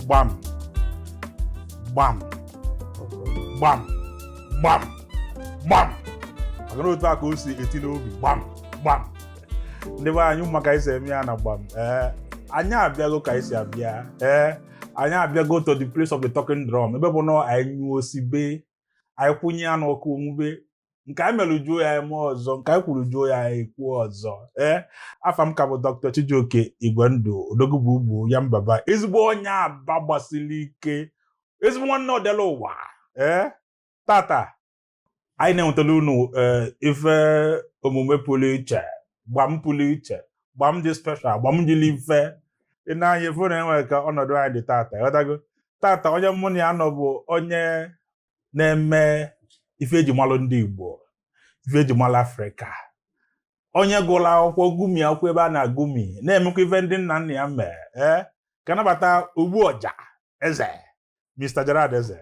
Gbam. Gbam. Gbam. Gbam. Gbam. I don't know what I say. It's in obi. Gbam. Gbam. Never I knew maka isi emi na gbam. Anya abia go ka isi abia. Anya abia go to the place of the talking drum. Ebe bono anyu osibe. Aikwunye ana oku mube. Nke a melujuo ya eme ọzọ, nke a kwurujuo ya ekwu ọzọ. Afam ka bụ Dr. Chijioke Igwendu Odogwu Ugbo ya mbaba. Ezigbo onye Aba gbasiri ike. Ezigbo nwanne ọdịla ụwa. Tata, anyị na-enwetala unu ife omume pụrụ iche, gbam pụrụ iche, gbam dị special, gbam dị ife. Ị na-anya efu na-enwe ka ọnọdụ anyị dị tata. Ịghọtago? Tata onye mụ na ya nọ bụ onye na-eme ife eji malụ ndị Igbo, ife eji malụ Afrịka. Onye gụrụ akwụkwọ gumi akwụkwọ ebe a na-agụmi, na-emekwa ife ndị nna nna ya mee. Ka nabata Ogbu Ọja Eze, Mr. Gerald Eze.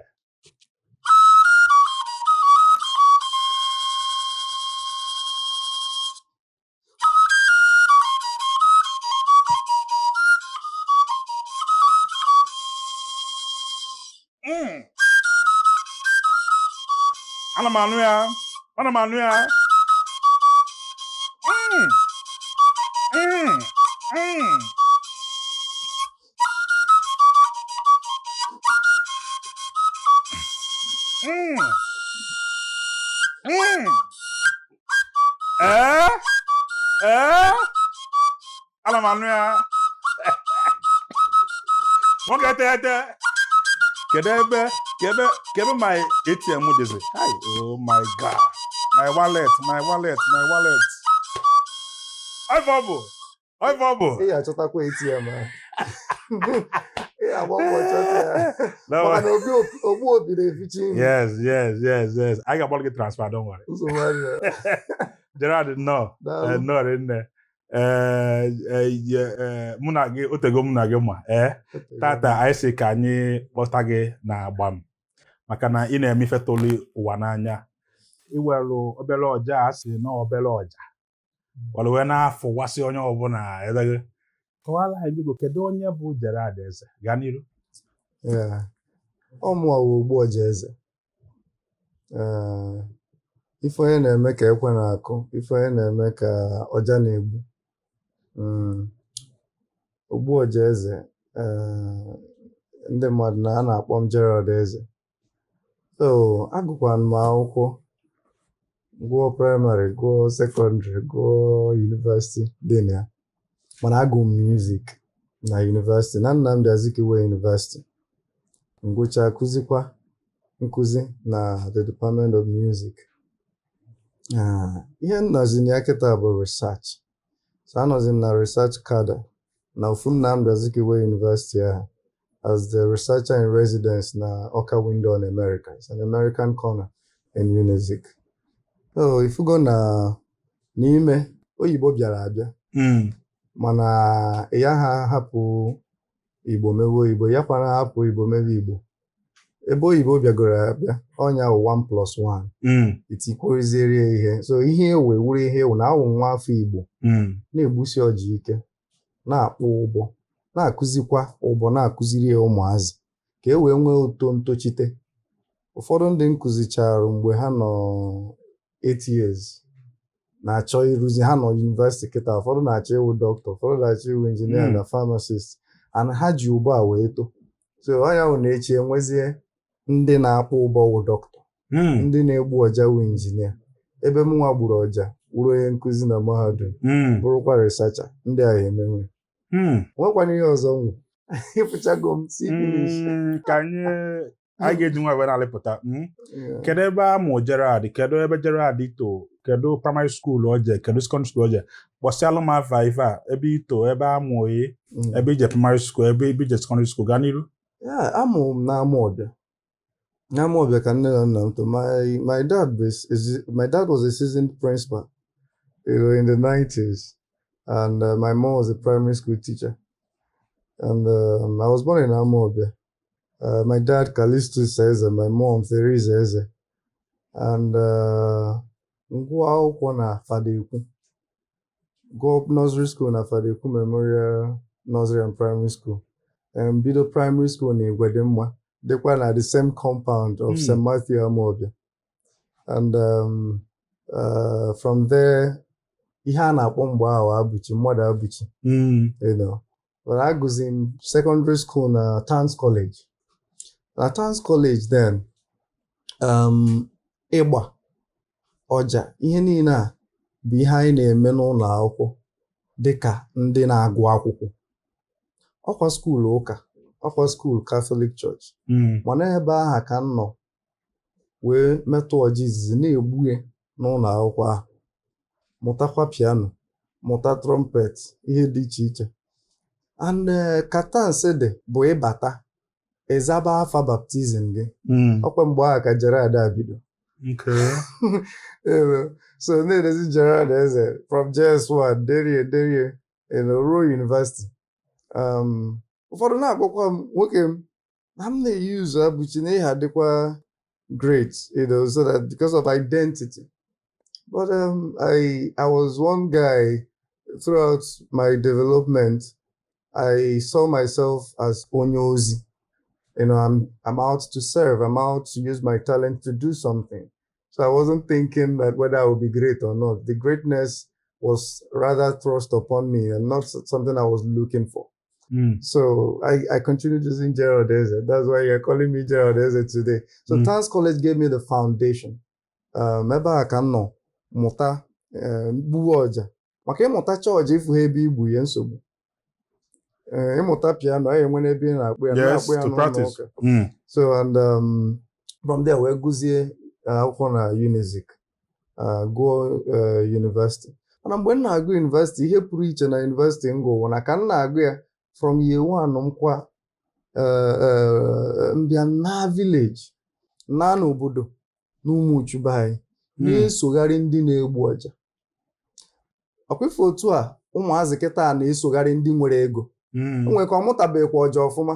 Ana m anụ ya. Ana m anụ ya. Nwoke tete. Kedu my ATM dịzi? Hi, oh my God. My wallet. Oi Bobo. Ị achọtakwa ATM a. Ị agbakọ chọta ya. Maka na Ogbu Obi na-eficha ihe. Yes. I got to get transfer, don't worry. Gerald, no. No, rinne. Mụ na gị otego mụ na gị ma tata anyị sị ka anyị kpọta gị na Gbam maka na ị na-eme ife tolu ụwa n'anya iwelu obere ọja a sị na obere ọja were wee na-afụwasị onye ọbụla edeghe kọwara anyị biko kedu onye bụ Gerald Eze gaa n'iru. Ọ mụọ Ogbu Ọja Eze. Ife onye na-eme ka ekwe na-akụ, ife onye na-eme ka ọja na-egbu. Ogbu Ọja Eze, ndị mmadụ na-akpọ m Gerald Eze. So agụkwara m akwụkwọ, gụọ praịmarị, gụọ sekọndịrị, gụọ yunivesiti dị na ya. Mana agụ m music na yunivesiti na Nnamdi Azikiwe University. Ngwụcha kụzikwa nkụzi na the Department of Music. Ihe nnọzi ya kịta bụ research. So anọzi m na research cadre na ofu Nnamdi Azikiwe University ahụ as the researcher in residence na Ọka Window in America. It's an American corner in Unizik. So ifugo na n'ime oyibo bịara abịa. Mana ya ha hapụ Igbo mewe oyibo, ya kwana hapụ Igbo mewe Igbo. Ebe oyibo bịagoro abịa, ọnya 1+1. Itikwurizierie ihe. So ihe ewe wuru ihe ewu na awụ nwa afọ Igbo. Na-egbusi ọji ike, na-akpụ ụgbọ, na-akụzikwa ụgbọ, na-akụziri ya ụmụazị ka e wee nwee uto ntochite. Ụfọdụ ndị nkụzicharụ mgbe ha nọ 8 years na-achọ ịrụzi, ha nọ yunivesiti kịta, ụfọdụ na-achọ ịwụ dọkịta, ụfọdụ na-achọ ịwụ injinia na pharmacist, and ha ji ụgbọ a wee too. So onye ahụ na-echi enwezie ndị na-akpụ ụgbọ wụ dọkịta, ndị na-egbu ọja wụ injinia. Ebe m nwa gburu ọja wụrụ onye nkụzi na mahadum, bụrụkwa researcher, ndị ahụ emenwe. Nwekwana ihe ọzọ nwụ. Ịpụchago m si finish. Ka anyị ga-eji nwa wee na-alịpụta. Kedu ebe a mụ Gerald? Kedu ebe Gerald to? Kedu primary school oje? Kedu secondary school oje? Kpọsịalụ m afa ife a, ebe ito, ebe amụ oyi, ebe ije primary school, ebe ije secondary school, gaa n'iru. Amụ m na Amawbia. Na Amawbia ka nne na nna m to. My dad was a seasoned principal in the 90s, and my mom was a primary school teacher. And I was born in Amawbia. My dad, Callistus Eze, my mom, Theresa Eze. And ngụọ akwụkwọ na Fadekwu. Go up nursery school na Fadekwu Memorial Nursery and Primary School. bido primary school na Igwedimma, dịkwa na the same compound of St. Matthew Amobia. And from there, ihe a na-akpọ mgbe ahụ Abuchi, mmadụ Abuchi. You know. But I was in secondary school na Towns College. Na Towns College then, ịgba, ọja, ihe niile a bụ ihe anyị na-eme n'ụlọ akwụkwọ dịka ndị na-agụ akwụkwọ. Ọkwa skuul ụka, ọkwa skuul Catholic Church. Mana ebe ahụ ka m nọ wee metụ ọja izizi na-egbu ya n'ụlọ akwụkwọ ahụ. Mụtakwa piano, mụta trumpet, ihe dị iche iche. And Katansi dị bụ ịbata ịzaba afa baptizim gị. Ọkwa mgbe ahụ ka Gerald abido. Okay. So na-edezi Gerald eze from JS1 derie ruo university. Ụfọdụ na-akpọkwa m nwoke m na m na-eyuzu Abuchi na ihe adịkwa great, so that because of identity. But I was one guy throughout my development. I saw myself as onyozi. I'm out to serve. I'm out to use my talent to do something. So I wasn't thinking that whether I would be great or not. The greatness was rather thrust upon me and not something I was looking for. So I continued using Gerald Eze. That's why you're calling me Gerald Eze today. So Towns College gave me the foundation. Ebe a ka m nọ mụta gbuwa ọja. Maka ịmụtacha ọja ifu ha ebe igbu ya nsogbu. Ịmụta piano, anyị enwe n'ebe ị na-akpụ ya n'ụlọ ụka. So and from there wee gụzie akwụkwọ na Unizik, gụọ university. Mana mgbe m na-agụ university, ihe pụrụ iche na university m gụrụ na ka m na-agụ ya from year 1 nkwa mbịa na village na n'obodo na Umuchu be anyị na-esogharị ndị na-egbu ọja. Ọkwefe otu a ụmụazị kịta na-esogharị ndị nwere ego. Onwe ka ọ mụtabekwa ọja ọfụma,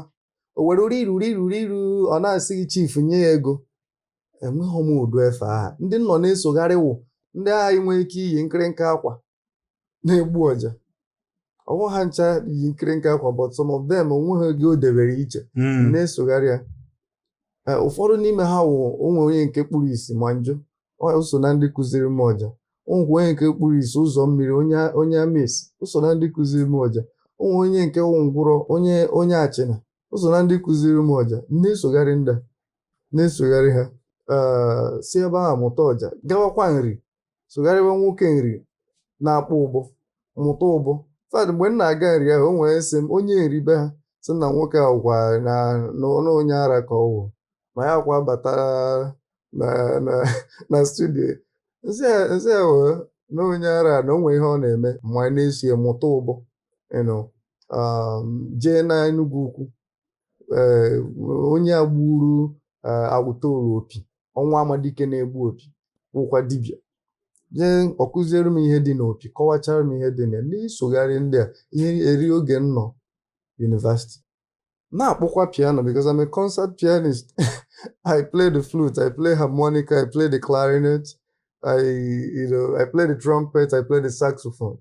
o were uriru ọ na-asị gị chief nye ya ego. Enweghị m udu efe aha. Ndị nọ na-esogharị wụ ndị agha nwere ike iyi nkịrịnka akwa na-egbu ọja. Ọwụ ha ncha yi nkịrịnka akwa, but some of them onweghị ego o debere iche na-esogharị ya. Ụfọdụ n'ime ha wụ onwe onye nke kpuru isi ma njọ, o so na ndị kụziri m ọja. Onwe onye nke kpuru isi ụzọ mmiri, onye amis, o so na ndị kụziri m ọja. Onwe onye nke wụ ngwụrọ, onye achịna, o so na ndị kụziri m ọja. Na-esogharị ndị na-esogharị ha si ebe ahụ mụta ọja, gawakwa nri, sogharịwa nwoke nri na-akpọ ụbọ, mụta ụbọ. Fad mgbe m na-aga nri ahụ, o nwere sị m onye nri be ha sị na nwoke ahụ kwa na onye ara ka ọ wụ, ma ya kwa bata na studio. Nsị ya wee na onye ara na o nwere ihe ọ na-eme, ma na-esi mụta ụbọ. Jee na Enugu Ukwu, onye agburu Agụtolu opi, ọnwa Amadike na-egbu opi, wụkwa dibịa. Jee ọkụziere m ihe dị n'opi, kọwachara m ihe dị na n'isogharị ndị a ihe eri oge m nọ university. Na-akpọkwa piano because I'm a concert pianist. I play the flute, I play harmonica, I play the clarinet, I play the trumpet, I play the saxophone.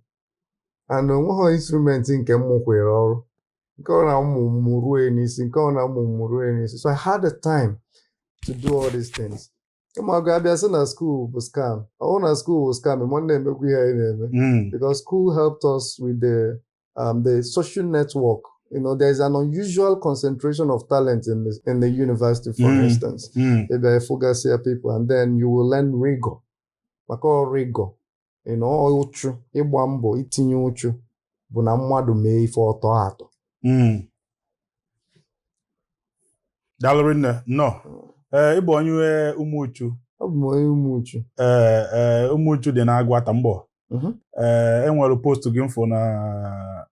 And onweghị instrument nke m kwere ọrụ. Nke ọ na-amụ ruo n'isi, nke ọ na-amụ ruo n'isi. So I had the time to do all these things. Ụmụ abịa sị na school bụ scam. Ọ na school bụ scam, ma ọ na-emekwa ihe anyị na-eme. Because school helped us with the social network. There is an unusual concentration of talent in the university, for instance. Maybe I focus here people, and then you will learn rigor. Maka ọ rigor. Uchu, ịgba mbọ, itinye uchu bụ na mmadụ mee ife ọtọ atọ. Daalụ nne, nọ. Ịbụ onye Umuchu. Ọ bụ onye Umuchu. Umuchu dị na Agwata mbọ. Enwere post gị mfo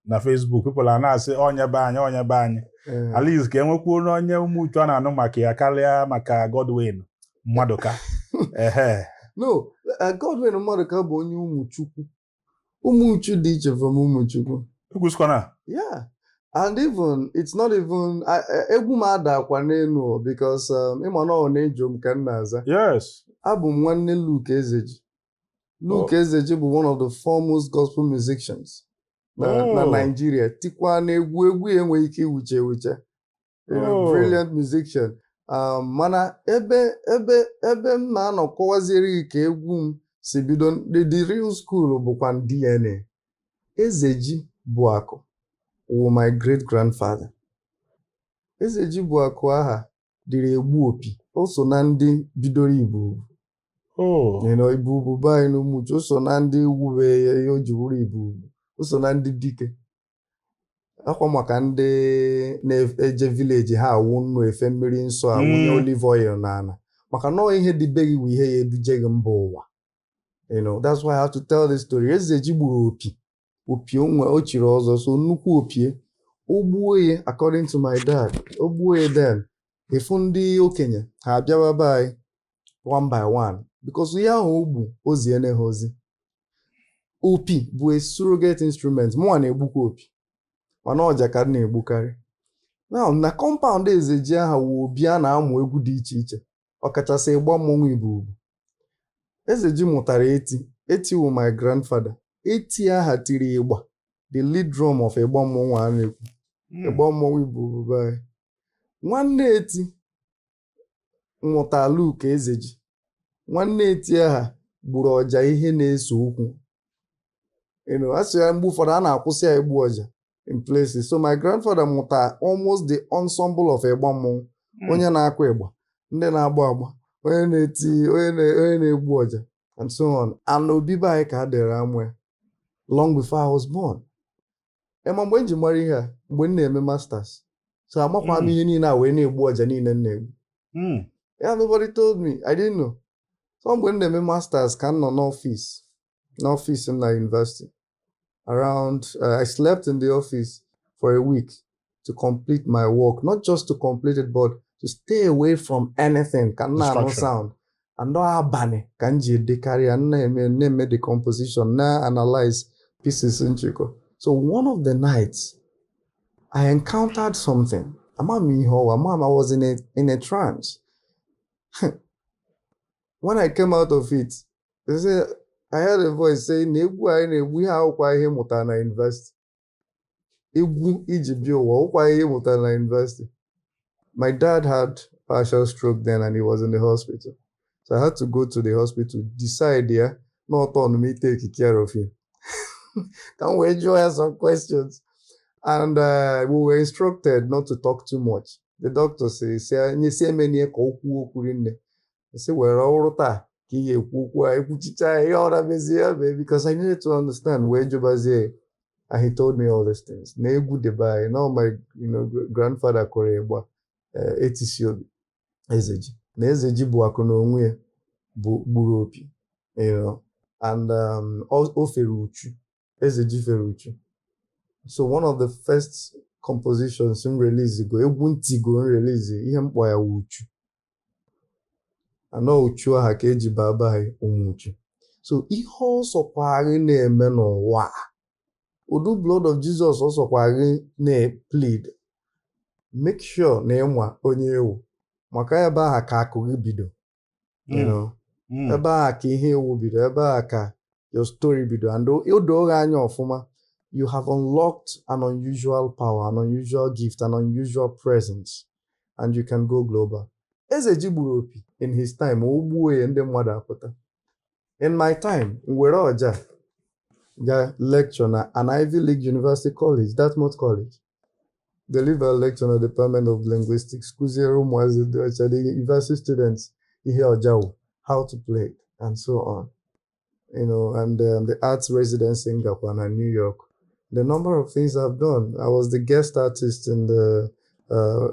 na Facebook, people are na-asị onye be anyị. At least ka enwekwuo onye Umuchu a na-anụ maka ya karịa maka Godwin Mmaduka. No, Godwin Mmaduka bụ onye Umuchukwu. Umuchu dị iche from Umuchukwu. Yeah. And even, it's not even, egwu m adakwa n'elu because ịma na ọ na-ejo m ka nna aza. Yes. Abụ m nwanne Luke Ezeji. Luke Ezeji bụ one of the foremost gospel musicians na Nigeria tikwa na egwu enweghị ike iwuche brilliant musician mana ebe m na-anọ kọwaziere ka egwu m si bido the real school bụkwa DNA. Ezeji Buakụ wụ my great grandfather. Ezeji Buakụ aha dịrị egbu opi, o so na ndị bidoro Igbo. Ibu be anyị n'Umuchu, o so na ndị wube ya o ji wuru Igbo, o so na ndị dike. Akwa maka ndị na-eje vileji ha awụ nnu efe mmiri nsọ awụnye olive oil n'ala maka na ihe dị be gị bụ ihe ya eduje gị mba ụwa. That's why I have to tell this story. Ezeji gburu opi onwe o chiri ọzọ, so nnukwu opie o gbuo ya. According to my dad, o gbuo ya then efu ndị okenye ha abịawa be anyị one by one because ihe ahụ o gbu oziene ha ozi. Opi bụ a surrogate instrument. Mụnwa na-egbukwa opi mana ọja ka na-egbukarị. Na compound Ezeji aha wụ obi a na-amụ egwu dị iche iche ọkachasị ịgba mmọnwụ Igbo. Ezeji mụtara eti wụ my grandfather. Eti aha tiri ịgba, the lead drum of ịgba mmọnwụ a na-ekwu ịgba mmọnwụ Igbo bụ anyị. Nwanne eti nwụta Luke Ezeji. Nwanne eti aha gburu ọja ihe na-eso okwu. Asị ya mgbe ụfọdụ a na-akwụsị ya igbu ọja in places. So my grandfather mụta almost the ensemble of ịgba mmọnwụ. Onye na-akụ ịgba, ndị na-agba agba, onye na-eti, onye na-egbu ọja and so on. And obibe anyị ka a dere amụ ya long before I was born. Ema mgbe m ji mara ihe a mgbe m na-eme masters, so amakwa m ihe niile a wee na-egbu ọja niile m na-egbu. Yeah, nobody told me. I didn't know. So mgbe m na-eme masters ka m nọ n'ọfịs m na university. I slept in the office for a week to complete my work, not just to complete it, but to stay away from anything. Can no sound. And no abane can decarry and name the composition, na analyze pieces in Chico. So one of the nights I encountered something. I was in a trance. When I came out of it, they said I heard a voice saying, "We have mutana na university. Egwu mutana na university." My dad had partial stroke then and he was in the hospital. So I had to go to the hospital, decide there, not on me take care of him. Can we enjoy some questions? And we were instructed not to talk too much. The doctor says, I say, well, because I needed to understand where Jobaze. And he told me all these things. Now my grandfather Korewa Etisiobi Ezeji. Ezeji Buakụ n'onwe gburu opi. And o fere uchu. Ezeji fere uchu. So one of the first compositions in release go egwu ntị go release ihe mkpọ ya uchu. Ano uchu aha ka eji baba anyị Umuchu. So ihe ọsọkwa anyị na-eme n'ụwa. Udu blood of Jesus ọsọkwa anyị na-plead. Make sure na ịnwa onye ewu. Maka ebe aha ka akụ gị bido. Ebe aha ka ihe ewu bido. Ebe aha ka your story bido. And odo anya ọfụma. You have unlocked an unusual power, an unusual gift, an unusual presence, and you can go global. Ezeji gburu opi in his time, ogbuo ndị mmadụ apụta. In my time, nwere ọja ga lecture na an Ivy League University College, Dartmouth College. Deliver a lecture on the Department of Linguistics, kuziere ụmụazị dị ọcha, the university students ihe ọja how to play it, and so on. And the arts residency in Gakwana, New York. The number of things I've done. I was the guest artist in the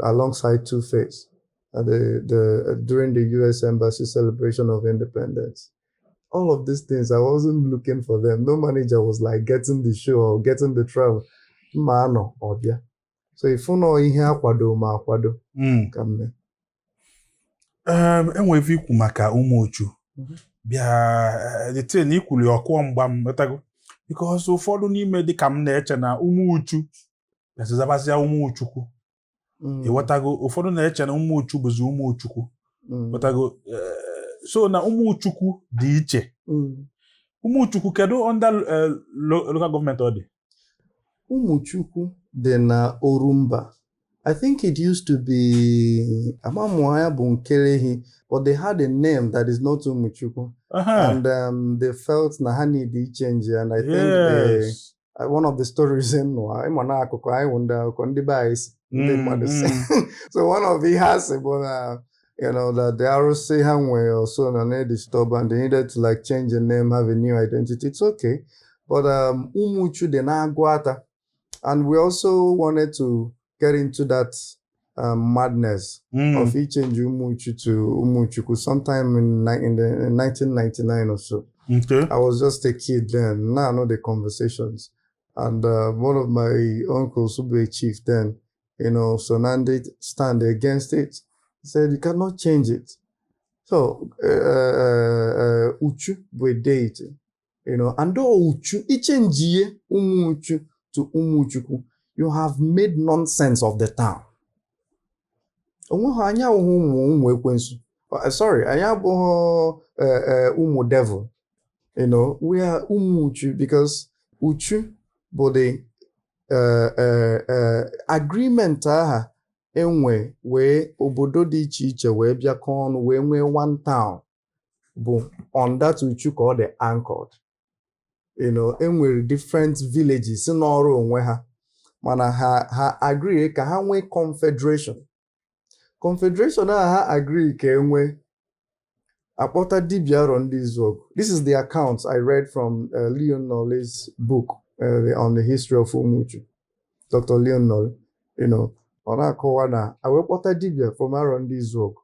alongside Two-Face at during the U.S. Embassy celebration of independence. All of these things, I wasn't looking for them. No manager was like getting the show or getting the travel. Mano obia. So if you know ihe akwado ma akwado. Kamme. Enwe ikwu maka Umuchu. Bịa the thing ikwuli ọkụ Gbam metago. Because ụfọdụ n'ime dị ka m na-eche na Umuchu na-esezabasịa Umuchukwu. Ịghọtago ụfọdụ na-eche na Umuchu bụzi Umuchukwu. Ịghọtago so na Umuchukwu dị iche. Umuchukwu kedu under local government ọ dị? Umuchu dị na Orumba. I think it used to be Amamuaya Bunkelehi, but they had a name that is not Umuchu. And they felt na ha need to change, and I think they one of the stories in I wonder so one of the has about that the ROC Hanway or so and they disturbed and they needed to like change the name, have a new identity. It's okay. But Umuchu de Naguata. And we also wanted to get into that madness of change Umuchu to Umuchuku sometime in 1999 or so. Okay. I was just a kid then. Now I know the conversations. And one of my uncles, who was a chief then, so now they stand against it. He said, you cannot change it. So, Uchu we date, and though Uchu, ichenjie Umuchu to Umuchuku, you have made nonsense of the town. Sorry, Umu devil. We are Umuchu because Uchu, but the agreement enwe wee obodo dị iche iche wee bịakọ ọnụ wee nwee one town bụ on that Uchu ka ọ dị anchored. Enwere different villages si n'ọrụ onwe ha mana ha agree ka ha nwee confederation ha agree ka enwe akpọta dibịa arọ ndị Izuọgụ. This is the account I read from Leon Nolle's book on the history of Umuchu. Dr. Leon Nolle, ọ na-akọwa na awekpọta dibịa from arọ ndị Izuọgụ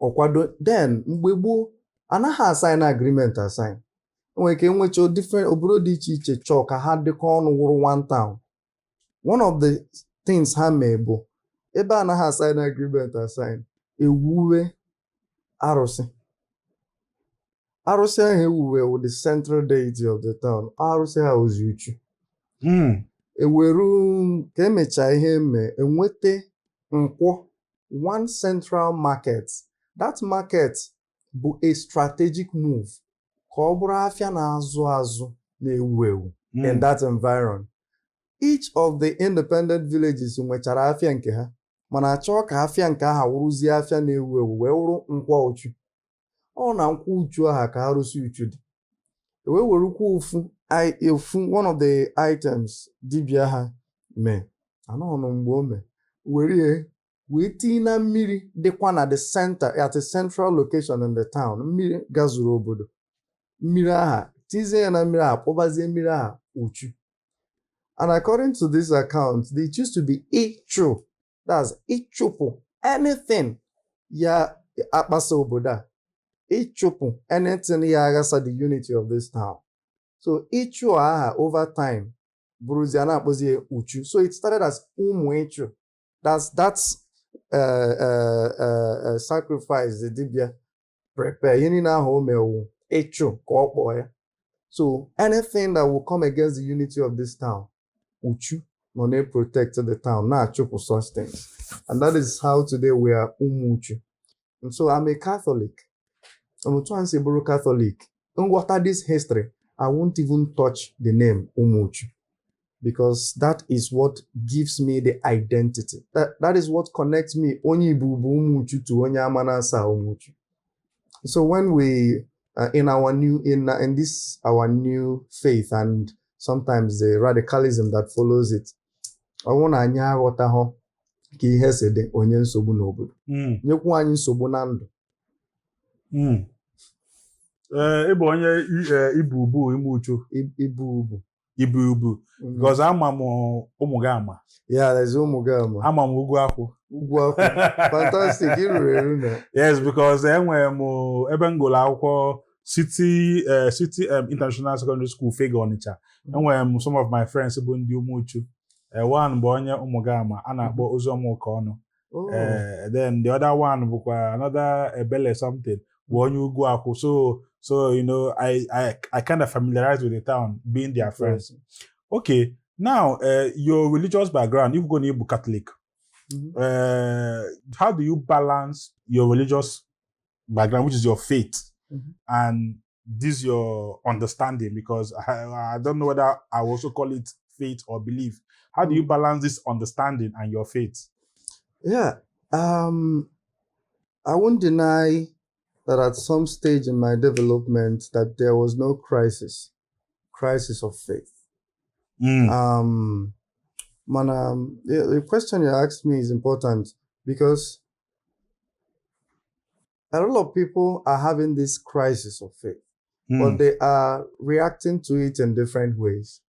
ọkwado. Then mgbe gboo anaghị assign agreement assign. Nwere ike nwecha different obodo dị iche iche chọọ ka ha dịkọ ọnụ wụrụ one town. One of the things ha mee bụ ebe anaghị assign agreement assign ewuwe arụsị. Arụsị ahụ ewuwe with the central deity of the town. Arụsị ha ozi Uchu. Eweru ka emechaa ihe eme enwete nkwọ one central market. That market bụ a strategic move ka ọ bụrụ afịa na-azụ azụ na-ewu ewu in that environment. Each of the independent villages nwechara afịa nke ha mana achọọ ka afịa nke aha wụrụzie afịa na-ewu ewu wee wụrụ nkwọ Uchu. Ọ na nkwọ Uchu aha ka arụsị Uchu dị. Wee werukwa ofu one of the items dibịa ha mee anọnụ mgbe o mee wee tinye na mmiri dịkwa na the center at a central location in the town. Mmiri gazuru obodo. Mmiri aha tizie ya na mmiri aha kpọbazie mmiri aha Uchu. And according to this account, it used to be Ichu. That's Ichupu. Anything ya akpasa obodo a. Ichupu. Anything ya agasa the unity of this town. So Ichu aha over time buruzi ana akpọzie Uchu. So it started as Umu Ichu. That's sacrifice the dibia prepare. Yini na ho mewu Ichu ka ọ kpọọ ya. So anything that will come against the unity of this town, Uchu money protected the town. Now chupu such things. And that is how today we are Umuchu. And so I'm a Catholic. I'm trying to say Buru Catholic. And what are this history? I won't even touch the name Umuchu. Because that is what gives me the identity. That is what connects me onye bubu Umuchu to onye amanasa Umuchu. So when we in this our new faith and sometimes the radicalism that follows it, I want to anya aghọta ho ka ihe si dị onye nsogbu n'obodo. Nyekwu anyị nsogbu na ndụ. Ịbụ onye ibubu Umuchu. Ibubu. Because ama m ụmụ gị ama. Yeah, there's ụmụ gị ama. Ama m ugwu akwụ. Ugwu akwụ. Fantastic. Iruru eru na. Yes, because enwere m ebe m gụrụ akwụkwọ City International Secondary School Fege Onitsha. Enwere m some of my friends bụ ndị Umuchu. One bụ onye ụmụ gị ama a na-akpọ Oziọma Ụkọnụ. Then the other one bụkwa another Ebele something bụ onye ugwu akwụ. So I kind of familiarized with the town, being their friends. Okay, now your religious background, you're going to be Catholic. How do you balance your religious background, which is your faith, and this your understanding? Because I don't know whether I will also call it faith or belief? How do you balance this understanding and your faith? Yeah. I won't deny that at some stage in my development that there was no crisis of faith. The question you asked me is important because a lot of people are having this crisis of faith, but they are reacting to it in different ways.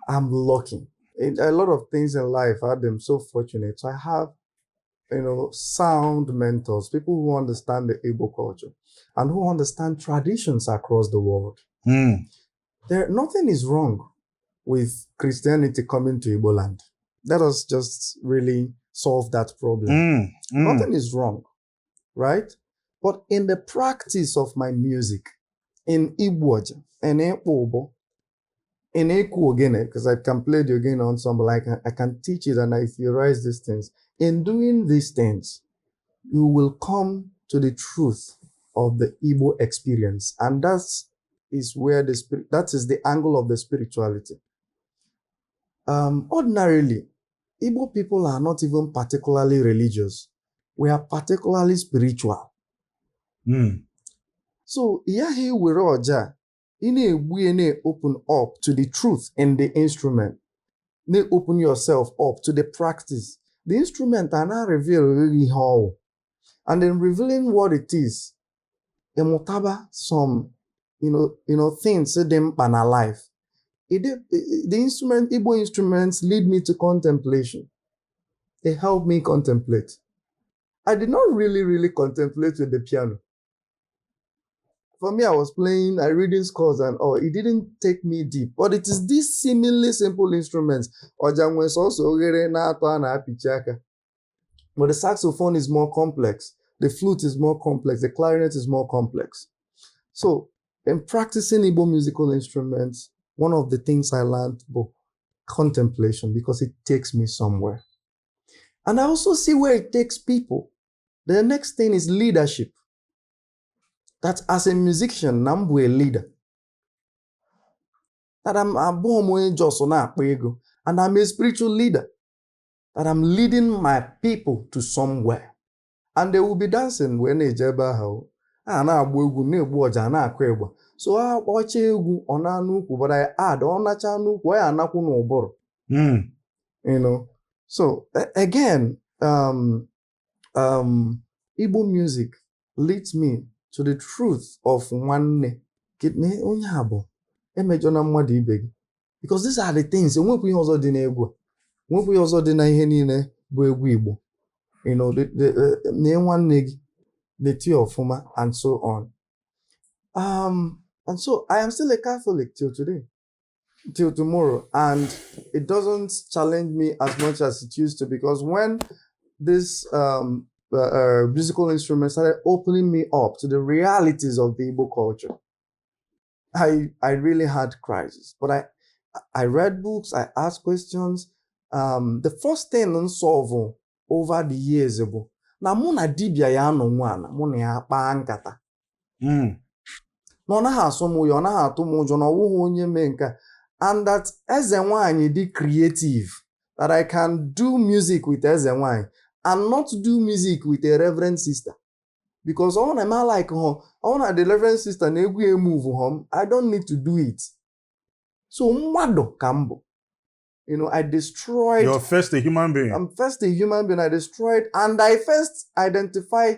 I'm lucky. In a lot of things in life, I'm so fortunate. So I have, sound mentors, people who understand the Igbo culture and who understand traditions across the world. Nothing is wrong with Christianity coming to Igbo land. Let us just really solve that problem. Nothing is wrong, right? But in the practice of my music, in Igbo, in Igbo, in Eku Ogene, because I can play the Ogene ensemble, I can teach it and I theorize these things. In doing these things, you will come to the truth of the Igbo experience. And that is where that is the angle of the spirituality. Ordinarily, Igbo people are not even particularly religious. We are particularly spiritual. So, Yahi Wiroja, we open up to the truth in the instrument. You open yourself up to the practice. The instrument are not reveal really how. And then revealing what it is, some, things them in our life. The Igbo instruments lead me to contemplation. They help me contemplate. I did not really contemplate with the piano. For me, I was reading scores and all. It didn't take me deep. But it is these seemingly simple instruments. But the saxophone is more complex. The flute is more complex. The clarinet is more complex. So, in practicing Igbo musical instruments, one of the things I learned was contemplation because it takes me somewhere. And I also see where it takes people. The next thing is leadership. That as a musician, I'm a leader. That I'm and I'm a spiritual leader. That I'm leading my people to somewhere. And they will be dancing when they jeba how. So I watch egwu onanuku, but I add onachanuku why anaku no boro. So again, Igbo music leads me to the truth of nwanne kidney onyabo emejona mmadu ibe gị. Because these are the things enwekwu ihe ọzọ dị na egwu. Enwekwu ihe ọzọ dị na ihe niile bụ egwu Igbo. Nwanne gị na-eti ọfụma and so on. And so I am still a Catholic till today, till tomorrow, and it doesn't challenge me as much as it used to, because when this musical instruments started opening me up to the realities of the Igbo culture, I really had crisis. But I read books, I asked questions. The first thing unsolved over the years ago, na muna dibia ya no nwana, muna ya kpa nkata. No na ha asọmụ ya, ọ naghị atụ m ụjọ na ọwụghị onye mee nka. And that eze nwanyị dị creative, that I can do music with eze nwanyị and not do music with a reverend sister. Because all I like her, all the reverend sister na egwu move home, I don't need to do it. So mwado kambo. I destroyed. You're first a human being. I'm first a human being. I destroyed, and I first identify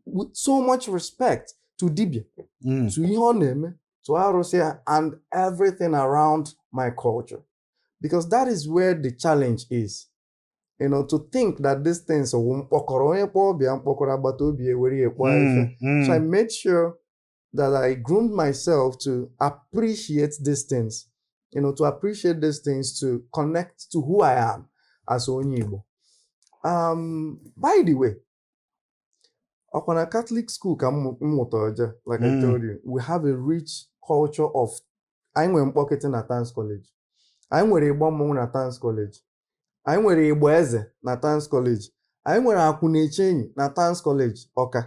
with so much respect to Dibia, to Ihoneme, to Arosia, and everything around my culture. Because that is where the challenge is. To think that these things are so I made sure that I groomed myself to appreciate these things. To appreciate these things, to connect to who I am as Onyibo. By the way, upon a Catholic school, like I told you, we have a rich culture of I'm in pocketing at Tans College. I'm with a bomb at Tans College. I'm with a Boeze at Tans College. I'm with a Kunechin at Tans College. Okay.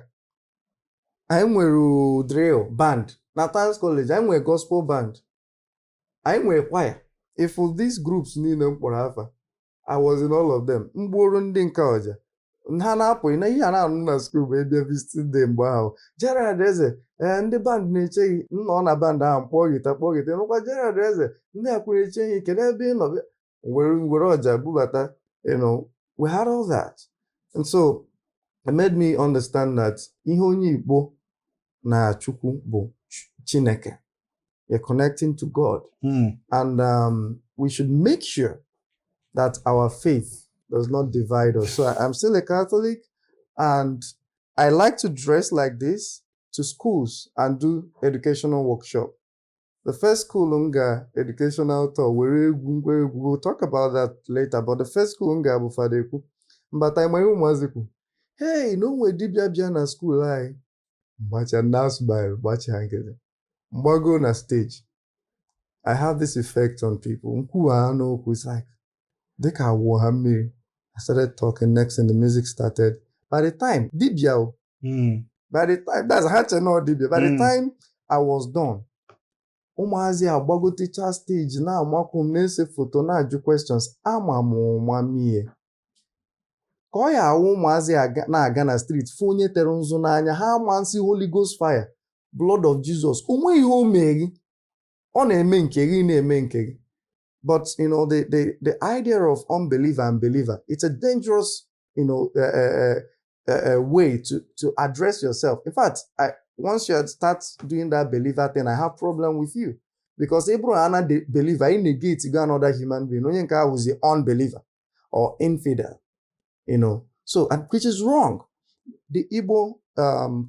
I'm with drill band at Tans College. I'm with gospel band. I'm with choir if these groups niile mkpọrọ afa, I was in all of them. Mgboro ndị nke ọja ha na-apụ na ihe a na-anụ na skuul bụ ebia visiting day mgbe ahụ Gerald Eze ndị band na-echeghị nọ na band ahụ kpọọ gita nụkwa Gerald Eze ndị akwụrụ echeghị kedu ebe ị nọ were ọja bubata we had all that. And so it made me understand that ihe onye Igbo na Chukwu bụ Chineke. You're connecting to God. And we should make sure that our faith does not divide us. So I'm still a Catholic, and I like to dress like this to schools and do educational workshop. The first school Unga educational tour, we'll talk about that later, but the first school Unga Bufadeku. But I'm my own hey, no way dibia na school I watch announce by watch hanging. Mbago na stage. I have this effect on people. It's like they can war me. I started talking next and the music started. By the time dibia, by the time that's hard to know dibia. By the time I was done, Umazi Abago teacher stage now makum nese photo na aju questions. Ama mie. Koya Umazi na aga na street funye terunzu na anya ha mansi Holy Ghost fire, blood of Jesus. Umu ihe o meri ọ na-eme nke gị na-eme nke gị. But the idea of unbeliever and believer, it's a dangerous way to address yourself. In fact, once you start doing that believer thing, I have problem with you, because Abraham the believer in negate another human being. Onye nke ahụ is the unbeliever or infidel, So, and which is wrong. The Igbo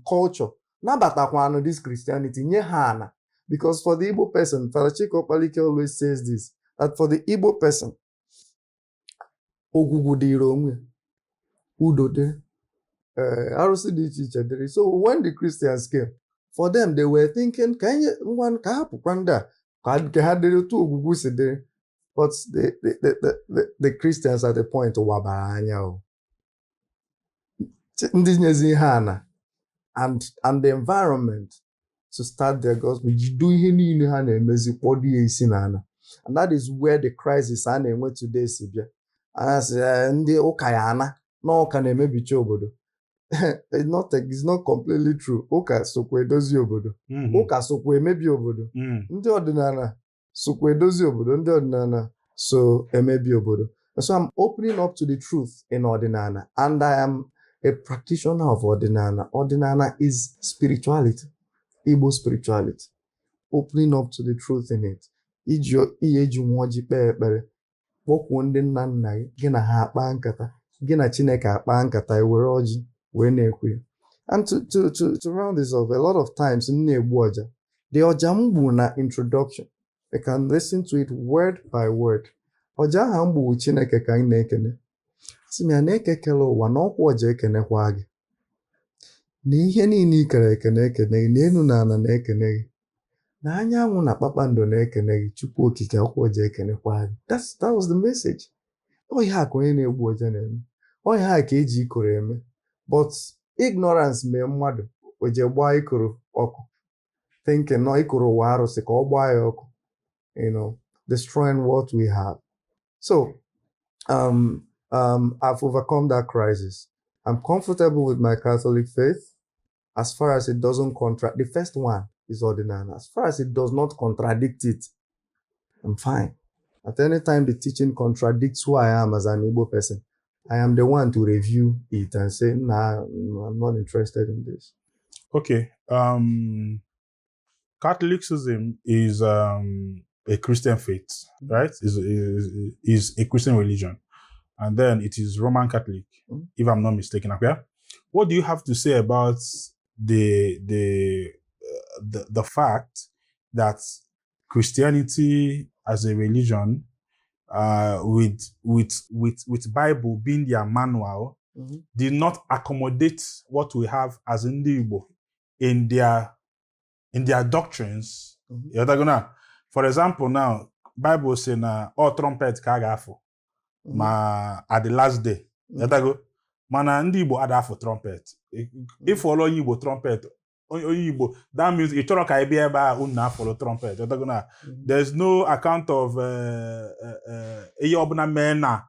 culture nabatakwana this Christianity nye hana, because for the Igbo person, Father Chiko Palike always says this, that for the Igbo person, ogugu dịrị onwe, udo dị, arụsị dị iche iche dịrị. So when the Christians came, for them they were thinking, ka hapụkwa ndị a ka ha dịrị otu ogugu si dịrị. But the Christians at the point wabara anya o. Ndị nyezi ihe ana and the environment to start their gospel. Do ihe niile ha na-emezi kpọdo ya isi n'ala. And that is where the crisis a na-enwe today si bịa. Ndị ụka ya ana na ụka na-emebicha obodo. It's not completely true. Ụka sokwa edozi obodo. Ụka sokwa emebi obodo. Ndị ọdịnala sokwa edozi obodo. Ndị ọdịnala so emebi obodo. And so I'm opening up to the truth in ọdịnala, and I am a practitioner of ọdịnala. Ọdịnala is spirituality. Igbo spirituality. Opening up to the truth in it. Ihe ji nwa ji kpee ekpere. Kpọkwuo ndị nna nna gị na ha akpa nkata. Gị na Chineke akpa nkata ewere ọjị wee na-ekwe. And to round this off, a lot of times in na-egbu ọja, the ọja mgbu na introduction, you can listen to it word by word. Ọja ha mgbu Chineke ka anyị na-ekene. Sị m ya na-ekekele ụwa na ọkwa ọja ekenekwa gị. Na ihe niile ikere ekene gị, na enu na ala na-ekene gị, na anyanwụ na kpakpando na-ekene gị, Chukwu okike ọkwa ọja ekenekwa gị. That was the message. Ọ ihe a ka onye na-egbu ọja na-eme. Ọ ihe a ka eji ikoro eme. But ignorance mee mmadụ o je gbaa ikoro ọkụ, thinking na ikoro ụwa arụsị ka ọ gbaa ya ọkụ, destroying what we have. So I've overcome that crisis. I'm comfortable with my Catholic faith as far as it doesn't the first one is ordinary. As far as it does not contradict it, I'm fine. At any time the teaching contradicts who I am as an Igbo person, I am the one to review it and say, nah, I'm not interested in this. Okay. Catholicism is a Christian faith, right? Is a Christian religion. And then it is Roman Catholic, if I'm not mistaken. Okay? What do you have to say about the fact that Christianity as a religion, with Bible being their manual, did not accommodate what we have as Ndi Igbo in their doctrines? For example, now Bible say na all trumpet ka ga-afụ ma at the last day. Mana Ndi Igbo ada afụ trumpet. If all Igbo trumpet onye Igbo, that means ị chọrọ ka ị bịa ebe a unu na-afọlọ trumpet. There's no account of ihe ọbụla mee na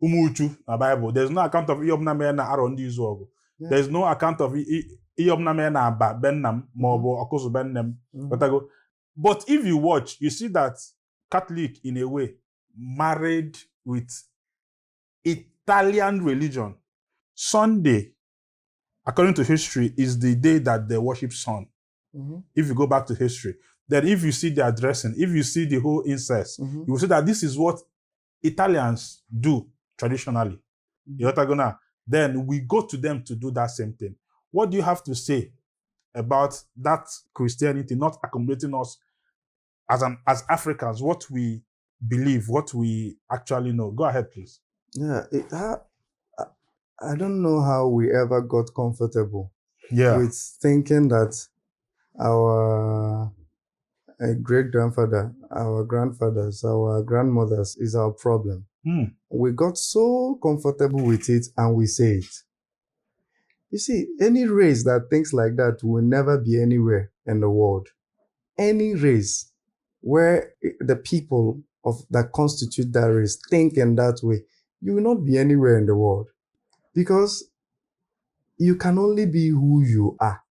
Umuchu na Bible. There's no account of ihe ọbụla mee na arọ ndị izu ọgụ. There's no account of ihe ọbụla mee na aba bennam ma ọ bụ ọkụzụ bennem. But if you watch, you see that Catholic in a way married with Italian religion. Sunday, according to history, is the day that they worship sun. If you go back to history, then if you see their dressing, if you see the whole incest, you will see that this is what Italians do traditionally. Then we go to them to do that same thing. What do you have to say about that Christianity not accommodating us as Africans, what we believe, what we actually know? Go ahead, please. Yeah, I don't know how we ever got comfortable with thinking that our great-grandfather, our grandfathers, our grandmothers is our problem. We got so comfortable with it and we say it. You see, any race that thinks like that will never be anywhere in the world. Any race where the people that constitute that race think in that way, you will not be anywhere in the world. Because you can only be who you are.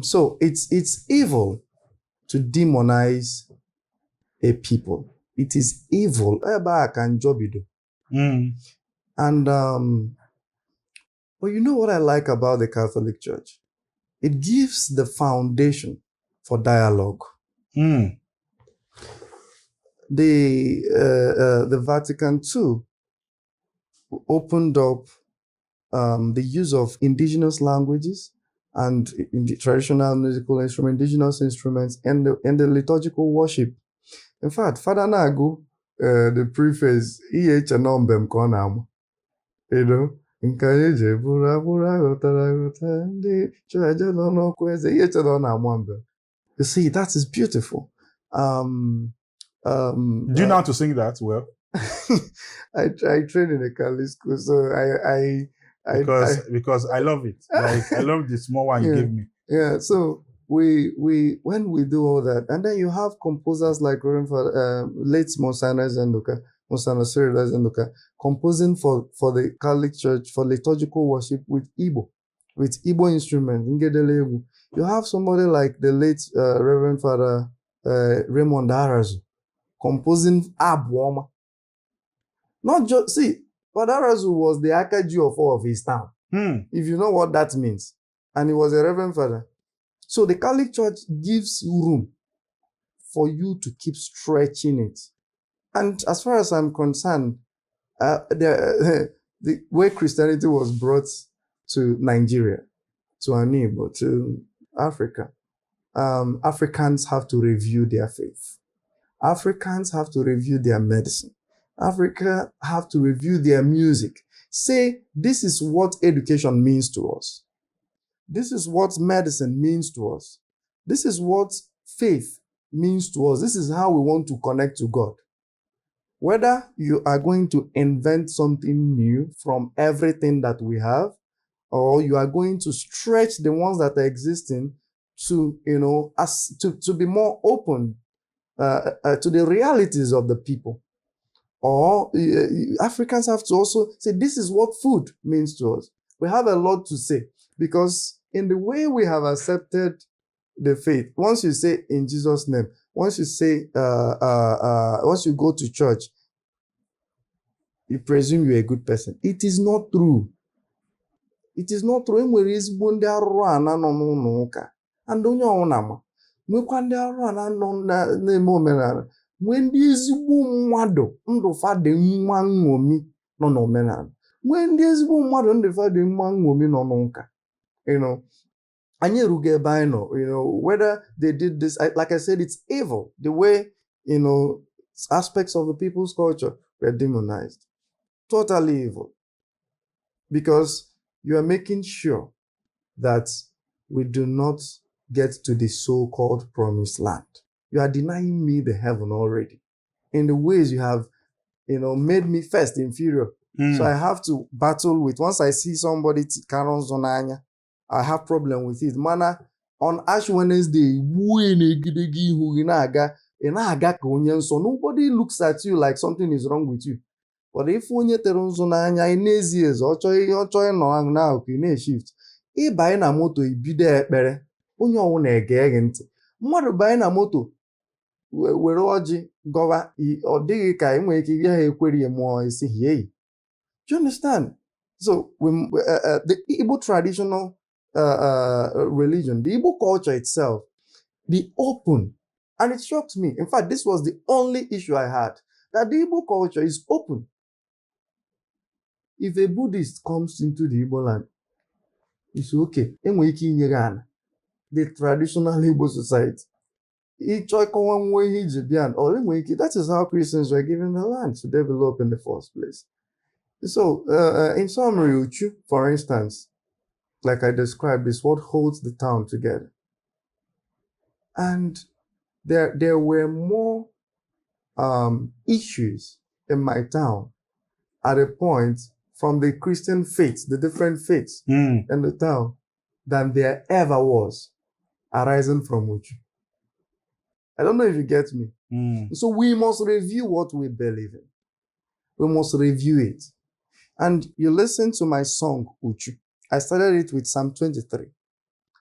So it's evil to demonize a people. It is evil. And but you know what I like about the Catholic Church? It gives the foundation for dialogue. The Vatican II opened up the use of indigenous languages and traditional musical instruments, indigenous instruments, and the liturgical worship. In fact, Father Nagu, the preface, you see, that is beautiful. Do you know how to sing that well? I trained in a Catholic school, so because I love it. Like I love the small one you gave me. Yeah. So we when we do all that, and then you have composers like late Monsignor Zenduka, composing for the Catholic Church for liturgical worship with Igbo instruments. You have somebody like the late Reverend Father Raymond Arazu composing Abwoma. Not just, see, Father Arazu was the Akaji of all of his town. If you know what that means. And he was a Reverend Father. So the Catholic Church gives room for you to keep stretching it. And as far as I'm concerned, the way Christianity was brought to Nigeria, to Anibo, to Africa, Africans have to review their faith. Africans have to review their medicine. Africa have to review their music. Say, this is what education means to us. This is what medicine means to us. This is what faith means to us. This is how we want to connect to God. Whether you are going to invent something new from everything that we have, or you are going to stretch the ones that are existing to, to be more open to the realities of the people. Or Africans have to also say, this is what food means to us. We have a lot to say because in the way we have accepted the faith, once you say in Jesus' name, once you say, once you go to church, you presume you're a good person. It is not true. It is not true. And onye ọnama nwekwa ndị ọrụ a na-eme omenala nwee ndị ezigbo mmadụ ndụ fadị nwa nṅomi nọ n'omenala nwee ndị ezigbo mmadụ ndụ fadị nwa nṅomi nọ n'ụka. Anyị erugo ebe anyị nọ, whether they did this, like I said, it's evil the way aspects of the people's culture were demonized. Totally evil, because you are making sure that we do not get to the so-called promised land. You are denying me the heaven already. In the ways you have, made me first inferior. So I have to battle with, once I see somebody, I have problem with it. Mana on Ash Wednesday, nobody looks at you like something is wrong with you. But if onye tere nzu n'anya ị na-ezi ezi ọ chọọ ịnọ na ka ị na-eshift ịbanye na moto ibido ekpere onye ọwụna ege ntị mmadụ banye na moto were ọjị gọwa ọ dịghị ka enwere ike ya ha ekweri mụọ isi hie. Do you understand? So the Igbo traditional religion, the Igbo culture itself, the open, and it shocked me. In fact, this was the only issue I had, that the Igbo culture is open. If a Buddhist comes into the Igbo land, it's okay. Enwere ike inyere ana. The traditional Igbo society. That is how Christians were given the land to develop in the first place. So, in summary, Uchu, for instance, like I described, is what holds the town together. And there were more issues in my town at a point from the Christian faiths, the different faiths in the town, than there ever was arising from Uchu. I don't know if you get me. So we must review what we believe in. We must review it. And you listen to my song, Uchu. I started it with Psalm 23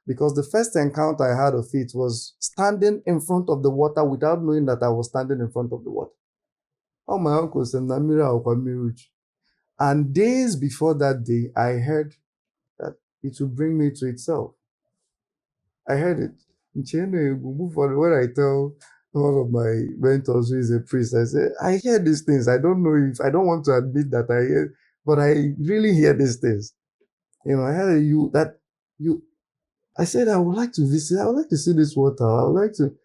because the first encounter I had of it was standing in front of the water without knowing that I was standing in front of the water. Oh, my uncle said, and days before that day, I heard that it would bring me to itself. I heard it. When I tell one of my mentors who is a priest, I say, I hear these things. I don't know if I don't want to admit that I hear, but I really hear these things. I heard I said, I would like to visit, I would like to see this water. I would like to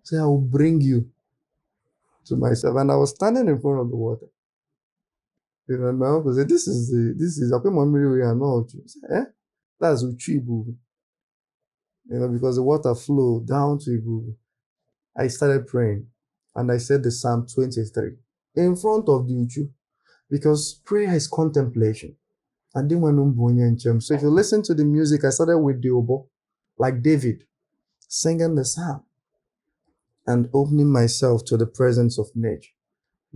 say, I will bring you to myself. And I was standing in front of the water. And my uncle said, this is that's Uchibu. Because the water flowed down to Ibu. I started praying and I said the Psalm 23 in front of the Uchu because prayer is contemplation. So if you listen to the music, I started with the oboe, like David, singing the psalm and opening myself to the presence of nature.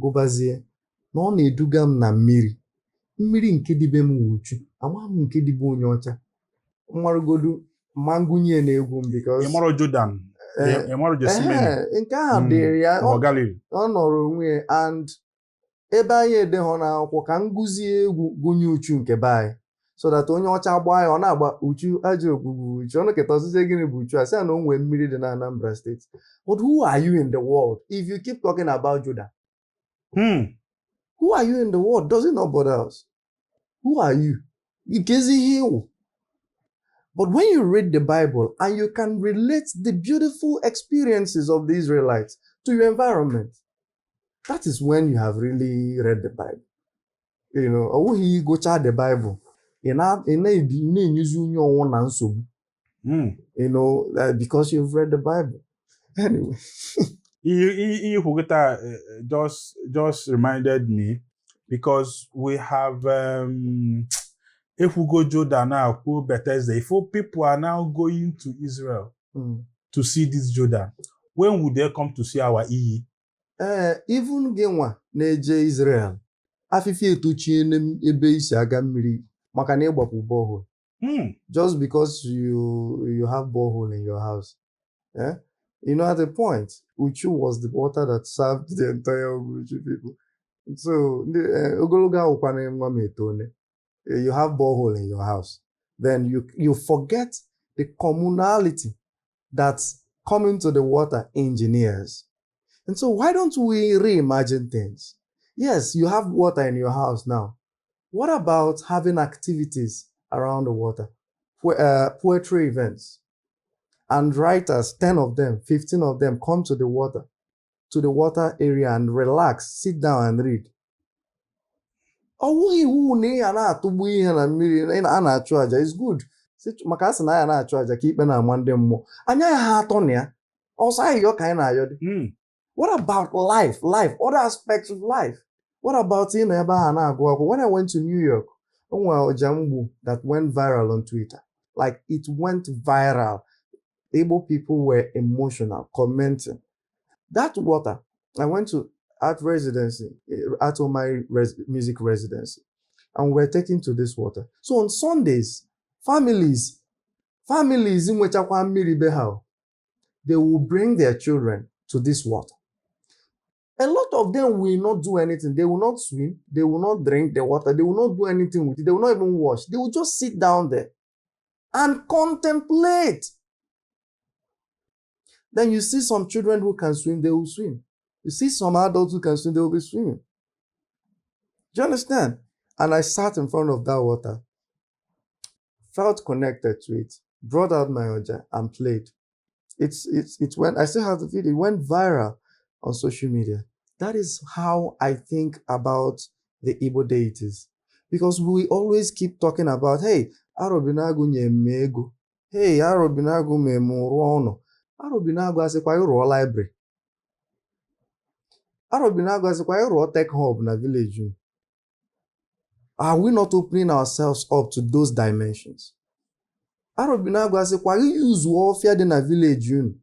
Gobazie, no na-edugam na mmiri. Mmiri nke dibe m Uchu, ama m nke dibe onye ọcha. Mmarugodu mangunye na egwu because Ịmara Jordan, ịmara Jesimeni. Nke ahụ dịrị ya ọ nọrọ onwe and ebe anyị ede hụ n'akwụkwọ ka ngụzie egwu gụnye Uchu nke be anyị so that onye ọcha gbaa ya ọ na-agba Uchu aja ogbugbu Uchu ọnụ keta ọsịsị gịnị bụ Uchu asị na o nwee mmiri dị na Anambra State. But who are you in the world if you keep talking about Judah? Who are you in the world? Does it not bother us? Who are you? But when you read the Bible and you can relate the beautiful experiences of the Israelites to your environment, that is when you have really read the Bible. Or you go check the Bible. Because you've read the Bible. Anyway. just reminded me because we have if we go Jordan now, Bethesda, if people are now going to Israel to see this Jordan, when would they come to see our EE? Even Genwa neje Israel, afifi etuchi ebe isi aga mmiri maka na ịgbapụ borehole. Just because you have borehole in your house. At a point, Uchu was the water that served the entire Umuchu people. So, you have borehole in your house. Then you forget the communality that's coming to the water engineers. And so why don't we reimagine things? Yes, you have water in your house now. What about having activities around the water? Poetry events. And writers, 10 of them, 15 of them, come to the water area and relax, sit down and read. It's good. What about life? Other aspects of life? What about when I went to New York? That went viral on Twitter. Like it went viral. Igbo people were emotional, commenting. That water, I went to art residency, art on my music residency, and we're taken to this water. So on Sundays, families in Wechakwa mmiri be ha, they will bring their children to this water. A lot of them will not do anything. They will not swim. They will not drink the water. They will not do anything with it. They will not even wash. They will just sit down there and contemplate. Then you see some children who can swim, they will swim. You see some adults who can swim, they will be swimming. Do you understand? And I sat in front of that water, felt connected to it, brought out my oja and played. It went, I still have the video, it went viral on social media. That is how I think about the Igbo deities. Because we always keep talking about, hey, Arobinagu nye ego. Hey, Arobinagu me mụrụ. Arobinagu asịkwa ịrụọ library. Arobinagu asịkwa ịrụọ tech hub na village. Are we not opening ourselves up to those dimensions? Arobinagu asịkwa use warfare dị na village.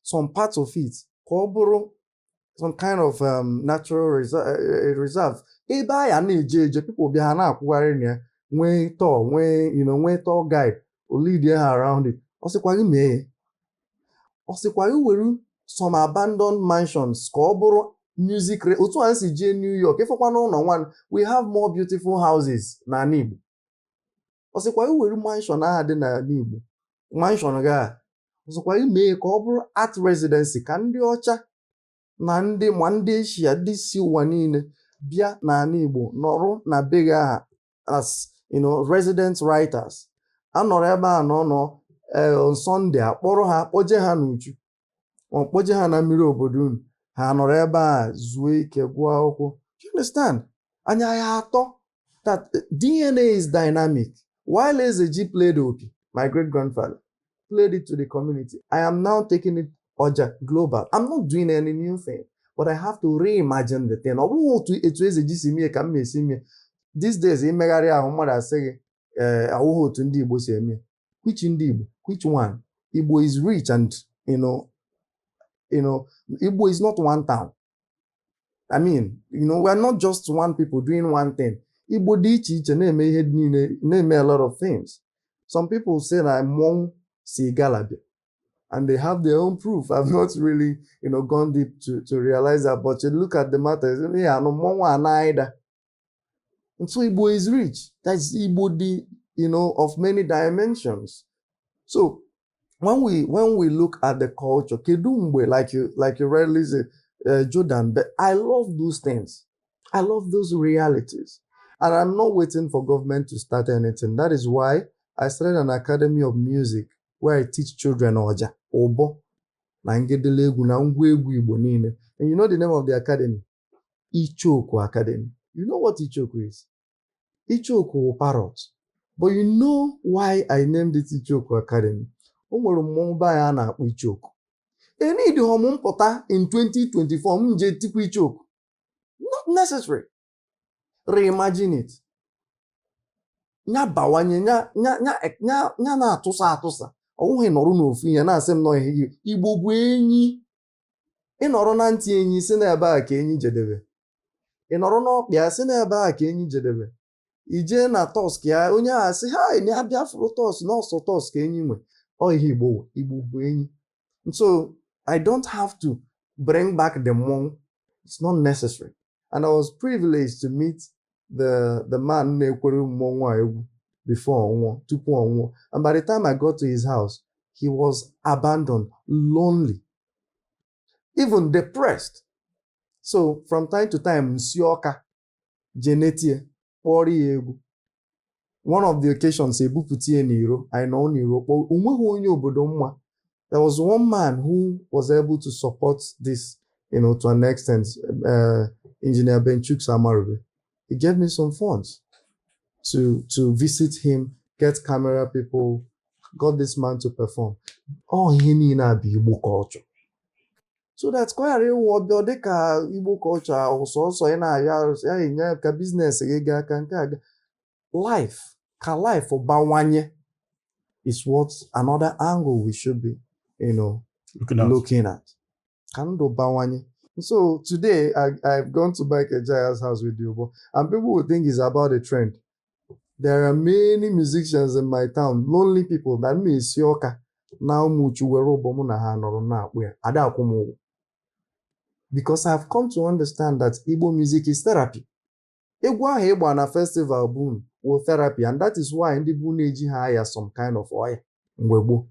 Some parts of it, some kind of natural reserve. Ebe a na-eje people be ha na-akwụgharị na ya, nwee tour guide, o lead ha around it. Ọsịkwa gị mee. Ọsịkwa gị were some abandoned mansions ka ọ bụrụ music. Otu a si jee New York, ifekwa n'ụlọ nwan, we have more beautiful houses na Igbo. Ọsịkwa gị were mansion aha dị na Igbo. Mansion ga ọsịkwa gị mee ka ọ bụrụ art residency ka ndị ọcha na ndị Asia, ndị si ụwa niile bịa na Igbo nọrụ na be gị aha as resident writers. Anọrọ ebe a nọ on Sunday akpọrọ ha kpoje ha n'uchu, kpoje ha na mmiri obodo unu, ha nọrọ ebe a zuo ike gụọ akwụkwọ. You understand? Anya ya atọ that DNA is dynamic. While Ezeji played Opi, my great-grandfather played it to the community, I am now taking it Oja global. I'm not doing any new thing, but I have to reimagine the thing. Etu Ezeji si mie ka m esi mie. These days, imegharị ahụ mmadụ asị gị awụghị otu ndị Igbo si eme. Which ndị Igbo? Which one? Igbo is rich and Igbo is not one town. I mean, we're not just one people doing one thing. Igbo dị iche iche na-eme ihe niile, na-eme a lot of things. Some people say that Mmọnwụ si Galabia, and they have their own proof. I've not really, gone deep to realize that, but you look at the matter, yeah, no Mmọnwụ anaida. And so Igbo is rich. That's Igbo of many dimensions. So when we look at the culture, Kedumbe, like you rightly say, Jordan, but I love those things. I love those realities. And I'm not waiting for government to start anything. That is why I started an academy of music where I teach children Oja, Obo, na ngedele egwu na ngwa egwu Igbo niile. And you know the name of the academy? Ichoku Academy. You know what Ichoku is? Ichoku parrot. But you know why I named it Ichoku Academy? O nwere mmọnwụ be anyị a na-akpọ Ichoku. Any the home pụta in 2024 m je tikwa Ichoku. Not necessary. Reimagine it. Nya bawanye nya na-atụsa. Ọwụghị nọrọ n'ofu ihe na-asị m nọ ihe Igbo bụ enyi. Ị nọrọ na ntị enyi si n'ebe a ka enyi jedebe. Ị nọrọ n'ọkpịa si n'ebe a ka enyi jedebe. Ije na Tusk ya onye a sị ha na abịa fụrụ Tusk n'ọsọ Tusk enyi nwe. Ọ ihe Igbo bụ enyi. And so I don't have to bring back the Mmọnwụ. It's not necessary. And I was privileged to meet the man na-ekwere Mmọnwụ a egwu before ọnwụọ, tupu ọnwụọ. And by the time I got to his house, he was abandoned, lonely, even depressed. So from time to time, Nsioka, Genetie, kpọrọ ya egwu. One of the occasions, ebupụtie n'iro, I know n'iro, onweghị onye obodo mma. There was one man who was able to support this, to an extent, Engineer Benchuk Samarube. He gave me some funds to visit him, get camera people, got this man to perform. Oh, he need not be Igbo culture. So that's quite a real word. Deka Igbo culture also in ka business life for bawanye. is what another angle we should be, looking at. Kando bawanye. So today I've gone to Mike Ejaya's house with you, and people would think it's about a trend. There are many musicians in my town, lonely people that means Sioka. Now Umuchu wero bomuna ha noro na akwe. Ada akwumo. Because I've come to understand that Igbo music is therapy. Egwu ahụ ịgba na festival boom will therapy, and that is why ndị bụ na-eji ha aya some kind of oil mgbe gboo.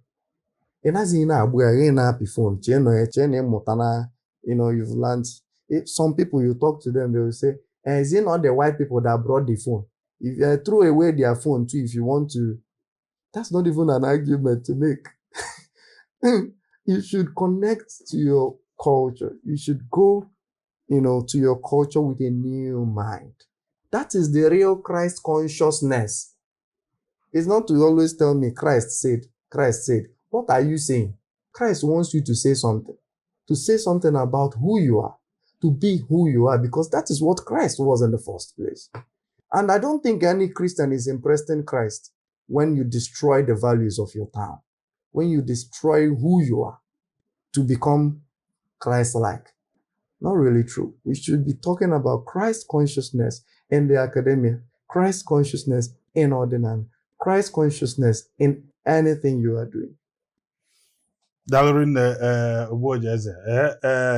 Ị naghị na-agbu ya gị na-apị phone chee na ịmụta na you've learned. Some people you talk to them, they will say, is it not the white people that brought the phone? If you throw away their phone too, if you want to, that's not even an argument to make. You should connect to your culture. You should go, to your culture with a new mind. That is the real Christ consciousness. It's not to always tell me Christ said. What are you saying? Christ wants you to say something. To say something about who you are. To be who you are, because that is what Christ was in the first place. And I don't think any Christian is impressed in Christ when you destroy the values of your town. When you destroy who you are to become Christ-like. Not really true. We should be talking about Christ consciousness in the academia, Christ consciousness in ordinary, Christ consciousness in anything you are doing. Dalorin Eze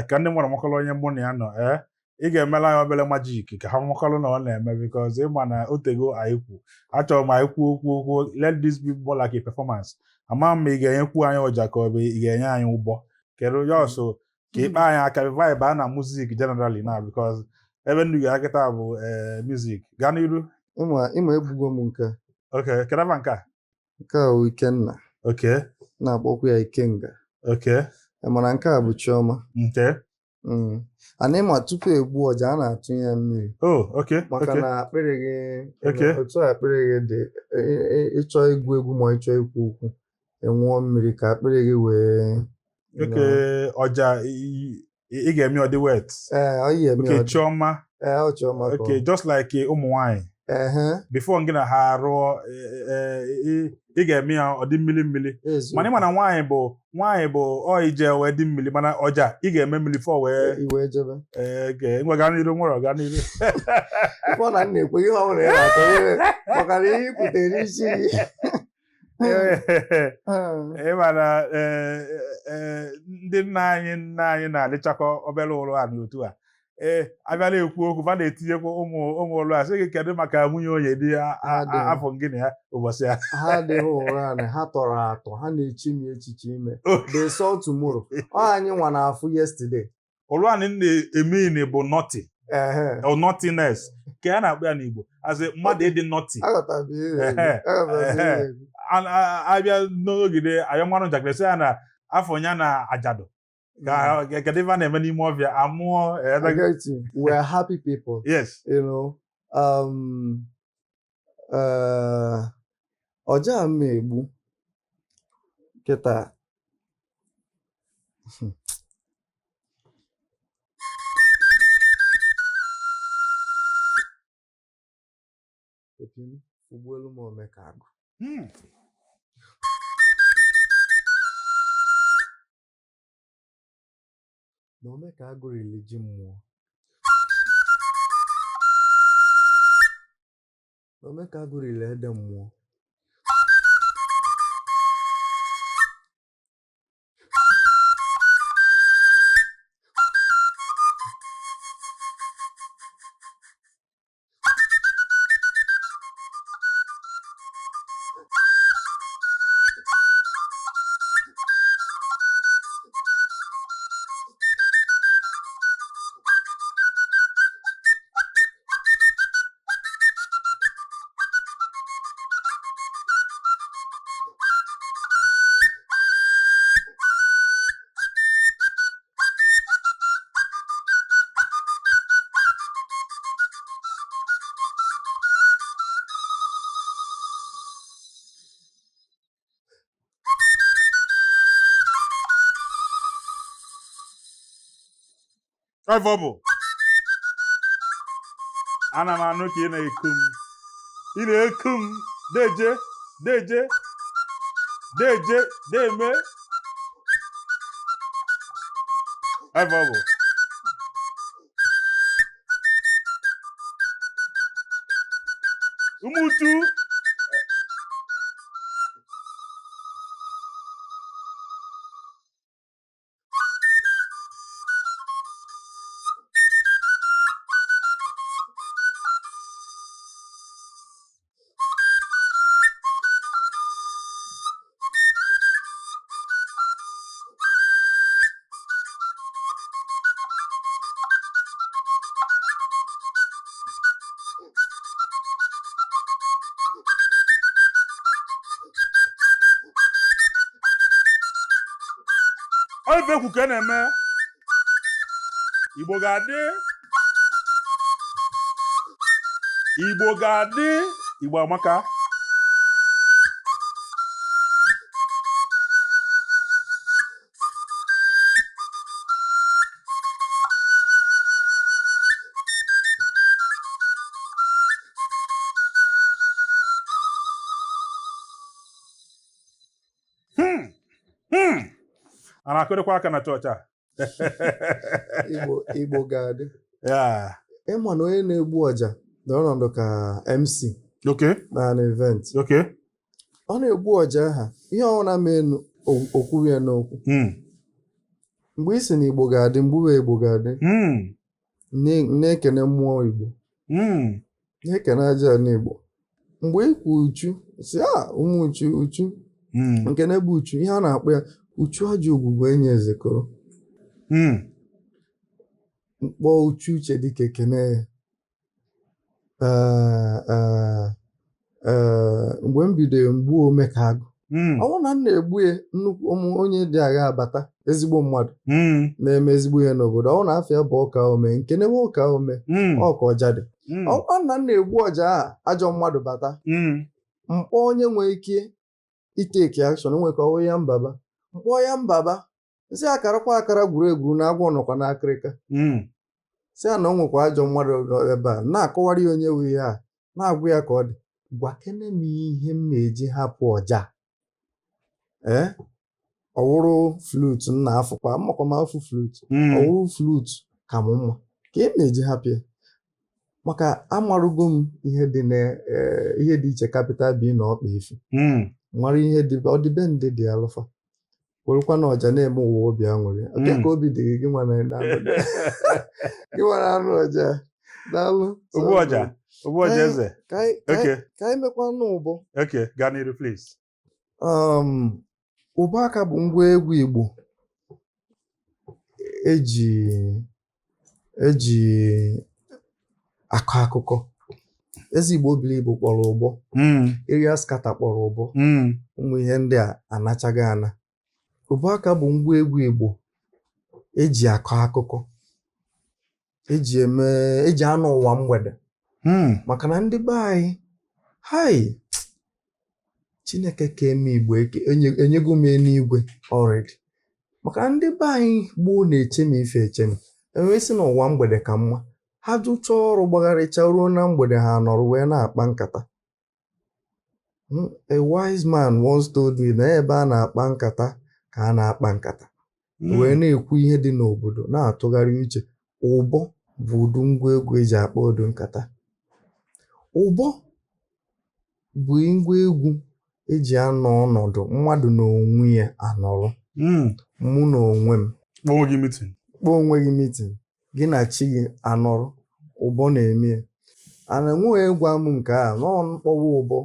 ka ndị nwere mmakọrọ onye mbụ na ya nọ ị ga-emela ya obere majik ka ha mmakọrọ na ọ na-eme because ịma na otego anyị achọrọ m anyị kwuo okwu let this be more like a performance. Ama m ị ga-enyekwu anyị ọja ka ọ bụ ị ga-enye anyị ụgbọ kedu ya ọsọ ka ịkpa anyị aka vibe a na music generally now because ebe ndị ga-akịta bụ music gaa n'iru. Ịma ebugo m nke. Okay, kedụ nke a? Nke a bụ Ikenna. Okay. Na-akpọkwa ya Ikenga. Okay. Mana nke a bụ Chioma. Okay. Ana ịma tupu egbu ọja a na-atụ ya mmiri. Oh, okay. Maka na akpịrị gị, Okay. otu akpịrị gị dị, ịchọ igwu egwu ma ịchọ ikwu okwu, enwụọ mmiri ka akpịrị gị wee. Okay, ọja ị ga-eme ọ dị wet. Ọ yi eme. Okay, Chioma. Ọ Chioma. Okay, just like ụmụ nwanyị. Before ngị na ha arụọ ị ga-eme ya ọ dị mmiri. Mana ịma na nwaanyị bụ ọ ije wee dị mmiri mana ọja ị ga-eme mmiri fọ wee jebe. Ngwa gaa n'iru nwere ọga n'iru. Ife ọ na na-ekwe ihe ọ bụla ya na-atọ maka na ihe ikwutere isi gị. Ịma na ndị nna anyị na-adịchakọ obere ụlọ a n'otu a. Abịala ekwu okwu ba na-etinyekwa ụmụ ụlọ a sị gị kedu maka nwunye onye dị afọ gịnị ya ụbọchị ya. Ha adịghị ụra na ha tọrọ atọ ha na-echi m echiche ime. They saw tomorrow. Anyị nwa na-afụ yesterday. Ụlọ anyị na-eme bụ naughty or naughtiness ka a na-akpọ ya n'Igbo asị mmadụ ịdị naughty. Abịa n'ogide ayọmmanụ njakịrị sị ya na afọ ya na ajado. Kedu ife a na-eme n'ime ọbịa amụọ. We are happy people. Yes. Ọja m egbu kịta. Ugboelu m omeka agụ. Na omeka agụ rili ji mmụọ. Na omeka agụ rili ede mmụọ. Ọbụ ana m anụ ka ị na-eku m deje deje deme evogo Umuchu Ife kwuke na-eme Igbo ga-adị Igbo amaka a na-akụrịkwa aka na chọọchị a Igbo ga-adị yeah ịma na onye na-egbu ọja n'ọnọdụ ka MC okay na an event okay ọ na-egbu ọja ha ihe ọwụna menu okwu ya n'okwu mgbe isi na Igbo ga-adị mgbe Igbo ga-adị na-ekene mmụọ Igbo na-ekene aja n'Igbo mgbe ikwu uchu si Umuchu uchu nke na-ebu uchu ihe a na-akpọ ya uchu aja ogwugwu enyi ezekọrọ mkpọ uchu uche dịka ekene ya mgbe m bidoro mgbu ome ka agụ ọnwụ na m na-egbu ya nnukwu onye dị agha abata ezigbo mmadụ na-eme ezigbo ihe n'obodo ọnwụ na afịa bụ ọka ome nke na-eme ọka ome ọka ọja dị ọkwa na m na-egbu ọja a ajọ mmadụ bata mkpọ onye nwere ike iteki akshọn nwere ka ọwụ ya mbaba mkpọ ya mbaba si akarakwa akara gwuregwu na agwọ nọkwa n'akịrịka si a na ọ nwekwa ajọ mmadụ ebe a na-akọwara ya onye nwe ihe a na-agwa ya ka ọ dị gwa kene m ihe m na-eji hapụ ọja ọwụrụ flute m na-afụkwa mmakwa m afụ flute ọwụrụ flute ka m mma ka e na-eji hapụ ya maka amarugo m ihe dị iche capital B na ọkpa efu nwere ihe ọdịbendị dị alụfa werekwa na ọja na-eme ụwa obi aṅụrị dị ka obi dị gị nwa na anụ ọja daalụ Ogbu ọja eze ka anyị mekwa n'ụbọ gaa n'iru please ụbọ aka bụ ngwa egwu Igbo eji akọ akụkọ eze Igbo bili Igbo kpọrọ ụbọ area skata kpọrọ ụbọ ụmụ ihe ndị a anachaghị ana ụbọ aka bụ ngwa egwu Igbo eji akọ akụkọ eji anụ ụwa mgbede maka na ndị be anyị Chineke ka eme Igbo enyego m eluigwe already maka na ndị be anyị gboo na-eche m ife eche m enwee si n'ụwa mgbede ka mma ha jụcha ọrụ gbagharịcha ruo na mgbede ha nọrọ wee na-akpa nkata a wise man once told me na ebe a na-akpa nkata ka a na-akpa nkata wee na-ekwu ihe dị n'obodo na-atụgharị uche ụbọ bụ ụdị ngwa egwu eji akpa ụdị nkata ụbọ bụ ngwa egwu eji anọ ọnọdụ mmadụ na onwe ya anọrọ mụ na onwe m kpọọ onwe gị mitin gị na chi gị anọrọ ụbọ na-eme ya ana enweghị gwa m nke a nọ mkpọwa ụbọ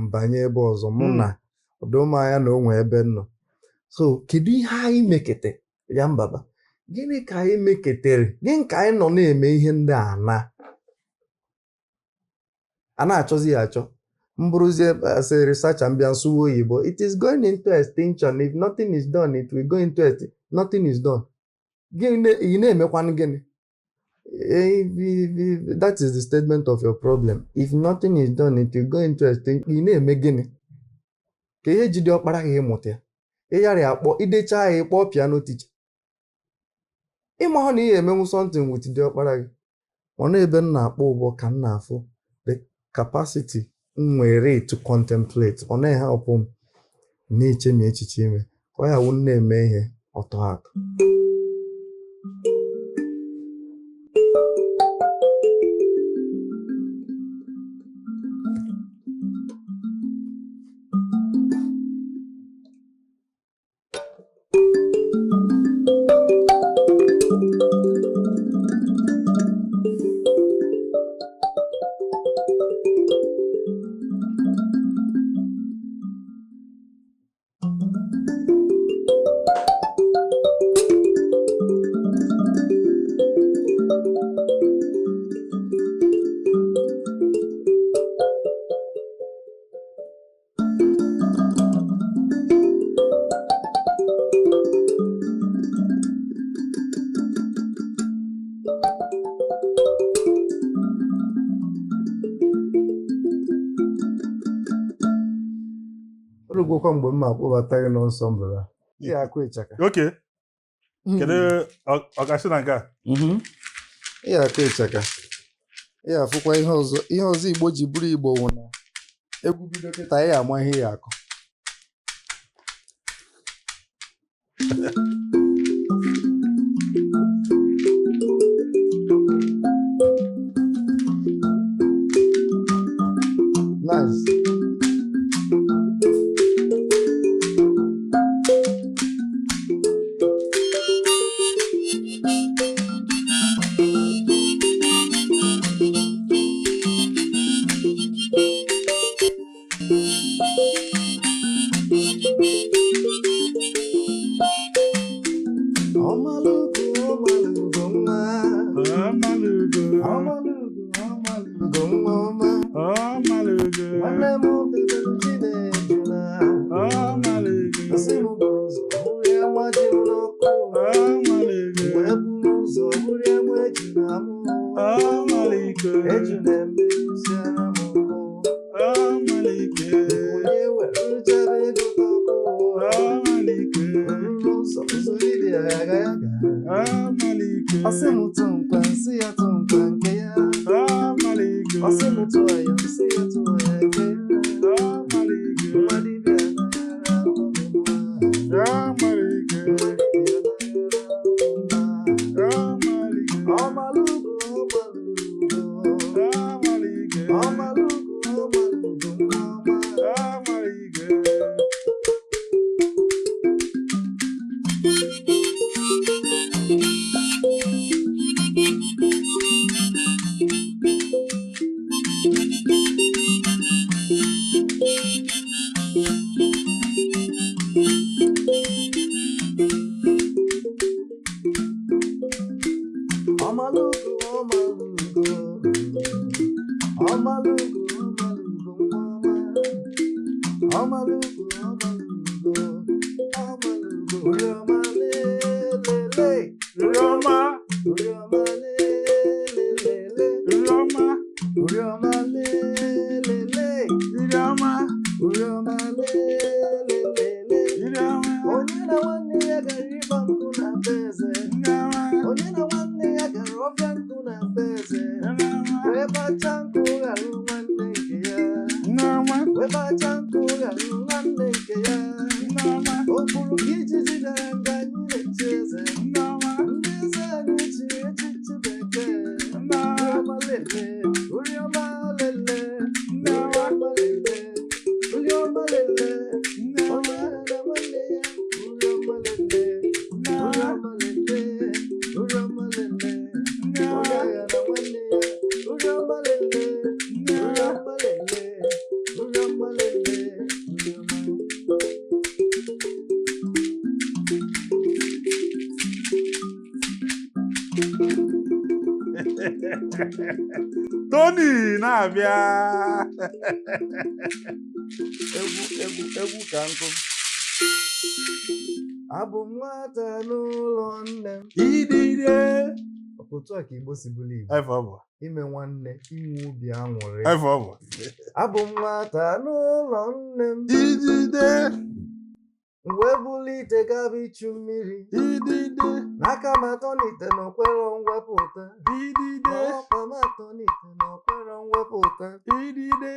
mbanye ebe ọzọ mụ na ọdụmanya na onwe ebe nọ so kedu ihe anyị mekete ya mbaba gịnị ka anyị meketere gịnị ka anyị nọ na-eme ihe ndị a na-achọzi ya achọ mbụrụzie as a researcher mbịa nsụwa oyibo it is going into extinction if nothing is done it will go into nothing is done ị na-emekwanụ gịnị that is the statement of your problem if nothing is done it will go into extinction ị na-eme gịnị ka ihe jide ọkpara ha ịmụta ya ịyara akpọ idecha ya ịkpọ piano teacher ịmahụ na ihe emenwu something with dị ọkpara gị ọ na-ebe m na-akpọ ụbọ ka m na-afụ the capacity nwere to contemplate ọ na-ehapụ m na-echemi echiche ime ka ọ ya wụ na-eme ihe ọtọ atọ. Orugokwa mgbe m akpọbata gị n'nsọ mbụla ihe akụ ịchaka. Okay. Kedu ọgasị na nke a? Ihe akụ ịchaka. Ihe afụkwa ihe ọzọ Igbo ji bụrụ Igbo wụ na egwu bido kịta ihe ama ihe ya akụ. Nice. Tony na-abịa. Egwu ka nkụ. Abụ m nwata n'ụlọ nne m. Idide. Otu a ka Igbo si bụrụ Igbo. Efe ọ bụ. Ime nwanne, inwe ubi aṅụrị. Efe ọ bụ. Abụ m nwata n'ụlọ nne m. Idide. Wee bulite gaba ichu mmiri. Idide. N'aka m atọ n'ite na okwero mwepụta. Idide. N'ọkpa m atọ n'ite na okwero mwepụta. Idide.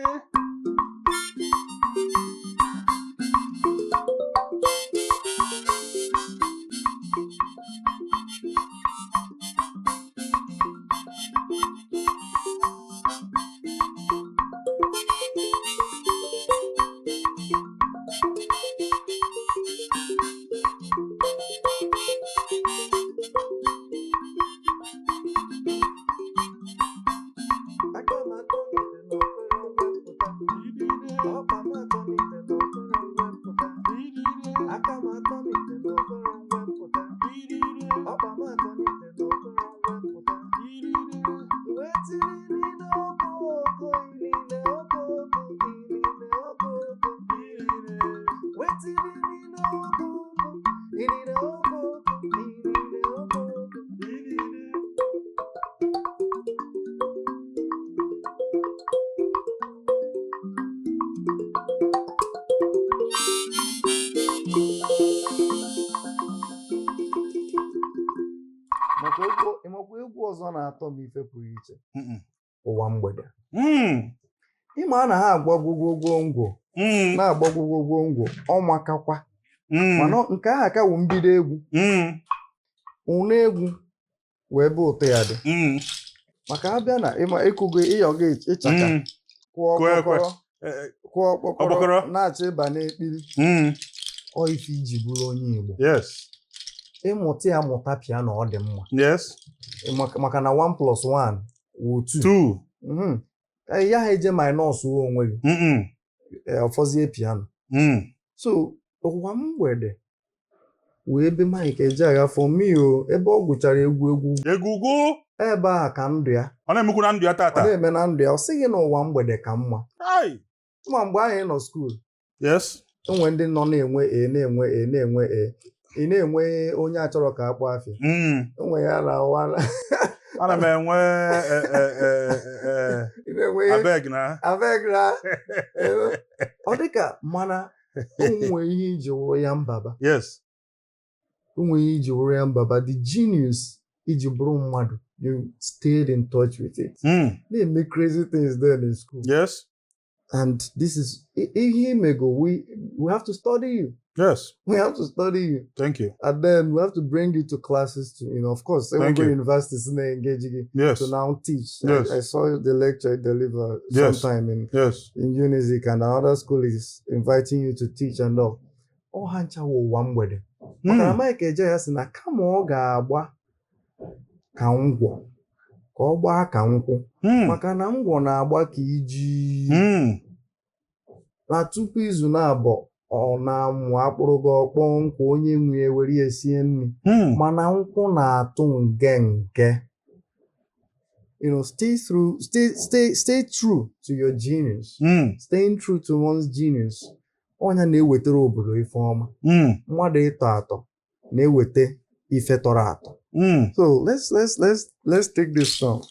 Ịmakwa egwu ọzọ na-atọ m ife pụrụ iche ụwa mgbede ịma na ha agbagwogwogwo na-agbagwogwogwo ọmakakwa mana nke ahụ ka wụ mbido egwu ụnụ egwu wee bụ ụtọ ya dị maka abịa na ịma ịkụgo ịyọga ịchaka kwụọ ọkpọkọrọ na-achọ ịba n'ekpiri ọ ife iji bụrụ onye Igbo ịmụta ya mụta piano ọ dị mma maka na 1+1 wụ 2 ya ha eje minus onwe gị ọfọzie piano so ụwa mgbede wee ebe Mike Ejeagha for me ebe ọ gụchara egwu ebe a ka ndụ ya ọ na-emekwu na ndụ ya tata ọ na-eme na ndụ ya ọ sịghị na ụwa mgbede ka mma ma mgbe ahụ ị nọ skuul enwe ndị nọ na-enwe ị na-enwe onye achọrọ ka akpọ afịa enwe ya na ụwa ana m enwe abeg na ọ dịka mana onwe ihe iji wụrụ ya mbaba onwe ihe iji wụrụ ya mbaba the genius iji bụrụ mmadụ you stayed in touch with it they make crazy things there in school and this is ihe imego we have to study you we have to study you thank you and then we have to bring you to classes to of course we go universities and engage you to now teach I saw the lecture you deliver sometime in Unizik and another school is inviting you to teach and all ha nchawo ụwa mgbede maka na Mike Ejeagha sị na kama ọ ga-agba ka ngwọ ka ọ gbaa ka nkwụ maka na ngwọ na-agba ka iji na tupu izu na-abọ ọ na-amụ akpụrụ gị ọkpọ nkwụ onye nwe were ya sie nri mana nkwụ na-atụ nke stay true to your genius staying true to one's genius ọnya na-ewetara obodo ife ọma mmadụ ịtọ atọ na-eweta ife tọrọ atọ so let's take this song.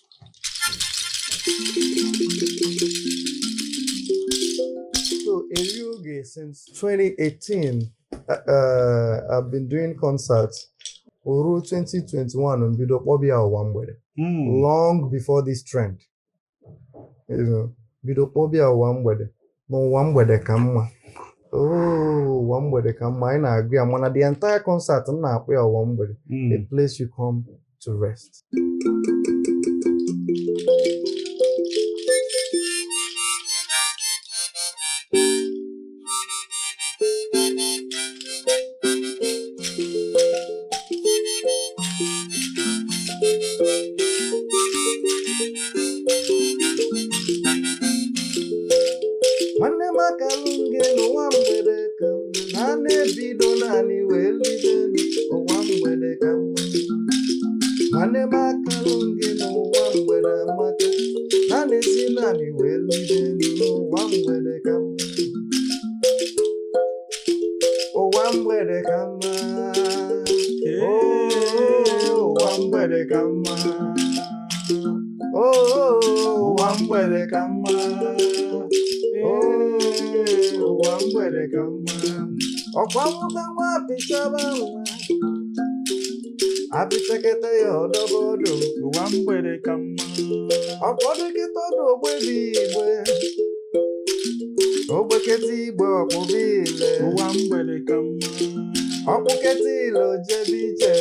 So Erioge, since 2018 I've been doing concerts ruo 2021 mbido kpọbịa ụwa mgbede long before this trend bido kpọbịa ụwa mgbede na ụwa mgbede ka mma ụwa mgbede ka mma anyị na-agụ ya mana the entire concert m na-akpọ ya ụwa mgbede a place you come to rest. Nwanne m akalunge n'ụwa mgbede ka mma na na-ebido naanị wee lide ụwa mgbede ka mma nwanne m akalunge n'ụwa mgbede amaka na na-esi naanị wee lide n'ụwa mgbede ka mma ụwa mgbede ka mma ụwa mgbede ka mma ụwa mgbede ka mma ụwa mgbede ka mma ọkwa nwoke nwa apịchaba nwa apịchaketa ya ọdọgodo ụwa mgbede ka mma ọkwa dịkịta ọdụ ogbebi igbe Ogbekete igbe ọkpụbile ụwa mgbede ka mma ọkpụkete ile ojebe ije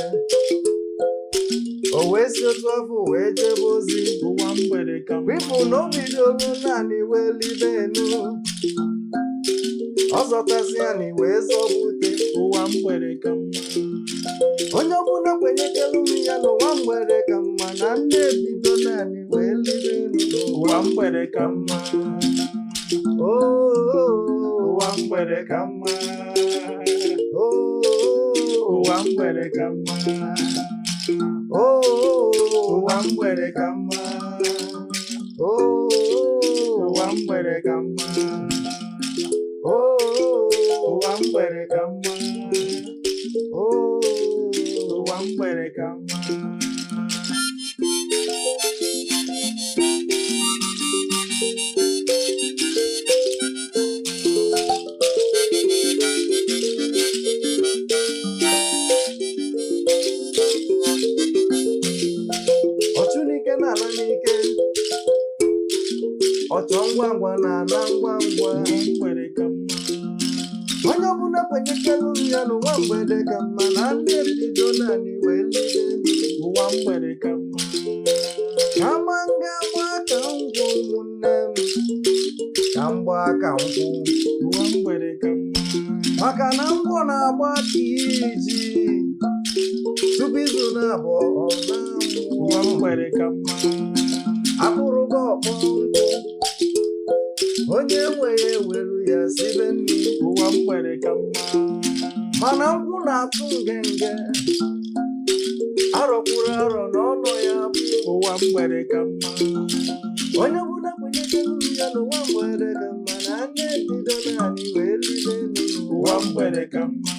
o wee si otu afọ wee jebe ozi ụwa mgbede ka mma wipụ na o bidoro naanị wee libe enu ọ zọtasị ya na wee zọbute ụwa mgbede ka mma onye ọbụla kwenyekelu m ya n'ụwa mgbede ka mma na nne ebido naanị wee libe enu ụwa mgbede ka mma ụwa mgbede ka mma ụwa mgbede ka mma ụwa mgbede ka mma ụwa mgbede ka mma ụwa mgbede ka mma ụwa mgbede ka mma ọchụnike na-ala n'ike ọchọ ngwa ngwa na-ala ngwa ngwa mgbede ka mma onye ọbụla kwenyekelu m ya n'ụwa mgbede ka mma na ndị ebido naanị wee libe ụwa mgbede ka mma kama nga gba ka ngwụ ụmụnne m ka mgba ka nkwụ ụwa mgbede ka mma maka na ngwọ na-agba ka iji tupu izu na-abụọ ọ na-amụ ụwa mgbede ka mma akpụrụ gị ọkpọ nkụ onye nwe ya eweru ya sibe nri ụwa mgbede ka mma mana nkwụ na-atụ ngenge arọkwuru arọ n'ọnụ ya bụ ụwa mgbede ka mma onye ọbụla kwenyekelu ya n'ụwa mgbede ka mma na nne ebido naanị wee libe ụwa mgbede ka mma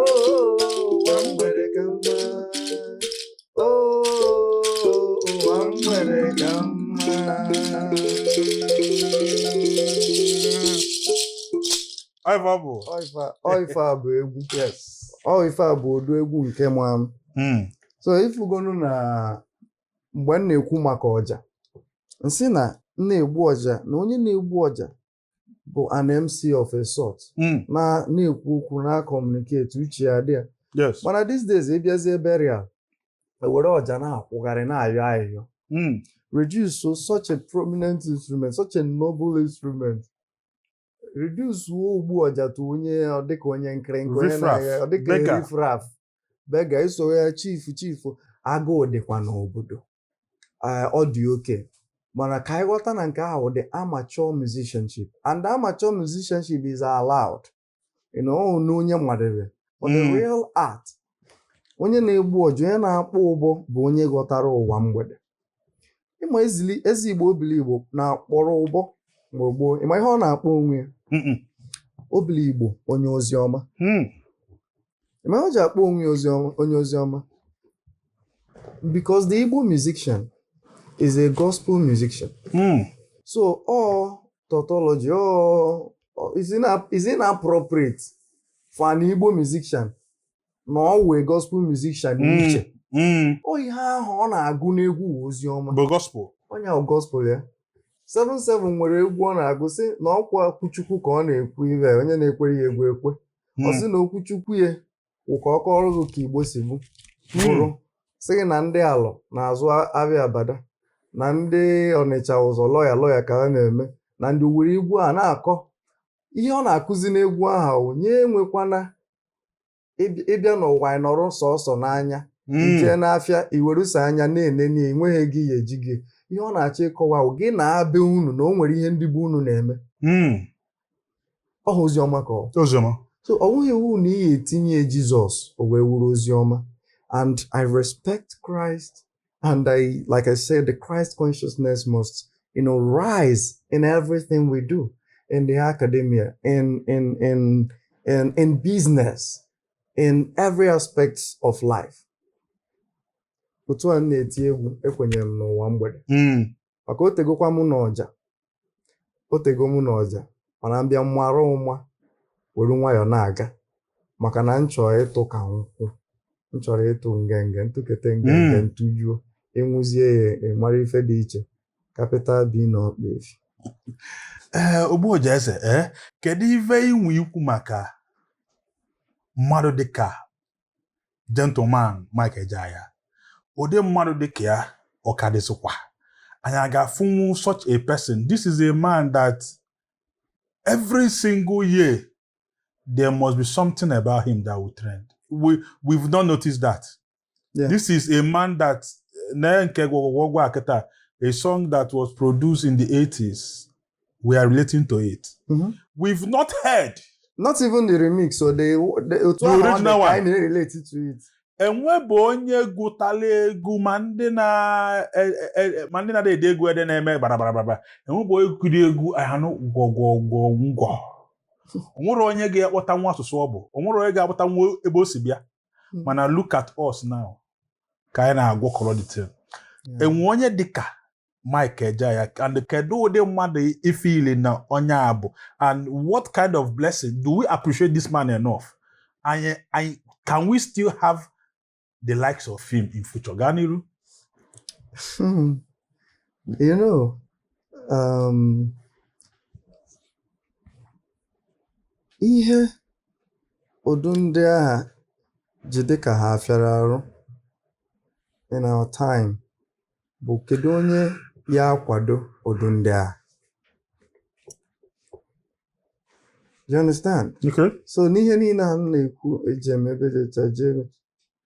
ụwa mgbede ka mma ụwa mgbede ka mma Ife bụ ife a bụ egwu ife a bụ ụdị egwu nke ma so ifugonu na mgbe m na-ekwu maka ọja nsị na na-egbu ọja na onye na-egbu ọja bụ an MC of a sort na-ekwu okwu na communicate uche ya dị ya yes mana these days ịbịazie burial ewere ọja na-akwụgharị na-ayọ ayọ reduce such a prominent instrument, such a noble instrument. Reduce ogbu ọja to onye dịka onye nkịrịnkị onye na dịka rifraf bega iso ya chief agụụ dịkwa n'obodo ọ dị oke mana ka anyị ghọta na nke ahụ dị amateur musicianship and amateur musicianship is allowed na onye nwadebe for the real art onye na-egbu ọja onye na-akpọ ụbọ bụ onye ghọtara ụwa mgbede ịma ezi Igbo obili Igbo na-akpọrọ ụbọ mgbe gboo ịma ihe ọ na-akpọ onwe ya obili Igbo onye ozi ọma ịma ihe o ji akpọ onwe onye ozi ọma because the Igbo musician is a gospel musician so tautology is inappropriate for an Igbo musician na ọ wee gospel musician iche ihe ahụ ọ na-agụ n'egwu ozi ọma bụ gospel onye gospel ya 77 nwere egwu ọ na-agụ sị na ọkwa okwuchukwu ka ọ na-ekwu ibe onye na-ekwere ya egwu ekwe ọ sị na okwuchukwu ya ụka ọkọ ọrụ gị ka Igbo si bụrụ sị na ndị alọ na-azụ abịa abada na ndị Ọnịcha ụzọ lọya ka ha na-eme na ndị were egwu a na-akọ ihe ọ na-akụzi n'egwu ahụ nye enwekwana ịbịa n'ụwa anyị nọrọ sọsọ n'anya ijee n'afịa iweruso anya na-enene enweghị gị ya eji gị ihe ọ na-achọ ịkọwa gị na-abịa unu na o nwere ihe ndị bụ unu na-eme ọ oziọma ka oziọma so ọ bụghị iwu na ihe etinye Jizọs o wee wuru oziọma and I respect Christ and like I said the Christ consciousness must rise in everything we do in the academia in business in every aspect of life. Otu a na-eti egwu ekwenyere m n'ụwa mgbede maka otegokwa mụ n'ọja mana mbịa mmarụ ụma were nwayọ na-aga maka na m chọrọ ịtụ ka nkwụ m chọrọ ịtụ ngenge ntụkete ngenge ntụjuo ịnwụzie ya ịmara ife dị iche capital B na ọkpa efi Ogbuoja eze kedu ife inwe ikwu maka mmadụ dịka gentleman Mike Ejeagha ụdị mmadụ dịka ya ọkadịsịkwa anyị ga-afụnwu such a person. This is a man that every single year there must be something about him that will trend. We've not noticed that. Yeah. This is a man that a song that was produced in the 80s, we are relating to it. Mm-hmm. We've not heard. Not even the remix or the original one. Kind related to it. Enwebe onye gụtala egwu ma ndị na-ede egwu ede na-eme barabara. Enwebe onye gụrụ egwu ahanụ gwọgwọgwọ. Onwere onye ga-akpọta nwa asụsụ ọ bụ. Onwere onye ga-akpọta nwa ebe o si bịa. Mana look at us now. Ka anyị na-agwọkọrọ the thing. Enwe onye dịka Mike Ejeagha and kedu ụdị mmadụ ifeili na onye abụ, and what kind of blessing do we appreciate this man enough? Can we still have the likes of him in future? Ganiru? You know, ihe ụdị ndị agha jide ka ha afịara arụ in our time bụ kedu onye ya akwado ụdị ndị agha. You understand? Okay. So n'ihe niile a na-ekwu ejem ebe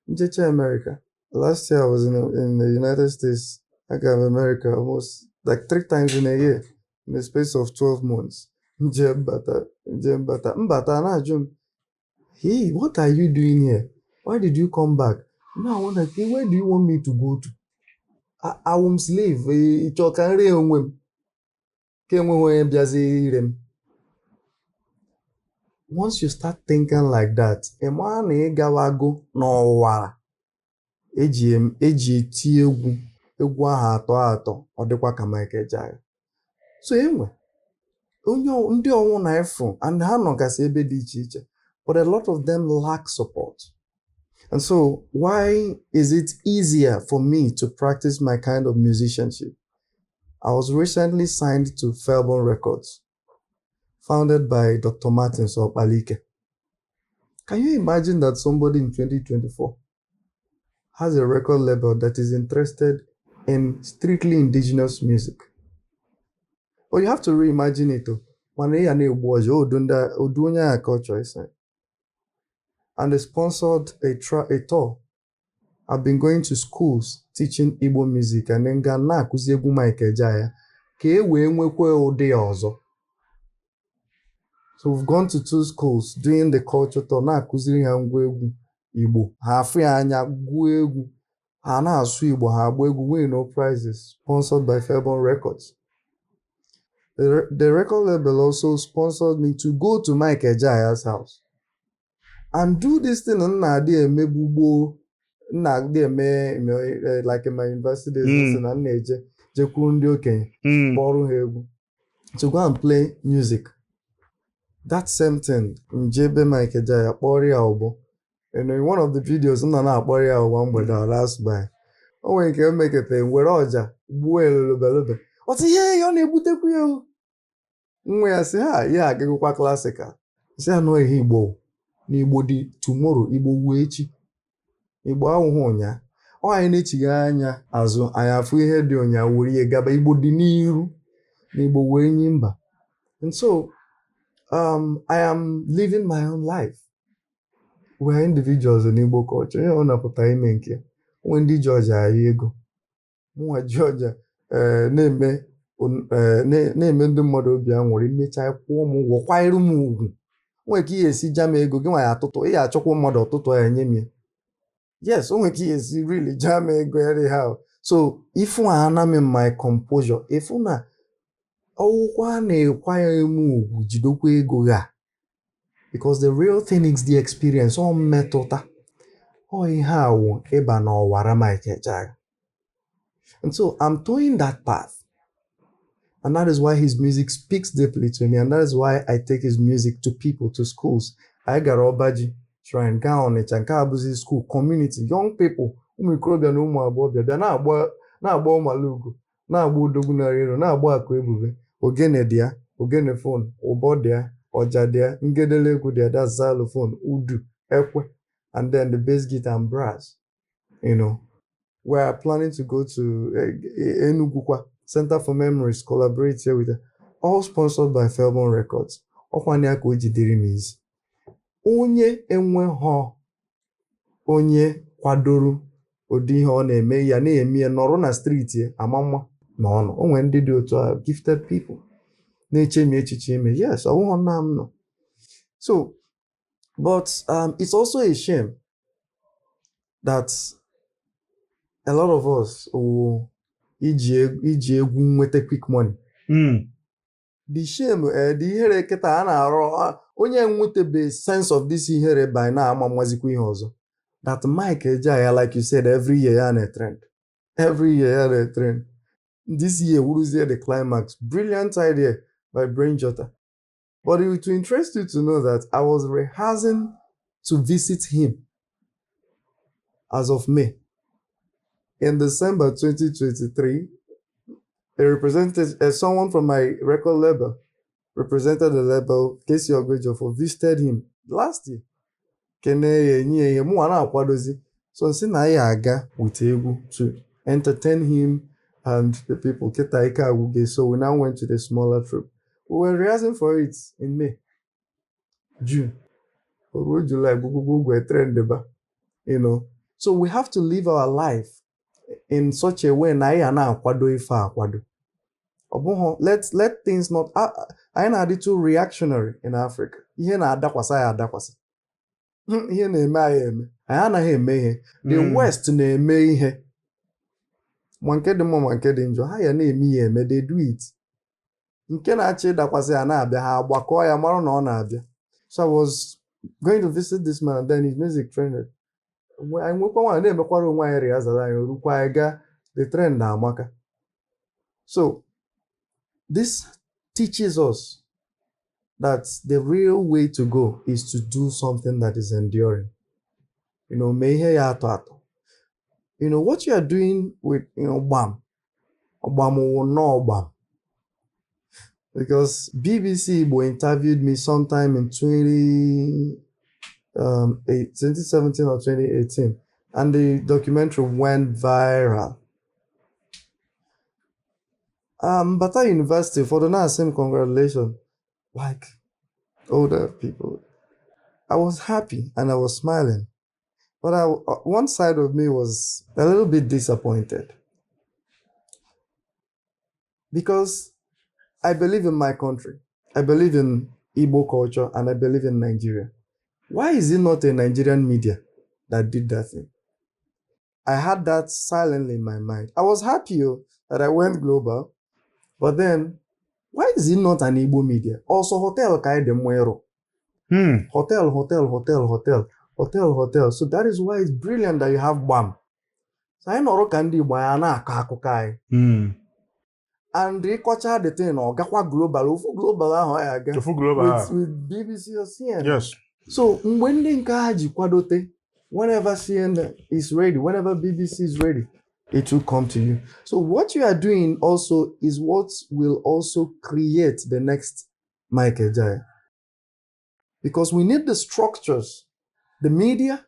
njecha America. Last year I was in the United States. I got America almost like 3 times in a year in the space of 12 months. Mbata na-ajụ m, hey, what are you doing here? Why did you come back? Now I wonder, where do you want me to go to? I am slave. Ịchọ ka nri onwe m ka enweghị onye bịazi ire m. Once you start thinking like that, ịma na ịgawago n'ọwara eji eti egwu ahụ atọ ọ dịkwa ka Mike Ejeagha. So enwe ndị ọnwụ na efu and ha nọgasị ebe dị iche iche, but a lot of them lack support. And so why is it easier for me to practice my kind of musicianship? I was recently signed to Felbon Records, founded by Dr. Martins of Alike. Can you imagine that somebody in 2024 has a record label that is interested in strictly indigenous music? But you have to reimagine it. And they sponsored a tour. I've been going to schools teaching Igbo music and then Ghana akuzi egwu Mike Ejeagha ka e wee nwekwa ụdị ọzọ. So we've gone to 2 schools doing the culture tour na akuziri ha ngwa egwu Igbo. Ha afụ ya anya gụọ egwu. Ha na-asụ Igbo, ha agba egwu, win no prizes, sponsored by Felbon Records. The record label also sponsored me to go to Mike Ejeagha's house and do this thing like in my university days, to go and play music. That same thing in JB Mike Ejeagha, and in one of the videos, last by. Oh, we can make a thing where Roger, what's here? You're able to I say, yeah, I go kwa classical. Say, I know a Igbo. N'Igbo dị tomorrow, Igbo wechi. Igbo ahụhụ ọnya. Ọ anyị na-echigha anya azụ, anyị afụ ihe dị ọnya were ihe gaba Igbo dị n'iru. N'Igbo wee nye mba. And so, I am living my own life. We are individuals in Igbo culture. You know, napụta ime nke. When ndị Georgia ayi ego. Mwa Georgia na-eme ndị mmadụ obi anwụrụ imecha kwụọ m ụgwọ kwanyere m ugwu. Onwe ka ihe esi jam ego gị nwa ya atụtụ ihe achọkwa mmadụ ọtụtụ ya nye m. Yes, onwe ka ihe esi really jam ego anyhow. So if I am in my composure, if na ọwụkwa na-ekwanye m ugwu jidokwa ego ya, because the real thing is the experience ọ mmetụta ọ ihe awụ ịba na ọwara Mike Ejeagha. And so I'm doing that path. And that is why his music speaks deeply to me. And that is why I take his music to people, to schools. I got Obaji, Shrine, Gown, Chankabuzi school, community, young people. Umukrobia no more above there. Na agba Malugo, na agba Dogunarero, na agba Akwebube. ogene dia, ogene phone, ụbọ dia, ọja dia, ngedele egwu dia, that's xylophone, udu, ekwe, and then the bass guitar and brass. We are planning to go to Enugukwa Center for Memories, collaborate here with all sponsored by Felbon Records. Ọkwanya ka o jidere m izi. Onye enweghọ onye kwadoro ụdị ihe ọ na-eme ya na-eme ya nọrọ na street amama na ọnụ. O nwere ndị dị otu a, gifted people na-eche m echiche ime. Yes, ọwụghọ nna m nọ. So, but it's also a shame that a lot of us will iji egwu nweta quick money. The shame, the ihere kịta a na-arụ onye nwetebe sense of this ihere by now ama mwazikwa ihe ọzọ. That Mike Ejaya, like you said, every year ya na-trend. Every year ya na-trend. This year, Wuruzie the climax. Brilliant idea by Brain Jotter. But it will interest you to know that I was rehearsing to visit him as of May. In December 2023, someone from my record label represented the label, Casey Ogwejofor, visited him last year. So since I aga with egwu to entertain him and the people, so we now went to the smaller trip. We were rehearsing for it in May, June, July, So we have to live our life in such a way na ya na akwado ife akwado. Let things not. I na adị too reactionary in Africa. Ihe na-adakwasa ya adakwasa. Ihe na-eme anyị eme. Anyị anaghị eme ihe. The West na-eme ihe. Ma nke dị mma ma nke dị njọ, ha ya na-eme ihe eme, they do it. Nke na-achị ịdakwasa ya na-abịa, ha agbakọ ya mara na ọ na-abịa. So I was going to visit this man and then his music trended. Anyị nwekwa nwa na-emekwara onwe anyị rehearsal anyị orukwa anyị gaa the trend na amaka. So this teaches us that the real way to go is to do something that is enduring. Mee ihe ya atọ atọ. What you are doing with Gbam will not Gbam. Because BBC Igbo interviewed me sometime in 2017 or 2018, and the documentary went viral. Bata University, for the now, same congratulations, like older people. I was happy and I was smiling, but one side of me was a little bit disappointed because I believe in my country. I believe in Igbo culture and I believe in Nigeria. Why is it not a Nigerian media that did that thing? I had that silently in my mind. I was happy that I went global, but then why is it not an Igbo media? Also, hotel kaide mwero. Hotel. So that is why it's brilliant that you have Gbam. So I know kandi Igbo ya na akọ kai. And they culture the thing or gakwa global. Ufu global ahụ ya aga. Ufu global. With BBC or CNN. Yes. So when the nkaji kwadote, whenever CNN is ready, whenever BBC is ready, it will come to you. So what you are doing also is what will also create the next Mike Ejaya. Because we need the structures, the media,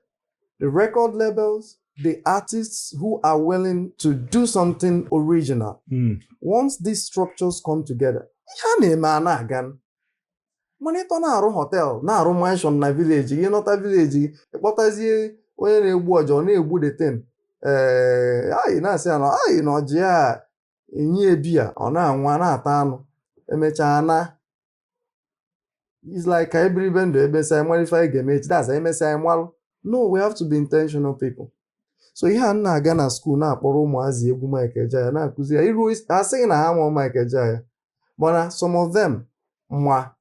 the record labels, the artists who are willing to do something original. Once these structures come together, Monito na-arụ hotel, na-arụ mansion na village, ihe nọta village, kpọtazie onye na-egbu ọjọọ na-egbu the thing. Anyị na-asị anọ, anyị na ọjị a enye biya, ọ na-anwa na-ata anụ, emechaa na. It's like every vendor, emesịa ịmalụ ife anyị ga-emechi, that's emesịa ịmalụ. No, we have to be intentional people. So ihe a na-aga na school na-akpọrọ ụmụazị egwu Mike Ejaya na-akụzi ya, iru asịghị na ha mụọ Mike Ejaya, mana some of them ma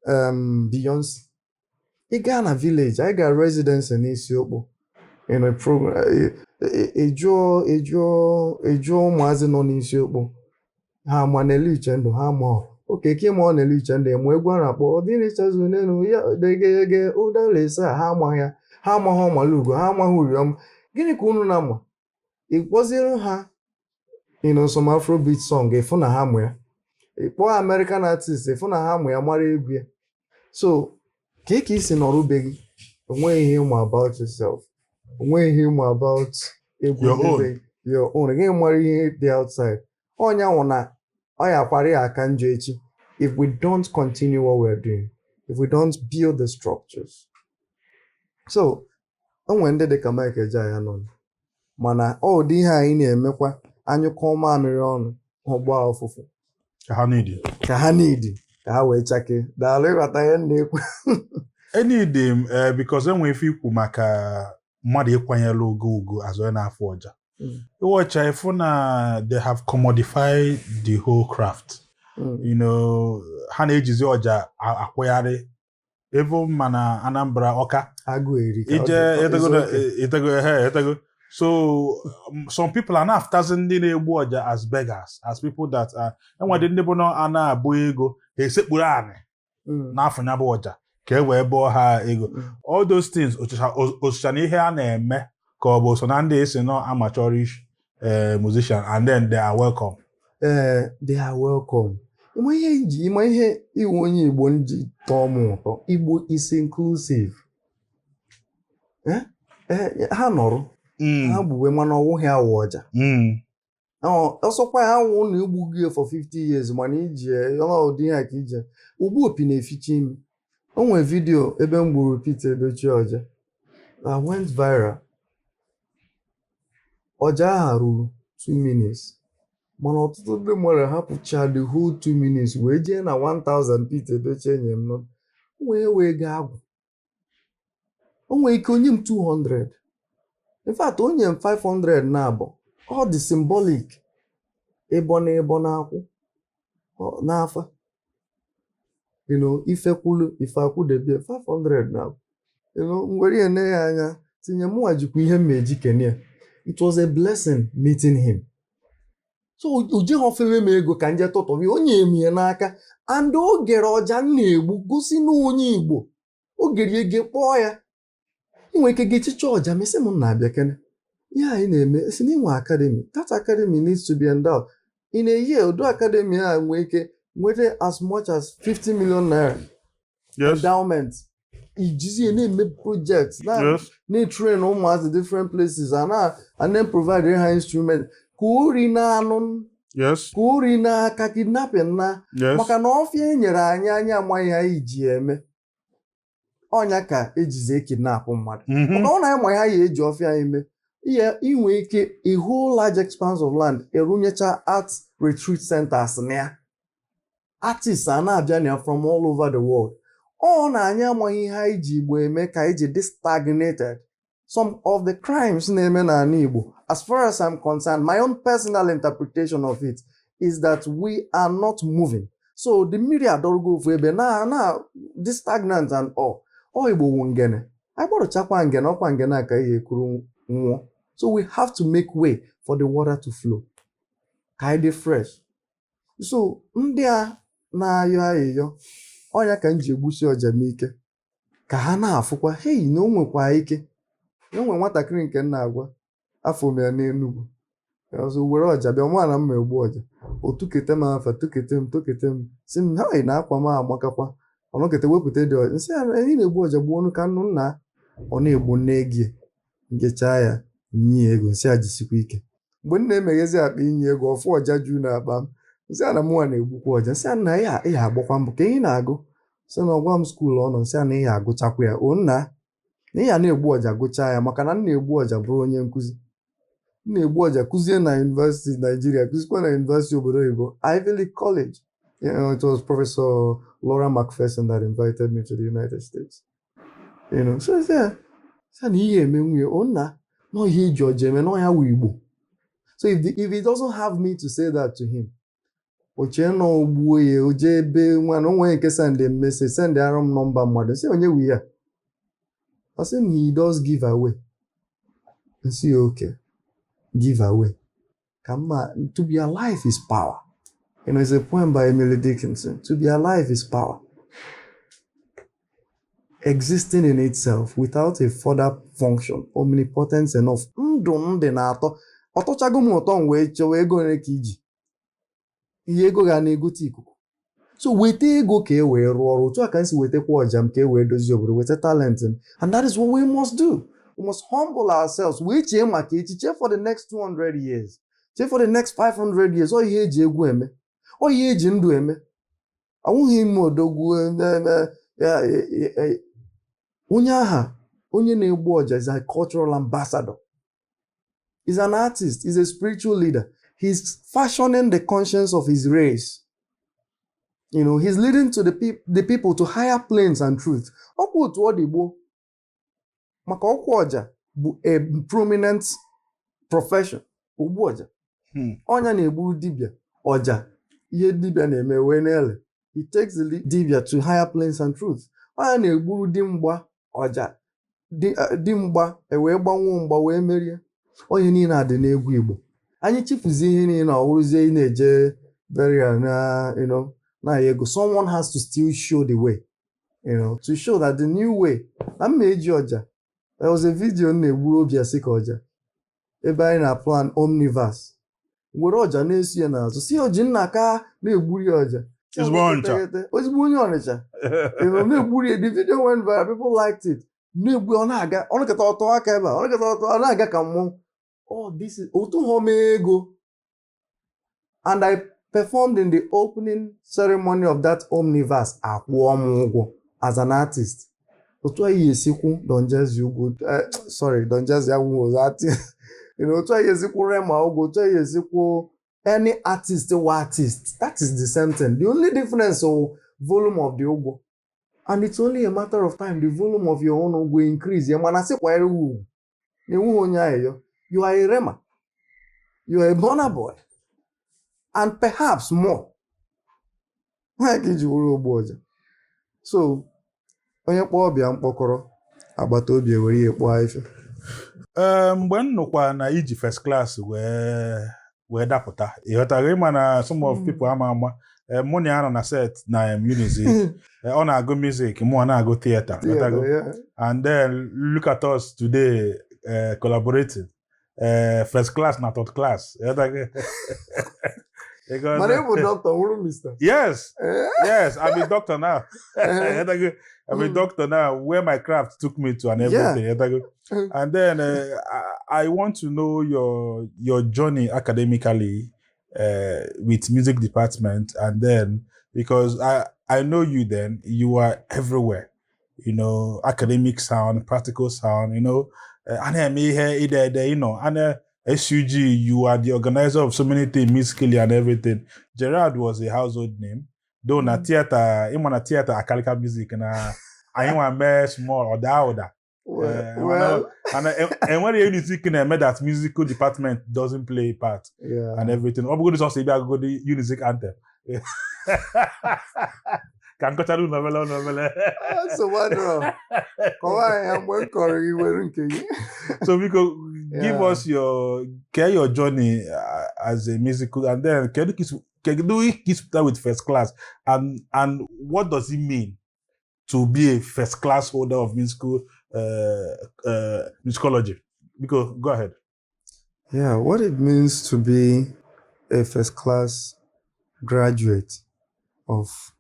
Beyonce. Ị gaa na village, I got residence in Isiokpo in a program. Ejo ụmụazị nọ n'Isiokpo. Ha ma na-ele iche ndụ, ha ma oke ke ma ọ na-ele iche ndụ, emu egwu a na-akpọ ọdịnihu chazụ n'elu ya degege ụdalesa ha ma ya, ha amaghị ọmalugo, ha amaghị uriọm. Gịnị ka unu na-ama? Ị kpọziere ha some Afrobeat song, ịfụ na ha mụ ya. ịkpọ American artist ịfụ na ha mụ ya mara egwu ya. So ka isi nọrụbeghị, onweghị ihe ịmụ about yourself, onweghị ihe ịmụ about egwu your own, gị mara ihe dị outside. Onyanwụ na ọ ya kwara ya aka njọ echi if we don't continue what we're doing, if we don't build the structures. So onwe ndị dị ka Mike Ejeagha nọ, mana ọ dị ihe anyị na-emekwa anyụkọ mamịrị ọnụ ọgba ọfụfụ ka ha need ka ha wee chake. Daalụ ịghọta ihe na-ekwu. Enidi m because enwe ife ikwu maka mmadụ ịkwanyere ogo azụ onye na-afụ ọja. Ịwọcha ifu na they have commodified the whole craft. You know, ha na-ejizi ọja akwụgharị even mana Anambra Ọka agụ erika etego. So some people are not after ndị na-egbu ọja as beggars, as people that are enwede ndị bụ na a na-abụ ego ha esekpuru anị n'afọ ya bụ ọja ka e wee bụọ ha ego. All those things osụcha na ihe a na-eme ka ọ bụ so na ndị esi nọ amateurish musician and then they are welcome. They are welcome. Ịma ihe iwu onye Igbo nji tọọ m ụtọ, Igbo is inclusive. Ha nọrọ ha gbuwe mana ọwụghị awụ ọja. Ọsọkwa ha nwụ na igbu gị for 50 years mana iji ụdị ha ka ije ugbu opi na-eficha imi. O nwere vidio ebe m gburu Peter Edochie ọja went viral. Ọja aha ruru 2 minutes mana ọtụtụ ndị mmadụ hapụcha the whole 2 minutes wee jee na 1000 Peter Edochie nye m nọ wee gaa agwụ. O nwere ike onye m 200. In fact, onye m 500 na abụ. Ọ dị symbolic. Ịbọ na ịbọ na-akwụ n'afa. You know, ife kwulu ife akwụdebie 500 na abụ. You know, ngwere ya ne ya anya tinye mụnwa jikwa ihe mmeji kenia. It was a blessing meeting him. So oji ha ofewe m ego ka nje tụtụbi onye emie n'aka and o gere ọja na-egbu gosi na onye Igbo. O gere ege kpọọ ya. Inwe ike gị chicha ọja mesị m na-abịa kene. Ihe anyị na-eme esi n'inwe academy. That academy needs to be endowed. In a year, Odo Academy a nwee ike nwete as much as 50 million naira. Yes. Endowment. Ijizi na-eme projects. Na-train ụmụazị different places and then provide ha instrument. Ka ori na anụ. Yes. Ka ori na aka kidnapping na. Yes. Maka na ọfịa enyere anyị amaghị ha iji eme. Ọnya ka ejizi kidnap mmadụ. Maka ọ na-ama ha ya eji ọfịa eme. Ihe inwe ike a whole large expanse of land erunyecha art retreat centers na ya. Artists are na-abịa na from all over the world. Ọ na-anya amaghị ha iji Igbo eme ka iji dị stagnated. Some of the crimes na-eme n'ala Igbo, as far as I'm concerned, my own personal interpretation of it is that we are not moving. So the mmiri adọrọgo ofu ebe na dị stagnant and all. Ọ Igbo wu ngene. Anyị gbọrọchakwa ngene ọkwa ngene aka ihe kwuru nwụọ. So we have to make way for the water to flow. Ka anyị dị fresh. So ndị a na-ayọ ayịyọ ọnya ka m ji egbusi ọja m ike ka ha na-afụkwa hei na o nwekwa ike. Na onwe nwatakịrị nke m na-agwa afọ m ya n'Enugu. Ọzọ were ọja bịa nwa na mma egbu ọja. O tukete m afa tukete m si m ha na-akwa m agbakakwa. Ọnọkete wepụta dị ọja. Nsị anyị na-egbu ọja gbuo ọnụ ka nnụ nna ọ na-egbu nne gie. Ngecha ya nye ego nsị ajisikwa ike. Mgbe m na-emeghezi akpa inye ego ọfụ ọja juu na akpa m. Nsị a na mụnwa na-egbukwa ọja. Nsị a na ihe agbakwa mbụ ka ihe na-agụ. Sị na ọgwa m skuul ọ nọ nsị a na ihe agụchakwa ya. O nna na ihe a na-egbu ọja gụchaa ya maka na m na-egbu ọja bụrụ onye nkụzi. M na-egbu ọja kụzie na University Nigeria kụzikwa na University obodo oyibo Ivy League College. You know, it was Professor Laura McPherson that invited me to the United States. You know, so it's there. Sị na ihe eme nwunye o nna no ihe iji ọja eme no ya wụ Igbo. So if he doesn't have me to say that to him, oche no ogbuo ya oje ebe nwa na onwe nke send a message send arụ m nọmba mmadụ sị onye wi ya. I say he does give away. I say okay, give away. To be alive is power. You know, it's a poem by Emily Dickinson. To be alive is power. Existing in itself without a further function, omnipotence enough. Ndụ m dị na-atọ. Ọtọchago m ụtọ m wee chọwa ego ole ka iji. ihe ego ga na-egote ikuku. So weta ego ka e wee rụọ ọrụ, otu a ka nsi wetakwa ọja m ka e wee dozie obodo, weta talent m. And that is what we must do. We must humble ourselves. Wee chee maka echi, chee for the next 200 years, chee for the next 500 years. Ọ ihe eji egwu eme, ọ ihe eji ndụ eme. Awụghị ime odogwu onye aha, onye na-egbu ọja is a cultural ambassador. He's an artist, he's a spiritual leader. He's fashioning the conscience of his race. You know, he's leading to the people to higher planes and truth. Ọkwa otu ọ dị gboo, maka ọkwa ọja bụ a prominent profession. Ogbu ọja. Ọnya na-egburu dibịa ọja. Ihe dibịa na-eme wee na-ele. He takes the dibịa to higher planes and truth. Ọnya na-egburu dimgba ọja. Dimgba wee gbanwuo mgba wee merie. Onye niile adị n'egwu Igbo. Anyị chifuzie ihe niile ọwụrụzie ị na-eje burial na, you know, na ego. Someone has to still show the way, you know, to show that the new way. Na mmeji ọja. There was a video na-egburu obi asị ka ọja. Ebe anyị na-plan omniverse. Were ọja na-esi ya n'azụ. Si oji nna ka na-egburi ọja. Ozigbo onye Ọnịcha. You know, na-egburi ya. The video went viral. People liked it. Na-egbu ọ na-aga. Ọ nakọta ọtọ aka ebe a. Ọ nakọta ọtọ ọ na-aga ka mmụọ. Oh, this is otu home ego. And I performed in the opening ceremony of that omniverse akwụọ m ụgwọ as an artist. Otu anyị esikwu Don Jazzy Ugwu, Don Jazzy Agwu was artist. You know, otu anyị esikwu Rema Ogo, otu anyị esikwu any artist or artist. That is the same thing. The only difference is volume of the Ogo. And it's only a matter of time. The volume of your own Ogo increase. You are a Rema. You are a Burna Boy. And perhaps more. So, onye kpọọ ọbịa mkpọkọrọ, agbata obi ewere ihe kpọọ ife. Mgbe m nụkwa na iji first class wee dapụta, ịghọtara ịma na some of people ama mụ na ya nọ na set na music. Ọ na-agụ music, mụ na-agụ theater. Yeah. And then look at us today collaborating. First class na third class. My name is Dr. Mister. Yes, yes, I'm a doctor now. I'm a doctor now, where my craft took me to and everything. Yeah. And then I want to know your journey academically with music department, and then because I know you then, you are everywhere, you know, academic sound, practical sound, you know, and SUG, you are the organizer of so many things musically and everything. Gerald was a household name. Though na theater, in na theater akalika music na I want to small or that. Well, and when you see that musical department doesn't play a part, and everything. I'm going to also go the music anthem. Can go to novella. So what? So we could give us your journey as a musical, and then can you start with first class, and what does it mean to be a first class holder of musical musicology? Because go ahead. Yeah, what it means to be a first class graduate of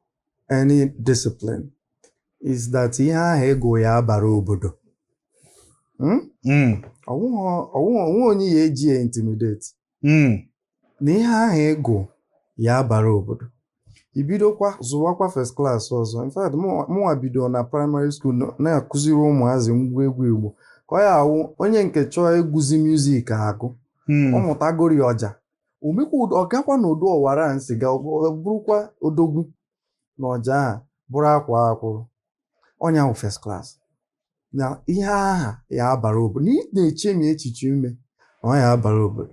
any discipline is that ego ya bara obodo. Onye ya eji intimidate. Na ihe ahụ ego ya bara obodo. Ibidokwa zụwakwa first class ọzọ. In fact, mụnwa bido na primary school na-akụziri ụmụazị ngwa egwu Igbo. Ka ọ ya awụ onye nke chọọ egwuzi music agụ. Ọ mụtagori ọja. Omekwa ọgakwa na odo ọwara nsị ga bụrụkwa odogwu na ọja a bụrụ akwa akwụrụ. Onye ahụ first class. Na ihe aha ya abara obodo. Na na-eche m echiche ume. Ọ ya abara obodo.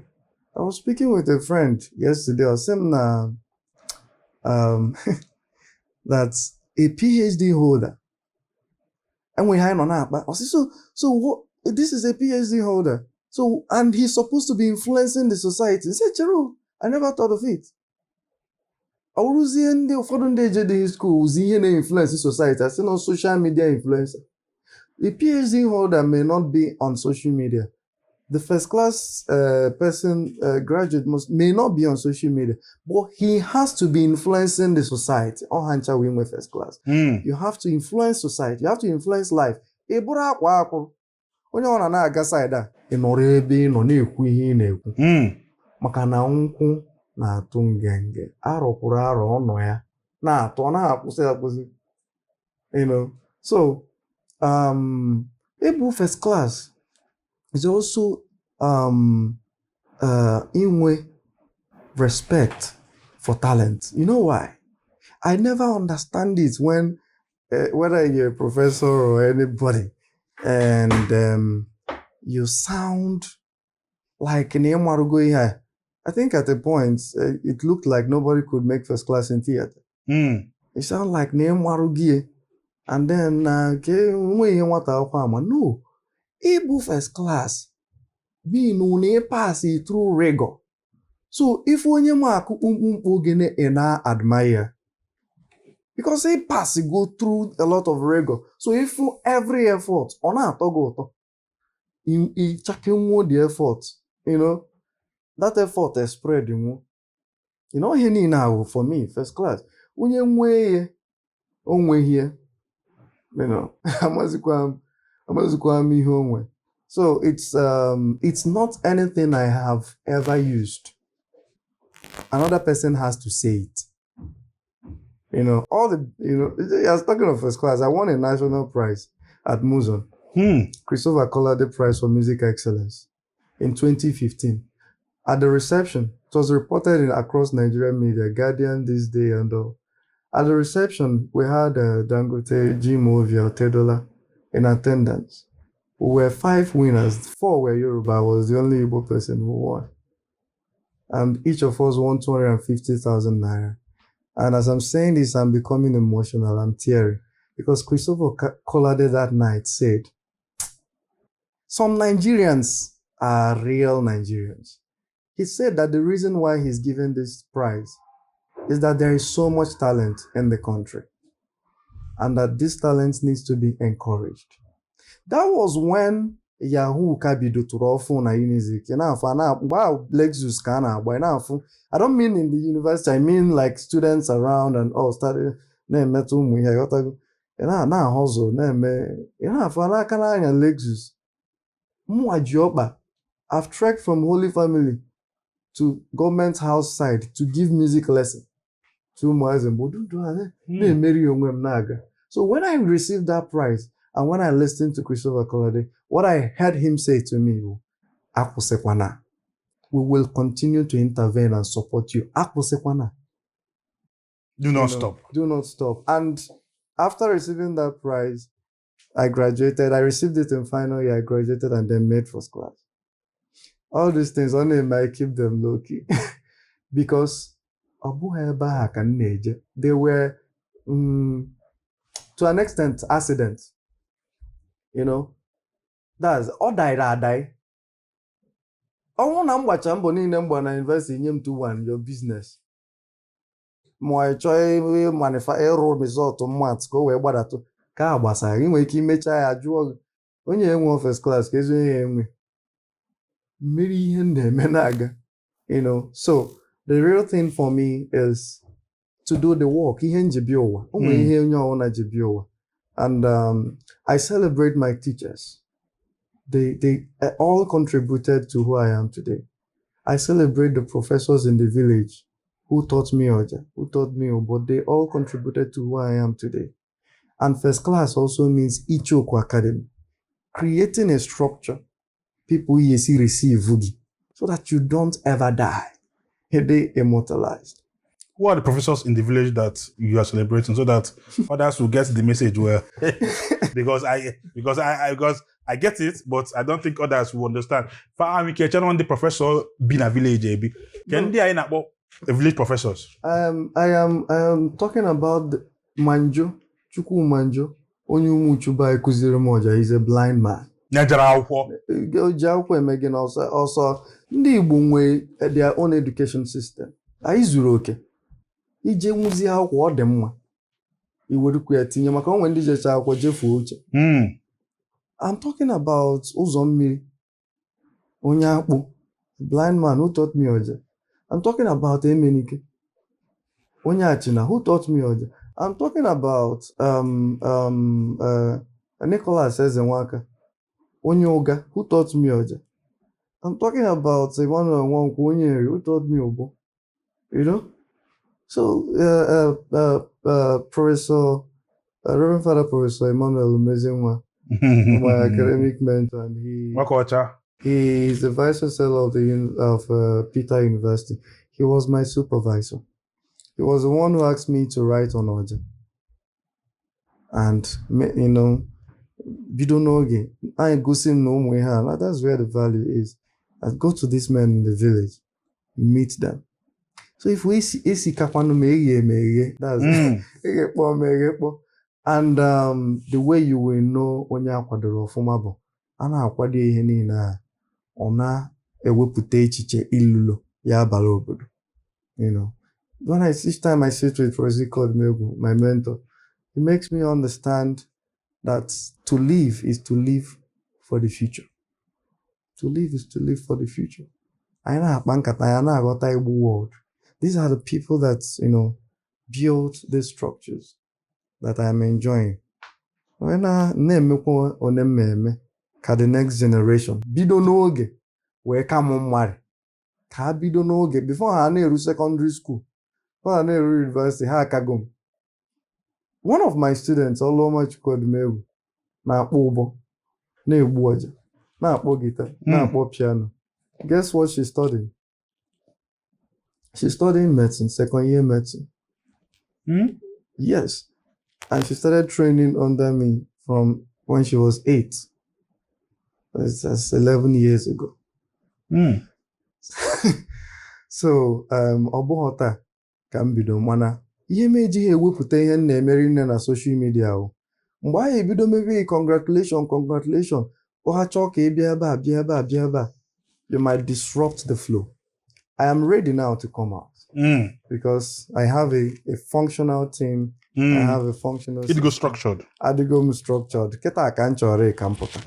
I was speaking with a friend yesterday. I was saying that a PhD holder. And we had on that, but I said, so what? This is a PhD holder. So, and he's supposed to be influencing the society. He said, Gerald, I never thought of it. I was in the foreign day in school, was in influence society. I said, no, social media influencer. A PhD holder may not be on social media, The first class person, graduate may not be on social media, but he has to be influencing the society. Oh, hancha win with first class. You have to influence society. You have to influence life. Ebura akwa akwa. Onye ọ na-aga side a, ị nọrọ ebe ị nọ na-ekwu ihe ị na-ekwu. Maka na nkwụ na-atụ ngenge. Arọkwuru arọ ọnọ ya. Na-atụ, ọ na-akwụsị akwụsị. You know. So, Ebu first class is also inwe respect for talent. You know why? I never understand it when whether you're a professor or anybody and you sound like I think at a point it looked like nobody could make first class in theater. You sound like Neyemarugie. And then no, Ibu first class being only pass through rigor. So if onye maku ogene ena admire, because he pass go through a lot of rigor. So if every effort ona togo he checking the effort, you know, that effort is spread, you know, he now for me first class. Onye onwe here, you know, so it's not anything I have ever used. Another person has to say it. You know, I was talking of first class. I won a national prize at Muzon. Christopher Collade Prize for Music Excellence in 2015. At the reception, it was reported across Nigerian media, Guardian, This Day, and all. At the reception, we had Dangote, Jim Ovia, Tedola in attendance. We were 5 winners. 4 were Yoruba. I was the only Igbo person who won. And each of us won 250,000 naira. And as I'm saying this, I'm becoming emotional. I'm tearing. Because Christopher Collade that night said, some Nigerians are real Nigerians. He said that the reason why he's given this prize is that there is so much talent in the country and that this talent needs to be encouraged. That was when Yahoo Kabido to Rofun and Unizik. Wow, Lexus Kana, I don't mean in the university, I mean like students around and all started metum now hustle Lexus. I've trekked from Holy Family to government house side to give music lesson. So when I received that prize and when I listened to Christopher Collade, what I heard him say to me, we will continue to intervene and support you. Do not stop. Do not stop. And after receiving that prize, I graduated. I received it in final year. I graduated and then made first class. All these things, only might keep them low key. Because they were, to an extent, accidents. You know, that's all die. I want to watch na invest in him to one your business. More try manufacture result to months go where but to ka gbasa inwe ike imecha ya jụọ onye enwe first class ka ezo ihe enwe mmiri ihe na-eme na-aga. You know, so the real thing for me is to do the work. And I celebrate my teachers. They all contributed to who I am today. I celebrate the professors in the village who taught me Oja, but they all contributed to who I am today. And first class also means Ichoku Academy, creating a structure people receive so that you don't ever die. They immortalized. Who are the professors in the village that you are celebrating so that others will get the message well? because I get it, but I don't think others will understand. For me, can one the professor be a village, can they about village professors? I am talking about Manjo, Chuku Manjo, Umuchu by Kuzire Moja. He's a blind man. Also, ndị Igbo nwe their own education system. Anyị zuru oke. Ije nwuzi akwụkwọ ọ dị mma. Iwerukwu ya tinye maka onwe ndị jecha akwụkwọ jefuo uche. I'm talking about ụzọ mmiri. onye akpụ, blind man who taught me Oja. I'm talking about Emenike. Onye Achina, who taught me Oja. I'm talking about Nicholas Ezenwaka. Onye Oga, who taught me Oja. I'm talking about Emmanuel Nwankwo Onyeri, who taught me Obo. You know? So, Professor, Reverend Father Professor Emmanuel Umezenwa, my academic mentor, and he is the vice chancellor of Peter University. He was my supervisor. He was the one who asked me to write on Oja. And, you know, Bidonoge, I go see no way. That's where the value is. I go to these men in the village, meet them. So if we see kapano meye, that's and the way you will know onye akwadoro ofuma bo, ana akwado ihe niile ona ewepụta echiche ilulo ya abala obodo. You know, each time I sit with Professor Megu, my mentor, he makes me understand that to live is to live for the future. To live is to live for the future. World. These are the people that, you know, built these structures that I am enjoying. When I name the next generation, bido n'oge wee ka mụ mmadụ ka bido n'oge before ha na-eru secondary school, before ha na-eru university, ha akago m. One of my students, Oluoma Chukwudumegwu, na-akpọ ụbọ, na-egbu ọja, na-akpọ guitar, na-akpọ piano. Guess what she's studying? She's studying medicine, second year medicine. Yes. And she started training under me from when she was 8. That's 11 years ago. So, Obohota can be done. Mana, ihe meji he wepụta ihe na-emeri nne na social media o. Mgbe anyị ebido maybe congratulations. Ọha chọọ ka ị bịa ebe a. You might disrupt the flow. I am ready now to come out because I have a functional team. I have a functional. It go structured. Structured. Keta aka nchọrọ ka mpụta.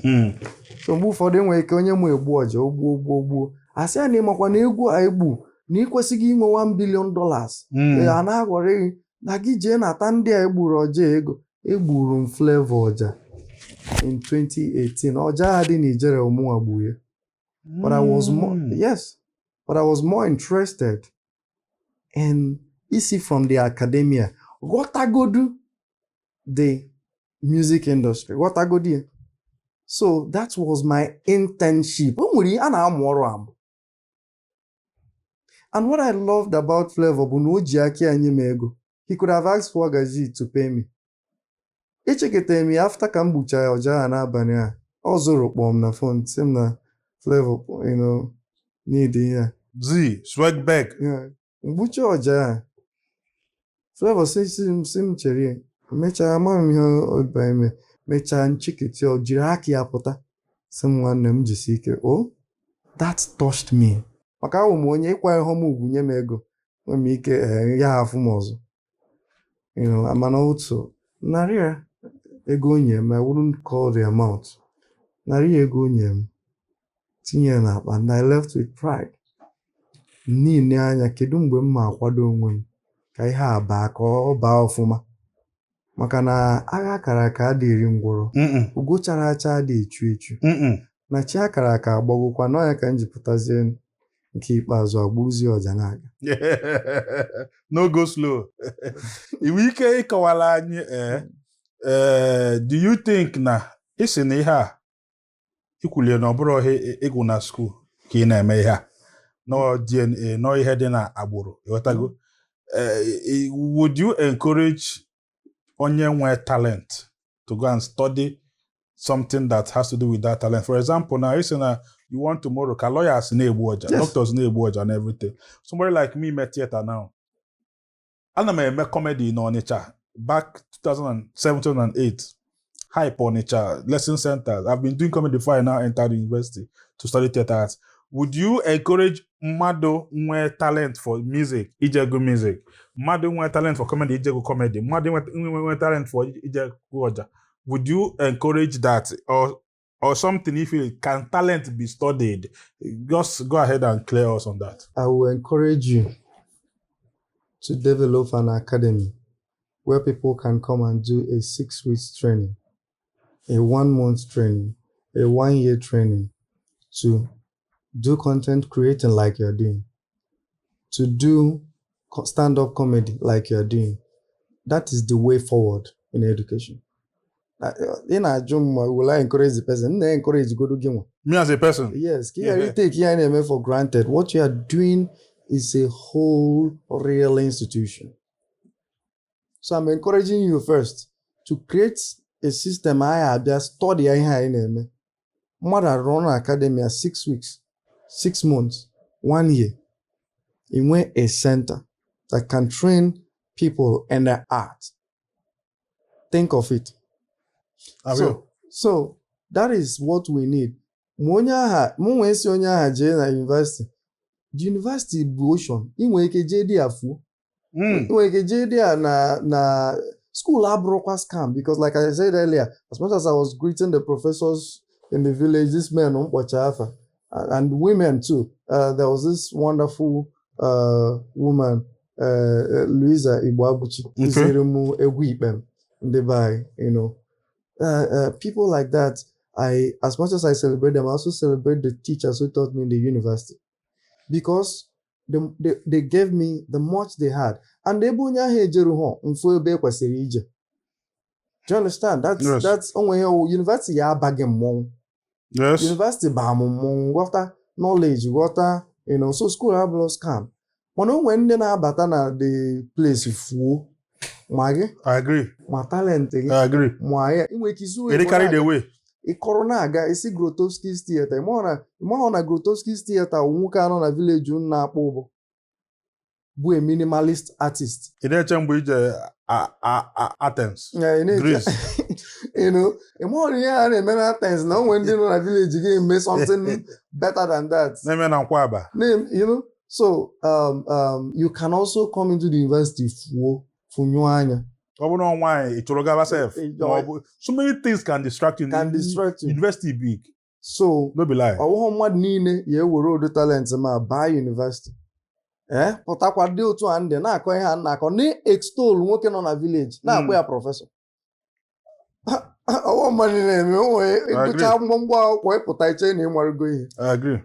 So mgbe ụfọdụ enwere ike onye mụ egbu ọja ogbuo. Asị a na ịmakwa na egwu a egbu na ịkwesịghị inwe $1 billion. A na-aghọrị na gị jee nata ndị a egburu ọja ego. Egburu m Flavor ọja in 2018. Ọja dị n'Ijere ụmụnwa gbu ya. But I was more interested in isi from the academia. Gotagodu the music industry. Gotagodu. So that was my internship. And what I loved about Flavor, he could have asked for Gaji to pay me. Me after Kambucha or Jana Bania, also bomb na phone, same na Flavor, you know, need here. Z, swag back. Yeah. Mbucha or Jana. Flavor says sim cherry. Mecha mom here by me. Mecha and chickity or Jiraki apota. Someone named Jessica. Oh, that touched me. Maka umonye kwa homu gunye mego. Mike ya hafu mozo. You know, I'm an also. Naria egonyem, I wouldn't call the amount. Naria egonyem. Tinye na, and I left with pride. Ni anya kedu mgbe mma akwado onwe m ka ihe aba ka ọ baa ọfụma maka na agha akara aka adịrị ngwụrọ ugo chara acha dị echu na chi akara aka agbagokwa n'ọnya ka njipụtazie nke ikpeazụ agbuzi ọja na-aga. No go slow. Iwe ike ịkọwala anyị do you think na isi na ihe a ikwulie na ọbụrụ ihe ịgụ na school ka ị na-eme ihe a no DNA no ihe dị na agbụrụ ịghọtago would you encourage onye nwe talent to go and study something that has to do with that talent? For example, now you na you want tomorrow ka lawyers na-egbu ọja, doctors na-egbu ọja and everything. Somebody like me met theater now. Ana m eme comedy in Onitsha back 2007, 2008. Hype Onitsha, lesson centers. I've been doing comedy before I now entered the university to study theater arts. Would you encourage mmadụ nwe talent for music, ijegu music? Mmadụ nwe talent for comedy, ijegu comedy? Mmadụ nwe talent for ijegu ọja? Would you encourage that? Or or something if it can talent be studied? Just go ahead and clear us on that. I will encourage you to develop an academy where people can come and do a 6 weeks training, a 1 month training, a 1 year training to do content creating like you're doing, to do stand-up comedy like you're doing. That is the way forward in education. In a job, will I encourage the person? I encourage go to game. Me as a person? Yes, you take your for granted. What you are doing is a whole real institution. So I'm encouraging you first to create a system. I have study in Mother run academy 6 weeks, 6 months, 1 year. In a center that can train people in the art. Think of it. So that is what we need. University. The university ocean. JD afu. JD na school abrokwa scam, because like I said earlier, as much as I was greeting the professors in the village, this men and women too. There was this wonderful woman, Louisa Ibuabuchi, people like that. As much as I celebrate them, I also celebrate the teachers who taught me in the university, because they gave me the much they had. And they do you understand? That's only university Yes. University water knowledge, water, so school have lost scam. When they na batana the place full, I agree. my talent, I agree. They carry the way. A corona guy, see Grotowski's theater. More on a Grotowski's theater, Umuka on a village, na pobo. Bu a minimalist artist. In that Athens. Yeah, Greece. A more than Athens. Now when they know a village again, make something better than that. Name, So you can also come into the university for Funyanya. So many things can distract you. University big. So no be lie. The talent buy university. Potakwa dị otu a ndị na-akọ ihe a na-akọ na-extol nwoke nọ na village na-akpọ ya prọfesọ. Ọwọ mmadụ na-eme onwe ịgụcha mgbọmgbọ akwụkwọ ịpụta iche na ịmarụgo ihe. I agree.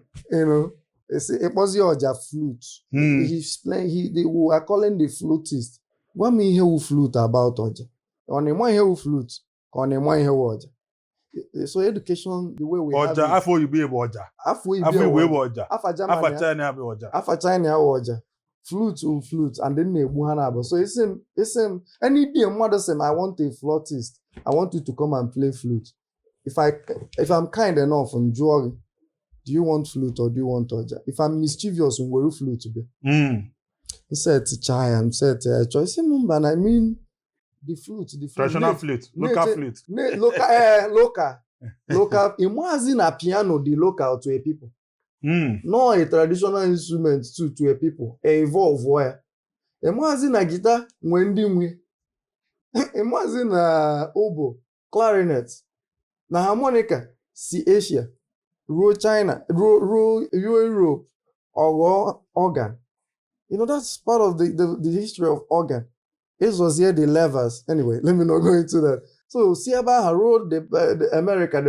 Ịkpọzi ọja flute. They are calling the flutist. Gwa m ihe wu flute about ọja. Ọ na-eme ihe wu flute ka ọ na-eme ihe wu ọja. So education, the way we have Oja, afọ you be ọja. Afọ you be ọja. Afọ China be ọja. Afọ China ọja. Flute, and then na-egbu ha na-abụ. So it's any day mmadụ sị I want a flautist. I want you to come and play flute. If I'm kind enough and jụọ gị, do you want flute or do you want ọja? If I'm mischievous, were flute be? Said chai and said choice mba, I mean the flute. Traditional flute, local flute. Local. Imagine a piano, the local to a people. No, a traditional instrument to a people. Evolve where. Imagine a guitar, Wendy. Imagine a oboe, clarinet, na harmonica, see Asia, Ro China, Ro Europe, or organ. That's part of the history of organ. It was here the levers. Anyway, let me not go into that. So, Siaba wrote the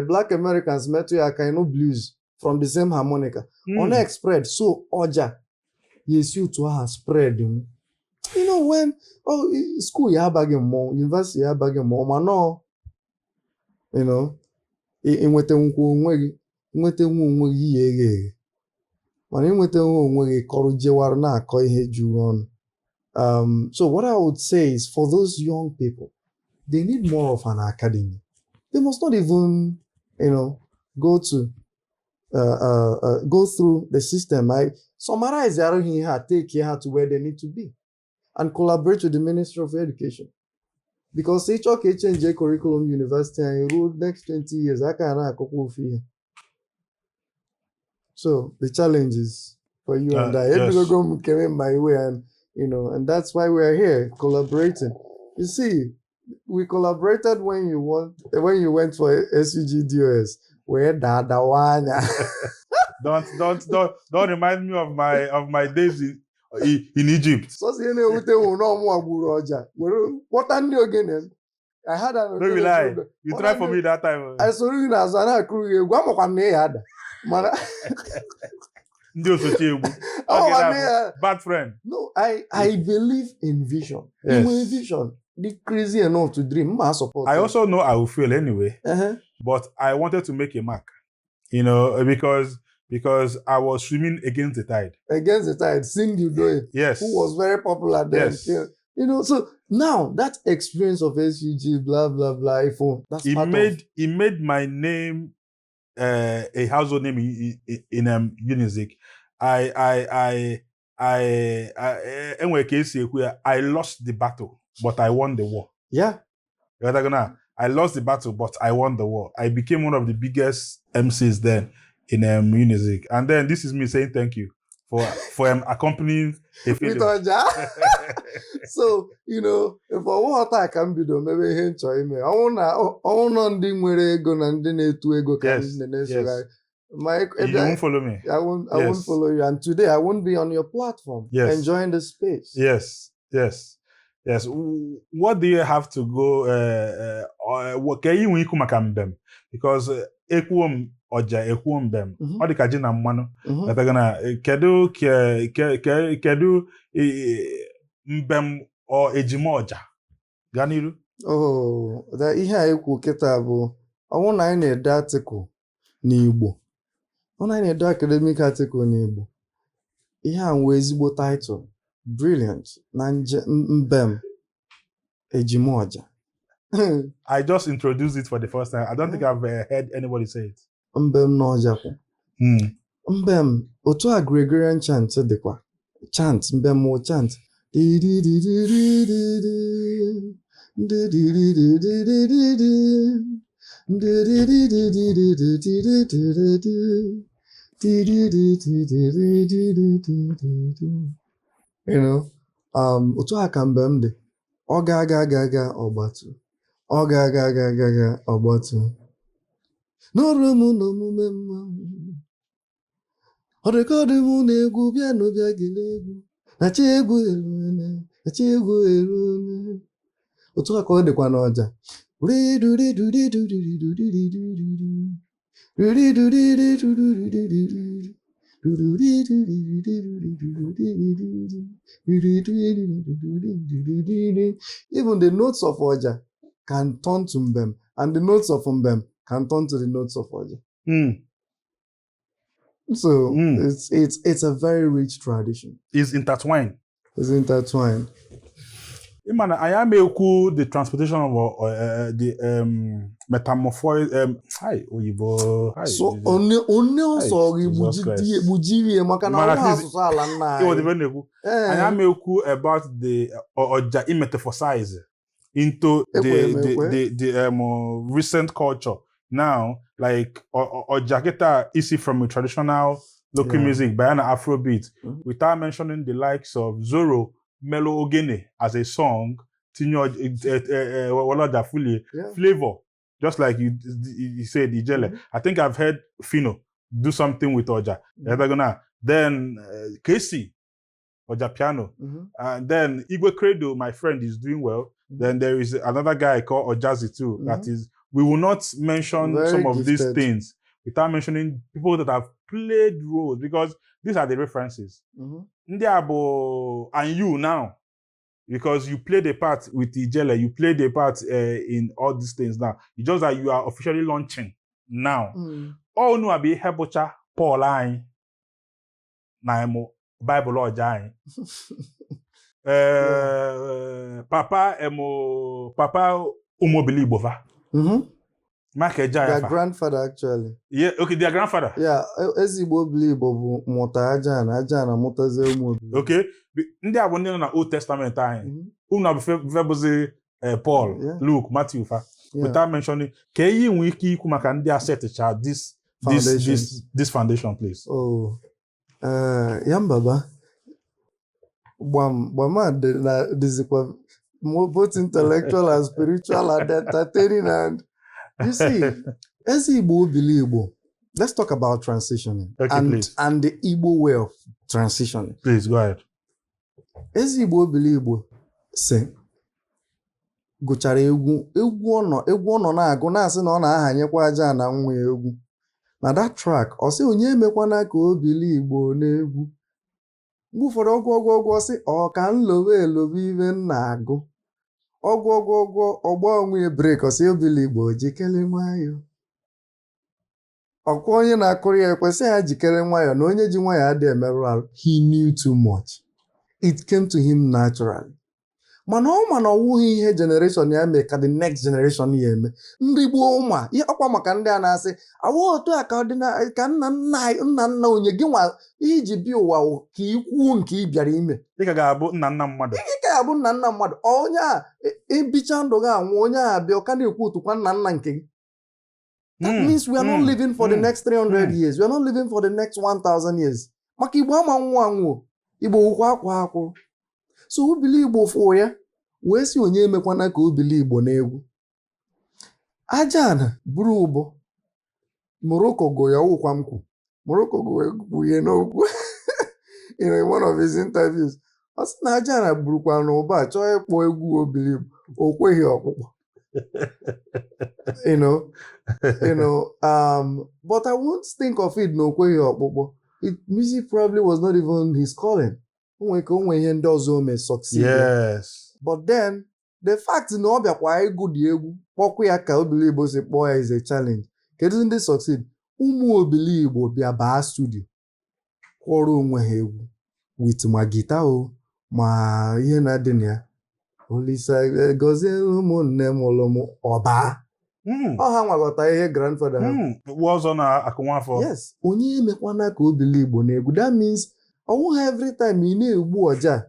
Black Americans met to a kind of blues from the same harmonica. On spread, so Oja, yes, you to her spread. When school you have again more, university you have again more, man, no. In what so what I would say is for those young people, they need more of an academy. They must not even, go through the system. I summarize take here to where they need to be and collaborate with the Ministry of Education. Because each change curriculum university and road next 20 years, I can't a couple of years. So the challenge is for you and I. Yes. Came my way and that's why we're here collaborating. You see, we collaborated when you went for SUG DOS. wee dadawanya. Don't remind me of my days in Egypt. So si na-ewute wụ na ọmụ agburu ọja were kpọta ndị ogene. I had an Don't you lie. You tried for me that time. I soro gị n'azụ a na-akụrụ gị egwu amakwa na ị ada mana ndị osochi egwu. Bad friend. No, I believe in vision. Yes. In vision, the crazy enough to dream. I support. I also know I will fail anyway, but I wanted to make a mark, because I was swimming against the tide. Against the tide, seeing you do it. Yes. Who was very popular then. Yes. So now that experience of SUG, blah blah blah, iPhone. That's It made my name a household name in Unizik. I lost the battle, but I won the war. Yeah. I lost the battle, but I won the war. I became one of the biggest MCs then in Unizik. And then this is me saying thank you for accompanying a failure. So, for what I can be done, maybe he enjoy me. I want ndị nwere ego na ndị na-etu ego ka ndị na-esogharị. You won't follow me. I won't follow you. And today I won't be on your platform enjoying the space. Yes. What do you have to go? Can you win maka mbem? Because ekwuom ọja ekwuom mbem. Ọ dị ka ji na mmanụ. Kedu mbem ọ ejima ọja? Gaa n'iru. Oh, ihe a ekwu kịta bụ ọnwụ na anyị na-ede article n'Igbo. Ọ na-ede academic article n'Igbo. Ihe a nwee ezigbo title. Brilliant. Mbem Ejimoja. I just introduced it for the first time. I don't think I've heard anybody say it. Mbem Nojakwu. Mbem, otu a Gregorian chant dịkwa. Chant, mbem wo chant. Otu aka mgbe m dị ọ ga ọgbatu ọ ga ọgbatu n'ọrụ m n'omume mma ọ dịka ọ dị m na-egwu bịa gele egwu nachi egwu elu otu aka ọ dịkwa n'ọja even the notes of Oja can turn to Mbem, and the notes of Mbem can turn to the notes of Oja. So it's a very rich tradition. It's intertwined. Imana, I am the transportation of the metamorphosis. Hi, Oyibo. Hi. So only also bujiri makana asụsụ ala nna. I am about the Oja metaphorize into the recent culture now, like Oja Keta is from a traditional local music, Bayana Afrobeat, without mentioning the likes of Zoro. Melo Ogene as a song, Tinyo Woloda Fully flavor, just like you said, Ijele. I think I've heard Fino do something with Oja. Then Casey, Oja piano, and then Igwe Credo, my friend, is doing well. Then there is another guy called Ojazi too. That is, we will not mention some of these things without mentioning people that have played roles, because these are the references. Ndiabo and you now, because you played a part with Ijele, you played a part in all these things now. It's just that you are officially launching now. All no abi hebocha Paul ain na emo Bible oja Papa umobili bova. Their grandfather actually. Yeah, okay, their grandfather. Yeah, ezigbo Igbo bụ mụta aja na mụtazie ụmụ. Okay, ndị a bụ ndị nọ na Old Testament anyị. Unu abụfebuzi Paul, Luke, Matthew fa. Without mentioning, ka ihe nwe ike ikwu maka ndị aseticha this foundation, please. Oh, Yambaba. Gbam dizikwa both intellectual and spiritual and entertaining, and you see, Ezi Igbo obili Igbo. Let's talk about transitioning. Okay, please. And the Igbo way of transitioning. Please, go ahead. Ezi Igbo obili Igbo si gụchara egwu ọ nọ na-agụ na-asị na ọ na-ahanyekwa aja na nwa egwu. Na that track, ọ sị onye emekwana ka obili Igbo n'egwu. Mgbe ụfọdụ ọgwụ sị ọ ka m lobe ibe m na-agụ. Ọgwụ ọgba onwe brek ọsị obili Igbo jikere nwayọ. Ọkwa onye na-akụrụ ya ekwesị ya jikere nwayọ na onye ji nwayọ adịghị emerụ ahụ. He knew too much. It came to him naturally. Mana ọwụghị ihe generation ya mee ka the next generation ya eme. Ndị gboo ụma ihe ọkwa maka ndị a na-asị awụ otu a ka nna onye gị nwa iji bi ụwa ka ikwu nke ị bịara ime. Ị ka ga-abụ nna mmadụ. Ị ka ga-abụ nna mmadụ. Onye a ebicha ndụ gị anwụ onye a bịa ọka na-ekwu otukwa nna nke gị. That means we are not living for the next 300 years. We are not living for the next 1,000 years. Maka Igbo ama anwụ Igbo wụkwa akwa akwụ. So obili Igbo fụ ya wee si onye emekwana ka obili Igbo n'egwu. Ajana buru ụbọ. Morocco go ya ụkwa mkwu. Morocco go egwu ya n'okwu. In one of his interviews. Ọ sị na Ajana burukwa n'ụba chọọ ịkpọ egwu obili Igbo. O kweghị ọkpụkpọ. But I won't think of it no kweghị ọkpụkpọ. Music probably was not even his calling. Onwe ihe ndị ọzọ ome succeed. Yes. But then, the fact na ọ bịakwa egwu dị egwu kpọkwa ya ka obili Igbo si kpọọ ya is a challenge. Kedu ndị succeed? Ụmụ obili Igbo bịa baa studio kwọrọ onwe ha egwu with ma gita ma ihe na-adị na ya. Olisa gozie ụmụnne m ụlọ m ọba. Ọ ha nwagọta ihe grandfather ha. Ọzọ na-akụ nwafọ. Yes, onye emekwana ka obili Igbo na-egwu. That means ọwụ ha every time ị na-egbu ọja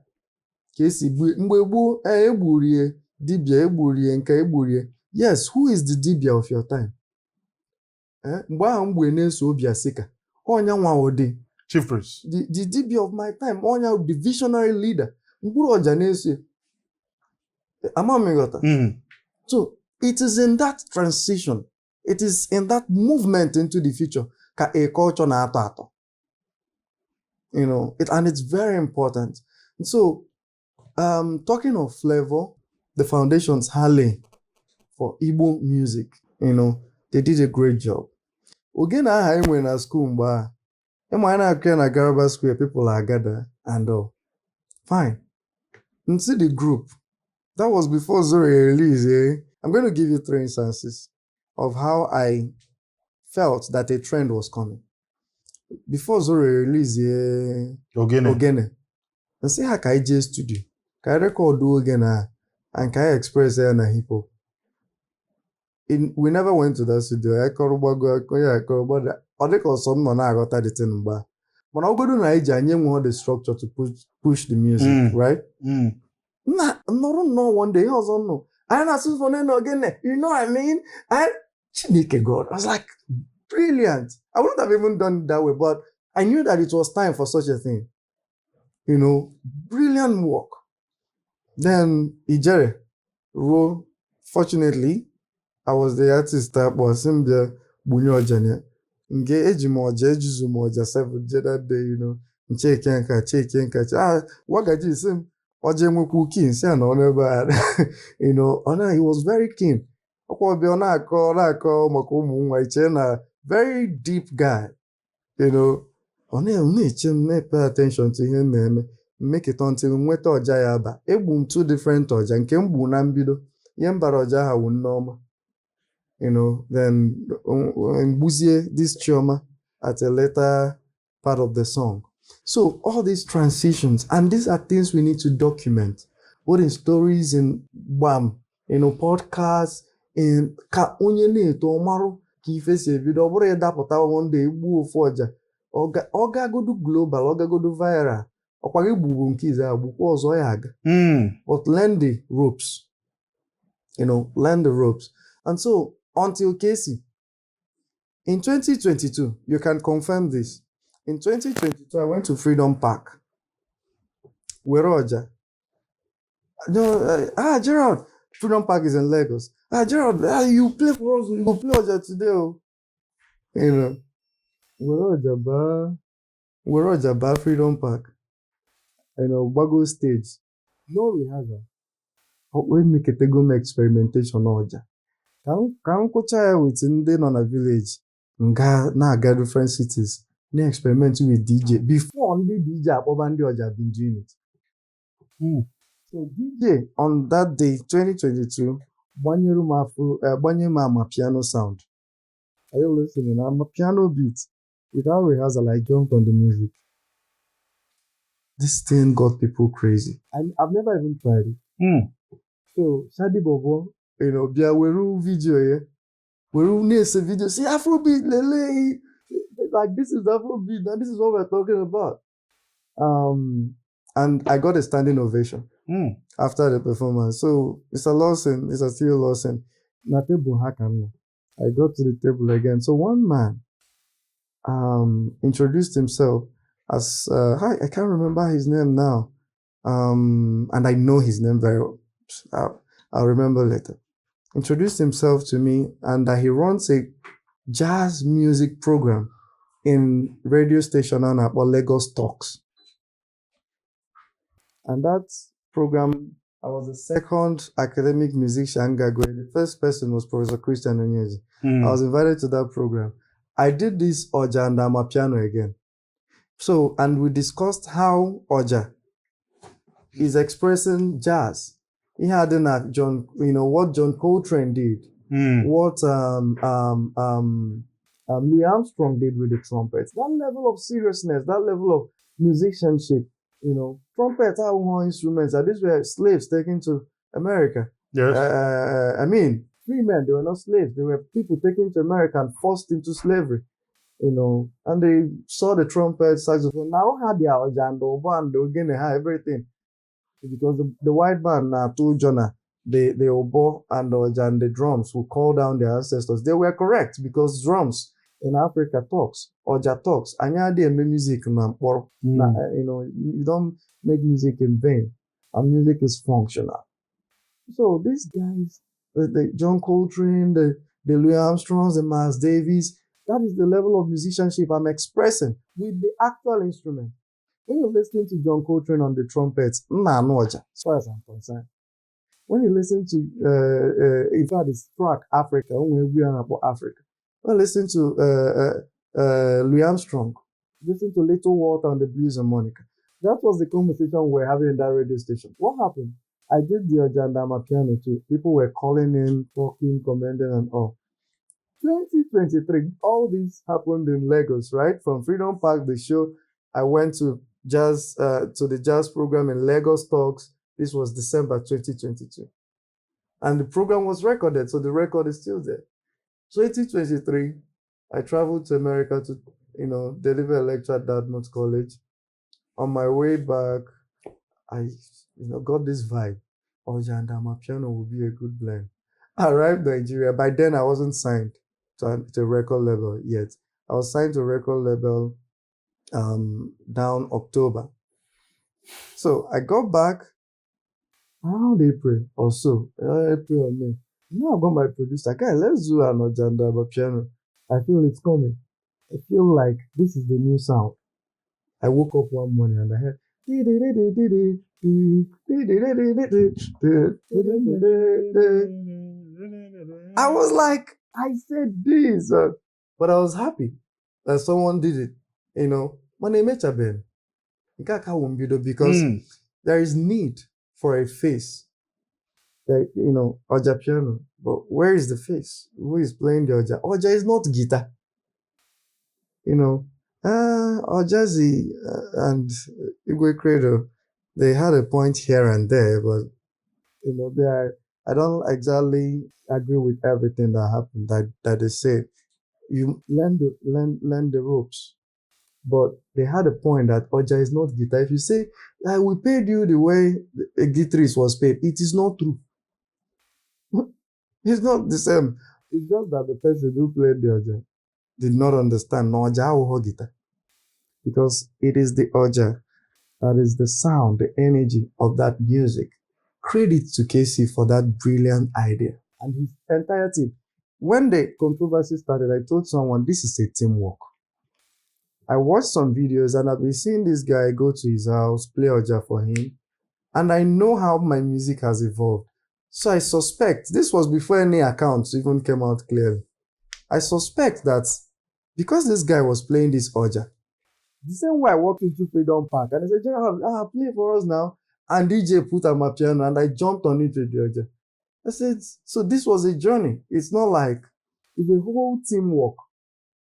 ka esi mgbe gboo egburie dibịa egburie nke egburie. Yes, who is the dibia of your time? Mgbe ahụ mgbe na-eso obi asịka ọnya nwa ụdị Chief priest. The dibia of my time ọnya the visionary leader mkpụrụ ọja na-eso amamịghọta. So it is in that transition, it is in that movement into the future ka a culture na-atọ atọ. And it's very important. So talking of flavor, the foundations Harley for Igbo music, they did a great job. Ogene aha enwe na school mgbe a ịma na-akụ na Garaba Square, people are gathered and all. Fine. And see the group. That was before Zoro release. I'm going to give you 3 instances of how I felt that a trend was coming. Before Zoro release Ogene. And see how I J studio. Ka I record Ogene and ka I express na hip hop. We never went to that studio. I called Bago, or they call some no na agota the thing mba. But I'll go to Nigeria and you the structure to push the music, right? No, one day I was on no. I not for no again. You know what I mean? God. I was like, brilliant. I wouldn't have even done it that way, but I knew that it was time for such a thing. Brilliant work. Then Ijere, fortunately, I was the artist that was in the Bunyo Janya. Nge eji moja, ejuzu moja, 7 that day, nche wagaji sim, oje mweku keen, say no never, he was very keen. Very deep guy, pay attention to him, make it until nweta ọja ya aba. Egbu m 2 different ọja, nke m gbu na mbido, ihe mbara ọja ha wu nneọma. Then mgbuzie this chioma at a later part of the song. So all these transitions, and these are things we need to document, both in stories, in Gbam, podcasts, in ka onye na-eto marụ ka ife si ebido. Ọ bụrụ ịdapụta one day egbu ofu ọja, ọ gagodu global, ọ gagodu viral. Ọkwa gị gbugbo nke ize agbukwa ọzọ ya aga. But learn the ropes. Learn the ropes. And so until Casey, in 2022, you can confirm this. In 2022, I went to Freedom Park. Where Roger? No, Gerald, Freedom Park is in Lagos. Gerald, you play for us, you play Oja today. You know, we're Jaba Freedom Park. You know, Bago stage. No rehearsal. We make it go experimentation ọja. Ka m kwụcha ya with ndị nọ na village na-aga different cities na-experiment with DJ before ndị DJ akpọba ndị ọja been doing it. So DJ on that day 2022 gbanye m amapiano sound. Are you listening? I'm a piano beat. Without rehearsal, I jumped on the music. This thing got people crazy. I've never even tried it. So, Shadi Bobo, you know, there were video here. We're a video. See, Afrobeat, lele. Like, this is Afrobeat, and this is what we're talking about. And I got a standing ovation after the performance. So, Mr. Lawson, Mr. Theo Lawson, Natebu Hakan. I got to the table again. So, one man introduced himself as, hi, I can't remember his name now. And I know his name very well. I'll remember later. Introduced himself to me, and he runs a jazz music program in radio station on Lagos Talks. And that program, I was the second academic musician. The first person was Professor Christian Onyezi. I was invited to that program. I did this Oja and Amapiano again. So, and we discussed how Oja is expressing jazz. He had in John, you know, what John Coltrane did, what Louis Armstrong did with the trumpets. That level of seriousness, that level of musicianship, you know, trumpets are one instruments. And these were slaves taken to America. Yes. I mean, free men, they were not slaves. They were people taken to America and forced into slavery. You know, and they saw the trumpet, saxophone. Now had their Ojando, and they were going to have everything. Because the white man told Jonah the oboe and the drums will call down their ancestors. They were correct because drums in Africa talks, Oja talks. Anya de music you know, you don't make music in vain, and music is functional. So these guys, the John Coltrane, the Louis Armstrongs, the Miles Davis, that is the level of musicianship I'm expressing with the actual instrument. When you're listening to John Coltrane on the trumpets, as far as I'm concerned. When you listen to, in fact, it's track Africa, when we are about Africa. When you listen to Louis Armstrong, listen to Little Walter and the Blues Harmonica. That was the conversation we were having in that radio station. What happened? I did the Ojandama piano too. People were calling in, talking, commenting, and all. 2023, all this happened in Lagos, right? From Freedom Park, the show, I went to the jazz program in Lagos Talks. This was December 2022. And the program was recorded, so the record is still there. 2023, I traveled to America to, you know, deliver a lecture at Dartmouth College. On my way back, I, you know, got this vibe. Oja and Amapiano would be a good blend. I arrived in Nigeria. By then, I wasn't signed to record label yet. I was signed to record label down October. So I got back around April or so, April or May. Now I got my producer. Okay, let's do an Ojanda piano. I feel it's coming. I feel like this is the new sound. I woke up one morning and I heard. I was like, I said this, but I was happy that someone did it. You know, my name is Chabel. Because there is need for a face. That, you know, Oja piano. But where is the face? Who is playing the Oja? Oja is not guitar. You know, Ojazi and Igwe Credo, they had a point here and there, but you know, I don't exactly agree with everything that happened. That they say you learn the ropes. But they had a point that Oja is not guitar. If you say, we paid you the way a guitarist was paid, it is not true. It's not the same. It's just that the person who played the Oja did not understand no Oja or guitar. Because it is the Oja that is the sound, the energy of that music. Credit to Casey for that brilliant idea. And his entire team. when the controversy started, I told someone this is a teamwork. I watched some videos and I've been seeing this guy go to his house, play Oja for him, and I know how my music has evolved. So I suspect, this was before any accounts even came out clearly. I suspect that because this guy was playing this Oja, the same way I walked into Freedom Park and I said, Gerald, play for us now. And DJ put on my piano and I jumped on it with the Oja. I said, so this was a journey. It's not like, it's a whole teamwork.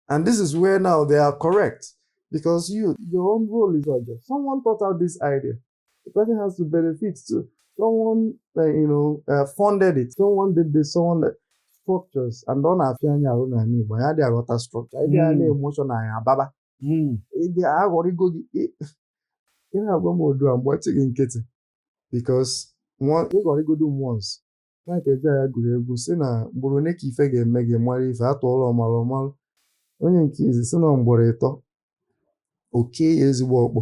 And this is where now they are correct. Because your own role is Oja. Someone thought out this idea. The person has to benefit too. Someone, funded it. Someone did this. Someone that structures. And don't have any need, but I got a structure. I had emotion. I have baba. They are going to go. You know, I'm going to do. I'm watching in kitty because one. You got to go do once. Like a guy, go say na gburu ne ka ife ga-eme gị mara ife atụọla ọmara ọmara onye nke izi si na mgbọrọ ịtọ oke ya ezigbo ọkpọ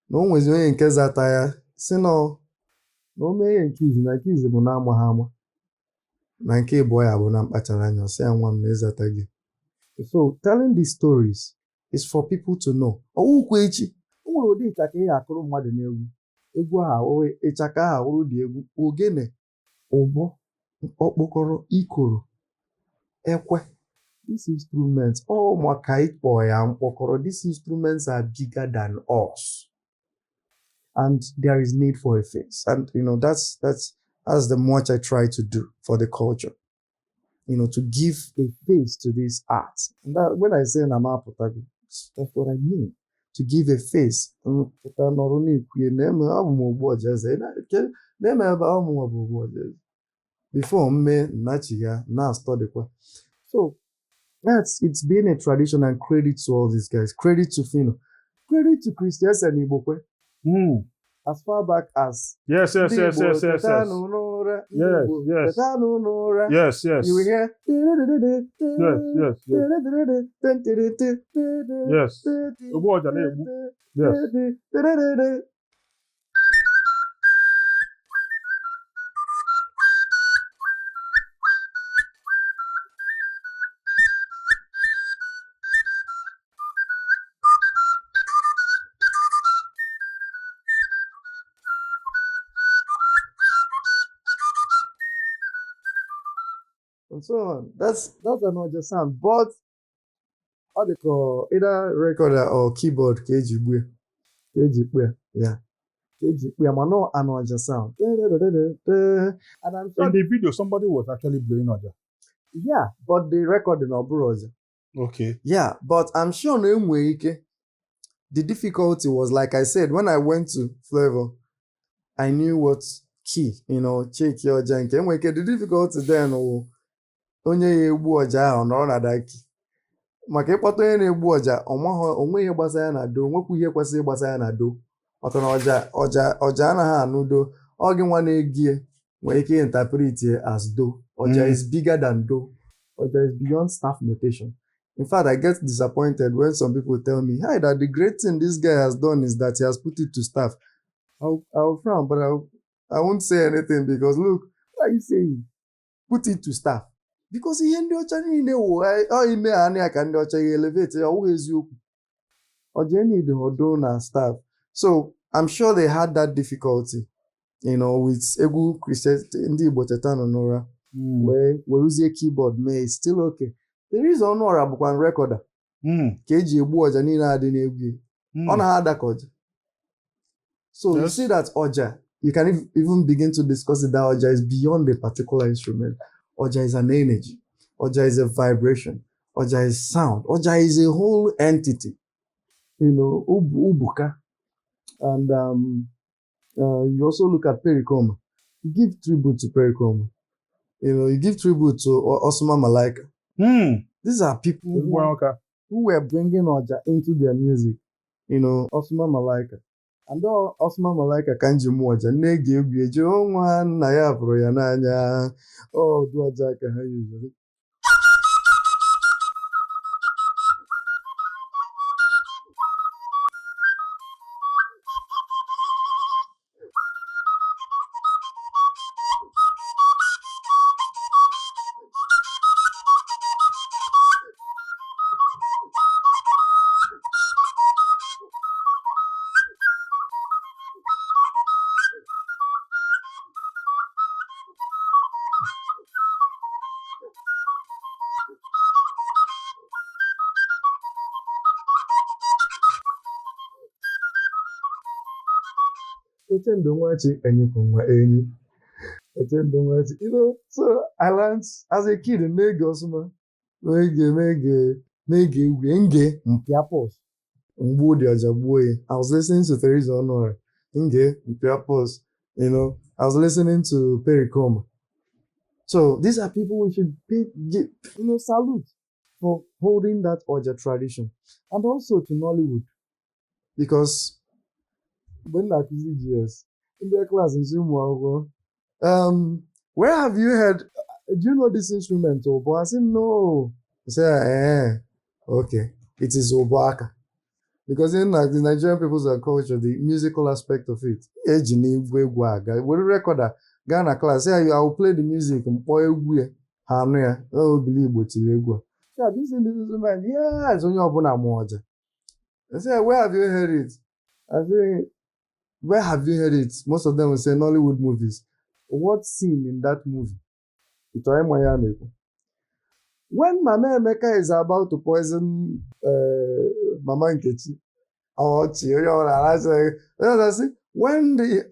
na o nwezi onye nke zata ya si na o mee ihe nke izi na nke izi bụ na ama ha ama na nke ịbụọ ya bụ na mkpachara anya si ya nwa m na ịzata gị. So telling these stories is for people to know. Ọwụkwa echi o nwere ụdị ịchaka ihe akụrụ mmadụ n'egwu egwu ahụ ịchaka ahụ wụrụ dị egwu ogene ụbọ okpokoro ikoro ekwe. These instruments maka ịkpọ ya mkpokoro, these instruments are bigger than us and there is need for a face, and that's the much I try to do for the culture, to give a face to this art. And that, when I say Namapotago, that's what I mean, to give a face. Before me nachiga na study kwa. So it's been a tradition, and credit to all these guys. Credit to Fino. Credit to Christians and Ibokwe. As far back as yes. Yes. Yes. You will hear yes. and so on. That's another sound, but what they call either recorder or keyboard KG, yeah. I'm not another sound. And I'm sure in the video somebody was actually blowing Oja. Yeah, but the recording of Oja. Okay. Yeah, but I'm sure the difficulty was, like I said, when I went to Flavor, I knew what key, check your jank. And the difficulty then onye ya egbu ọja ahụ nọrọ na daki maka ịkpọta onye na-egbu ọja onwe ihe gbasara ya na do, nwekwu ihe kwesịrị ịgbasa ya na do maka na ọja anaghị anụ do, ọ gị nwa na-egie nwere ike interpret as do. Ọja is bigger than do. Ọja is beyond staff notation. In fact, I get disappointed when some people tell me, "Hi, that the great thing this guy has done is that he has put it to staff." I'll frown, but I won't say anything because look, what are you saying? Put it to staff. Because ihe ndị ọcha niile wụ ime ha anya ka ndị ọcha ya elevate ya ọwụ eziokwu. Ọja need odo na staff. So I'm sure they had that difficulty, with egwu Christianity ndị Igbo teta nọ n'ụra wee weruzie keyboard mee still okay. The reason ọnụ ọra bụkwa recorder ka eji egbu ọja niile adị n'egwu ọ na ha ada ka ọja. So you see that Oja, you can even begin to discuss it, that Oja is beyond a particular instrument. Oja is an energy. Oja is a vibration. Oja is sound. Oja is a whole entity. Ubuka. And you also look at Pericoma. You give tribute to Pericoma. You give tribute to Osama Malaika. These are people who were bringing Oja into their music. Osama Malaika. And Osama Malaika kanji Oja na-ege egwu eji nwa nna ya bụrụ ya n'anya du Oja ka ha yuzuru. You know, so I learned as a kid in Megosuma, Mege, Mpiapos, Mbudi Ajaboye. I was listening to Theresa Honor, Nge, Mpiapos, you know, I was listening to Pericoma. So these are people we should salute for holding that Oja tradition. And also to Nollywood, because when I visit GS, in their class in Zimbabwe, where have you heard, do you know this instrument? But I said, no. I said, okay, it is Obaka. Because in the Nigerian people's culture, the musical aspect of it, we record Ghana class, I will play the music and I don't believe what you yeah, this instrument, yeah, it's only Obuna. I said, where have you heard it? I say, where have you heard it? Most of them will say Nollywood movies. What scene in that movie? When Mama Emeka is about to poison Mama Nkechi, or I say, when the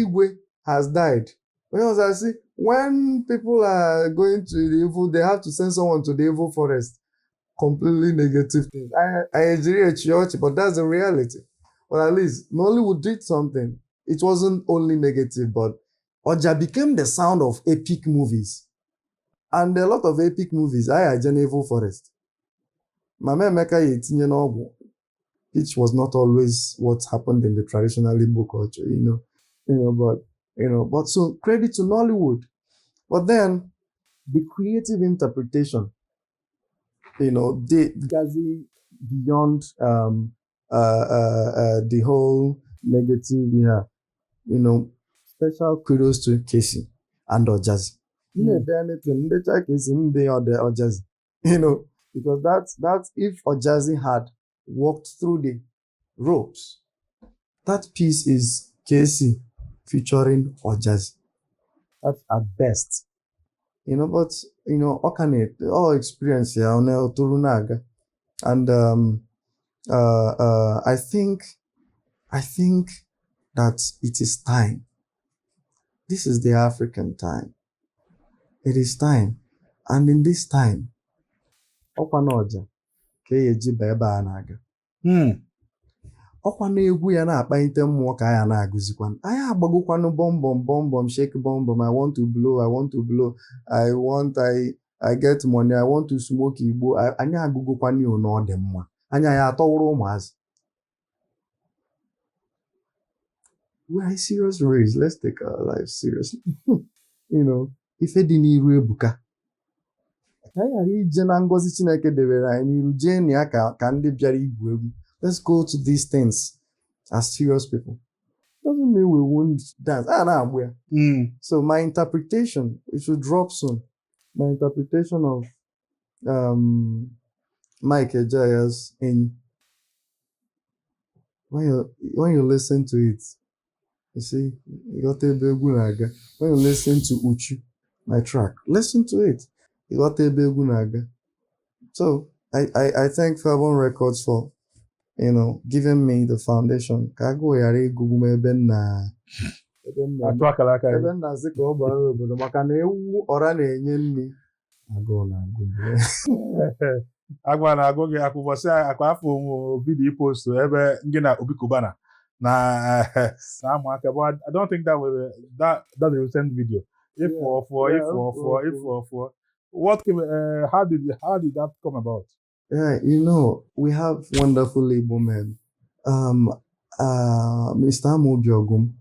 Igwe has died, I say, when people are going to the evil, they have to send someone to the evil forest. Completely negative things. I agree at church, but that's the reality. But at least Nollywood did something. It wasn't only negative, but Oja became the sound of epic movies. And a lot of epic movies, I Evil Forest. Mama Emeka Yetinye Nobu, which was not always what happened in the traditional Igbo culture, but so credit to Nollywood. But then the creative interpretation, Gazi beyond the whole negative, special kudos to Casey and Ojazi. Because that's if Ojazi had walked through the ropes, that piece is Casey featuring Ojazi. That's at best. But all experience here on Turunaga. And I think that it is time. This is the African time. It is time. And in this time, Okwanoja, Keyeji Beba Anaga. Ọkwa na-egwu ya na-akpalite mmụọ ka ya na-agụzikwanụ. Anyị agbagokwanụ bọmbọm, shake bọmbọm, I want to blow, I get money, I want to smoke Igbo. Anyị agụgokwanụ ya na ọ dị mma. Anyị atọwụrụ ụmụazị. We are a serious race. Let's take our life seriously. Ife dị n'iru ebuka. Ka anyị ghara ije na ngọzi Chineke debere anyị n'iru jee na ya ka ndị bịara igwu egwu. Let's go to these things as serious people. Doesn't mean we won't dance. So my interpretation, it should drop soon. My interpretation of Mike Ejaya's when you listen to it, you see, you got a big gunaga. When you listen to Uchu, my track, listen to it. You got a big gunaga. So I thank Fabon Records for giving me the foundation. Kago yare gugume na zika obara obodo maka na ewu ora na-enye nri. Agụ na agụ. Agwa na agụ gị akwụkwọsị akwa afọ video post ebe ngị na Obi Kubana na amụaka, but I don't think that's a recent video. If what came, how did that come about? Yeah, we have wonderful Igbo men. Mr. Amobiogum.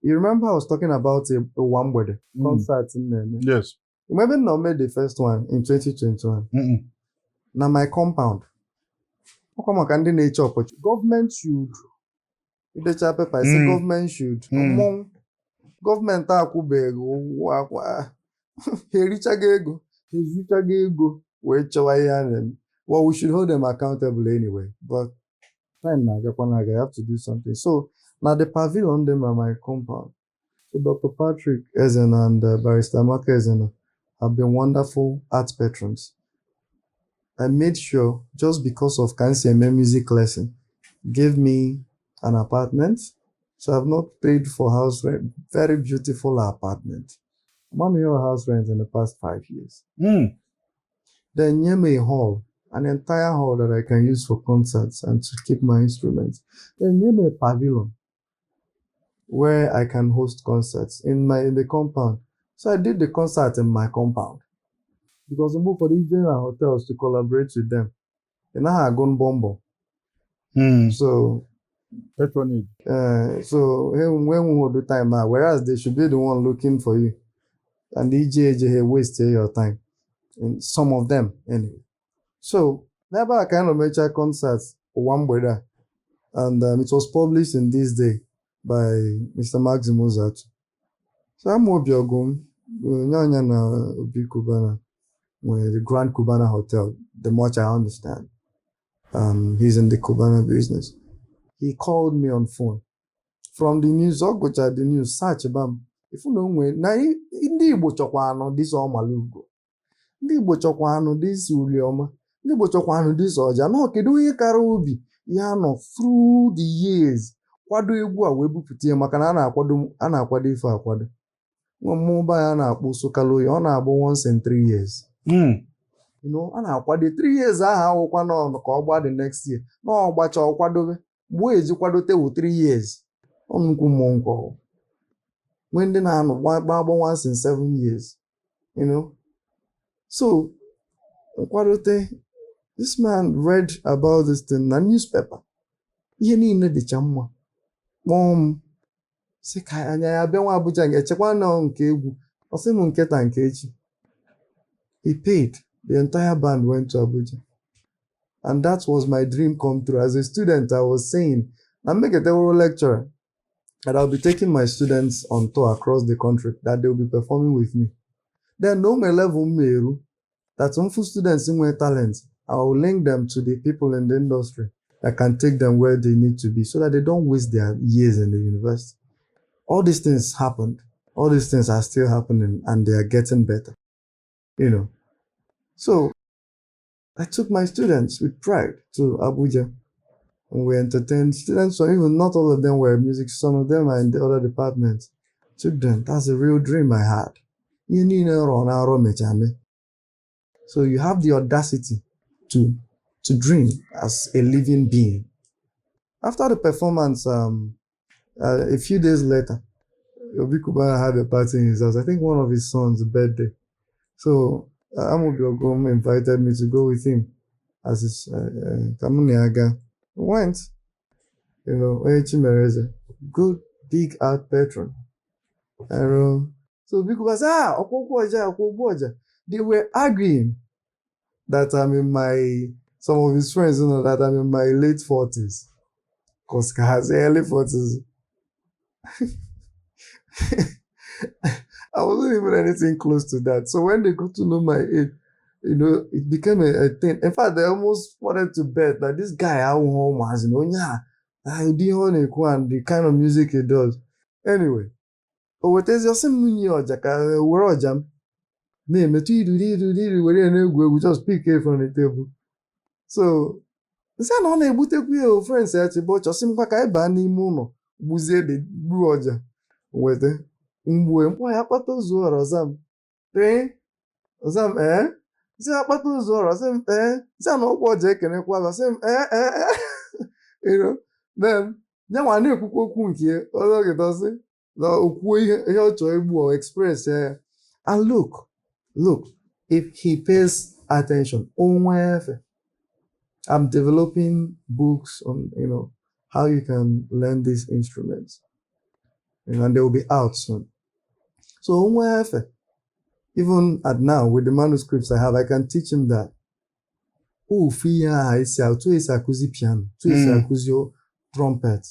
You remember I was talking about a Wambwede concert in there? Yes. Remember now made the first one in 2021. Now my compound. Government should. Government should. Government well, we should hold them accountable anyway. But I have to do something. So now the pavilion them are my compound. So Dr. Patrick Ezen and Barrister Mark Ezen have been wonderful art patrons. I made sure, just because of Kansieme music lesson, gave me an apartment. So I've not paid for house rent. Very beautiful apartment. Mommy, your house rent in the past 5 years. Then near me a hall, an entire hall that I can use for concerts and to keep my instruments. Then near me a pavilion where I can host concerts in the compound. So I did the concert in my compound because we moved for these general hotels to collaborate with them. And now I gone bombo. So Patronage. so when we hold the time out, whereas they should be the one looking for you, and the EJJ waste your time. And some of them anyway. So never I kind of major concerts for one brother, and it was published in This Day by Mr. Maximo Zatu. So I'm Obiogum, Nyanya na Obi Cubana, the Grand Cubana Hotel. The much I understand, he's in the Cubana business. He called me on phone from the news. I'll go to the news. Search Gbam. If you know when na ndị Igbo chọkwa anọ this ọmalugo. Ndị Igbo chọkwa anọ this uriọma. Ndị Igbo chọkwa anọ this ọja. No, kedu ihe kara obi ya nọ through the years. Kwado egwu a wee bupụta ya maka na a na-akwado ife akwado. Nwa mmụba ya na-akpụ Sokalo ya ọ na-abụ once in 3 years. You know, a na-akwado 3 years aha awụkwa nọ ka ọ gba the next year. Na ọ gbacha ọ kwadobe. Mgbe o eji kwadote wụ 3 years. Ọ nnukwu mmụọ nkọ. When they are once in 7 years, you know. So, this man read about this thing in the newspaper. Ihe niile dịcha mma. Sị ka anya ya bịa nwa Abuja echekwa na nke egwu. Ọ sị m nketa nke echi. He paid. The entire band went to Abuja. And that was my dream come true. As a student, I was saying, I'm making a lecturer. And I'll be taking my students on tour across the country that they'll be performing with me. Then no me level meru that some students in my talent, I will link them to the people in the industry that can take them where they need to be so that they don't waste their years in the university. All these things happened. All these things are still happening and they are getting better. You know. So I took my students with pride to Abuja. And we entertained students, so even not all of them were music, some of them are in the other departments. Took them. That's a real dream I had. So you have the audacity to dream as a living being. After the performance, a few days later, Obi Kubana had a party in his house. I think one of his sons' birthday. So Amobi Ogum invited me to go with him as his Kamuniaga. Went, you know, Chimereze, good big art patron. And so because they were arguing that I'm in some of his friends, you know, that I'm in my late 40s. Because has early 40s. I wasn't even anything close to that. So when they got to know my age, you know, it became a thing. In fact, they almost wanted to bet that this guy, you know, and the kind of music he does. Anyway, what is your we're jam? Name it, we just pick it from the table. So, it's an unable to be a friend, said to both your simple bani mono, buze the bruja. With the boy, I put those or some. Ozam, Say akpata ụzọ ọrụ sị m sị na ụkwụ ọja ekenekwa aba sị m you know, then nyanwa na-ekwukwa okwu nke ọzọ gịtọsị na okwuo ihe ọ chọrọ igbu or express and look if he pays attention I'm developing books on, you know, how you can learn these instruments, you know, and they will be out soon. So even at now, with the manuscripts I have, I can teach him that. Oh, tu is akuzi piano, tu is akuzi trumpet.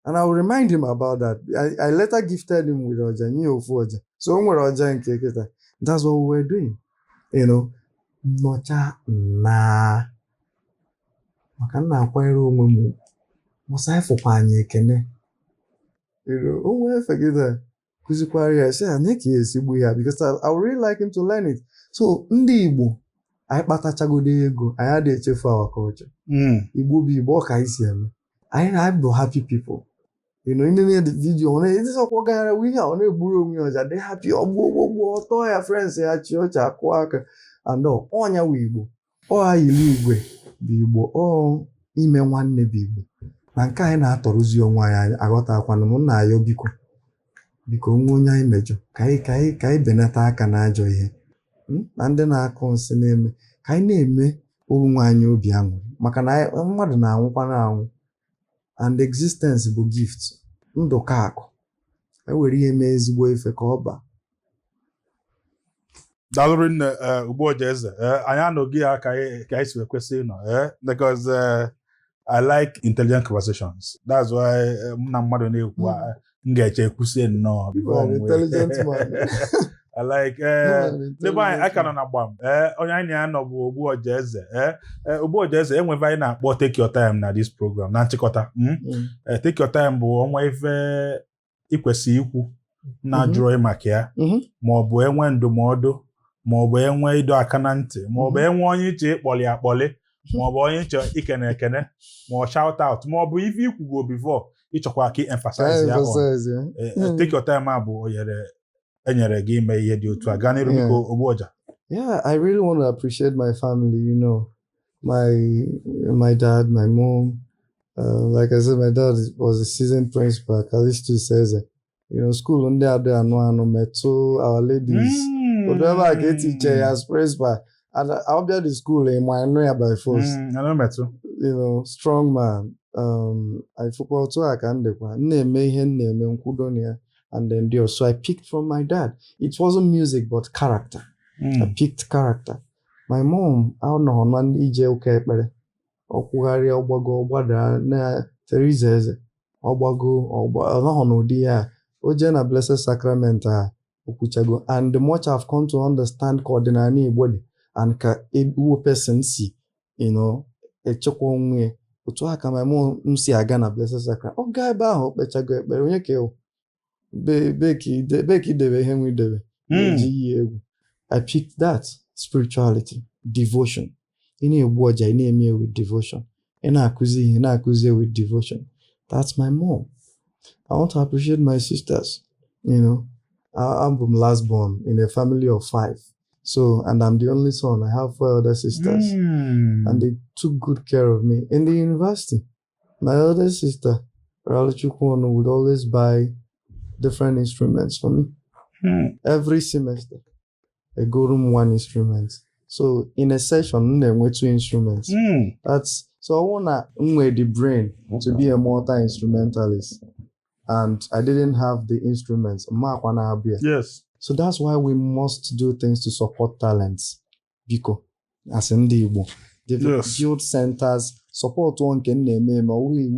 And I will remind him about that. I later gifted him with Oja. So that's what we were doing. You know, nocha na makana akwanyere onwe m mosai fopanye ekene. You know, oh, forget that. Because I would really like him to learn it. So, ndị Igbo, anyị kpatachagodo ego, anyị adịghị echefu our culture. Igbo bụ Igbo ka anyị si eme. I be happy people. You know, in the video, this is what guy we are on a buru they happy or your friends ya church aquaka and all onya wibo or ilu igwe bụ Igbo ọ ime nwanne bụ Igbo na nke anyị na-atọrọzi onwe anyị aghọta akwanụ m na ayọ biko nwe onye anyị mejọ ka anyị benata aka n'ajọ ihe na ndị na-akụ nsị na-eme ka anyị na-eme onwe anyị obi aṅụrị maka na mmadụ na-anwụkwa na-anwụ and existence bụ gift ndụ ka akụ ewere ihe mee ezigbo ife ka ọ baa. Daalụ nne Ugbojaeze anyị anọghị ya ka anyị si kwesị ịnọ because I like intelligent conversations. That's why m na mmadụ na-ekwu m ga-eche ekwusie nnọọ intelligent man. I like n'ebe anyị ka nọ na Gbam onye anyị na-anọ bụ Ugbojaeze Ugbojaeze enwebe anyị na-akpọ take your time na this program na nchịkọta take your time bụ ọnwa ife ikwesị ikwu na-ajụrụ maka ya ma ọ bụ enwe ndụmọdụ ma ọ bụ enwe ịdọ aka na ntị ma ọ bụ enwe onye iche ịkpọli akpọli ma ọ bụ onye iche ikene ekene ma ọ shout out ma ọ bụ ife ikwugo before ịchọkwa ka emphasize ya take your time a bụ enyere gị ime ihe dị otu a gaa n'iru biko Ugboja. Yeah, I really want to appreciate my family, you know, my dad, my mom. Like I said, my dad was a seasoned principal. Kalistu says, you know, school ndị adị anụ metụ our ladies. Whatever I get teacher as principal, and I'll be at the school in my area by force. I know metụ. You know, strong man. I forgot to I can do one. Name ihe name nkwudonia and endure. So I picked from my dad. It wasn't music but character. I picked character. My mom, I don't know, man ije ụka ekpere. Ọkwụgharị ọgbago ọgbada na Teresa eze. Ọgbago ọnọhọ n'ụdị ya. Oje na Blessed Sacrament okwuchago. And the much I've come to understand ka ọdịnala Igbo dị and ka Igbo person si, you know, echekwa onwe otu aka my mom si aga na Blessed Sacrament. Ọ gaa ebe ahụ kpechago ekpere onye ka ewu. Beki debe ihe nwe debe. I picked that spirituality, devotion. In a word, I name you with devotion. In a cuisine with devotion. That's my mom. I want to appreciate my sisters. You know, I'm from last born in a family of 5. So, and I'm the only son. I have 4 other sisters. And they took good care of me. In the university, my elder sister, Gerald, would always buy different instruments for me. Every semester. I go room 1 instrument. So in a session, we 2 instruments. That's so I wanna the brain to be a multi-instrumentalist. And I didn't have the instruments. Yes. So that's why we must do things to support talents. Biko, as in the Igbo. Build centers, support one can name we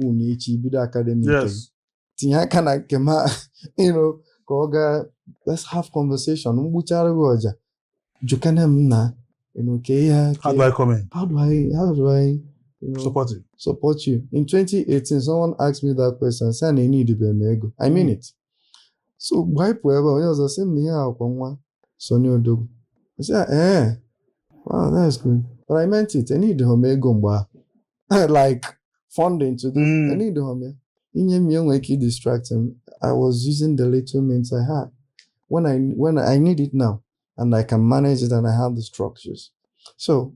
build academy. Yes. You know, Koga, let's have conversation. You know, how do I come in? How do I, you know, support you? In 2018, someone asked me that question. Say, I need to be a ego. I mean it. So, why forever? When I was saying, Sonny Odogu. I said, wow, that's good. But I meant it. I need the home like funding to do. I need the home. In distracting. I was using the little means I had. When I need it now, and I can manage it, and I have the structures. So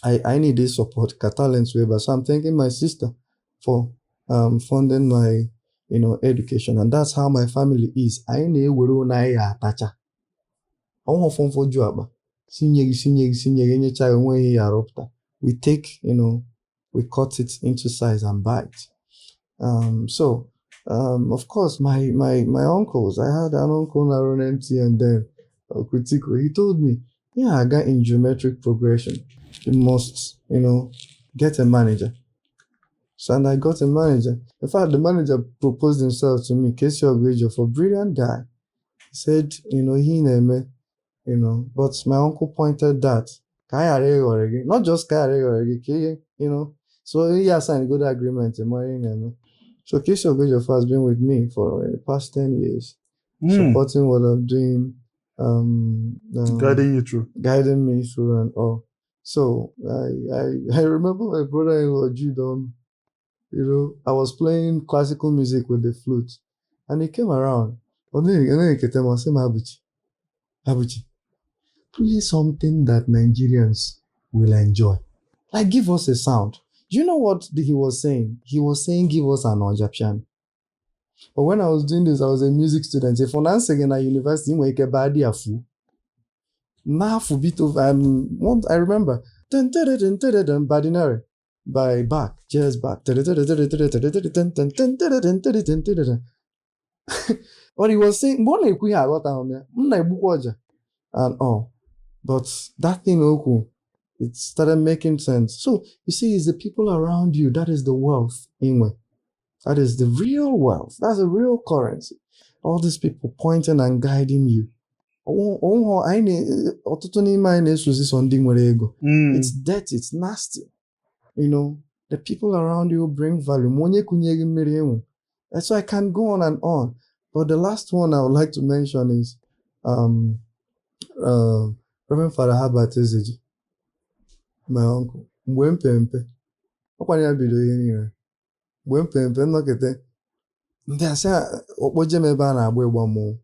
I need this support, talents waiver. So I'm thanking my sister for funding my, you know, education, and that's how my family is. I know where na ya atacha. Onwo fon for job. Sinye child when he aropta. We take, you know, we cut it into size and buy it. So of course my uncles. I had an uncle Naron MT and then Kutiko. He told me, yeah, I got in geometric progression. You must, you know, get a manager. So, and I got a manager. In fact, the manager proposed himself to me, Casey Ogrejo, for brilliant guy. He said, you know, he named me, you know, but my uncle pointed that, not just you know, so he signed a good agreement in marrying him. So Casey Ogrejo has been with me for the past 10 years, supporting what I'm doing, guiding you through, guiding me through and all. So I remember my brother-in-law Judon You know, I was playing classical music with the flute, and he came around. And then he came and said, Abuchi, play something that Nigerians will enjoy. Like, give us a sound. Do you know what he was saying? He was saying, give us an Oja piano. But when I was doing this, I was a music student. If I'm singing at university, I remember Badinari by Bach, Jazz Bach. What he was saying, and all. But that thing, it started making sense. So you see, it's the people around you that is the wealth, anyway. That is the real wealth. That's the real currency. All these people pointing and guiding you. It's dirty, it's nasty. You know, the people around you bring value. And so I can go on and on. But the last one I would like to mention is Reverend Father Herbert Ezeji, my uncle. Mgbe mpempe nnọkịta ndị asị okpoje m ebe a na-agba ịgba mmọnwụ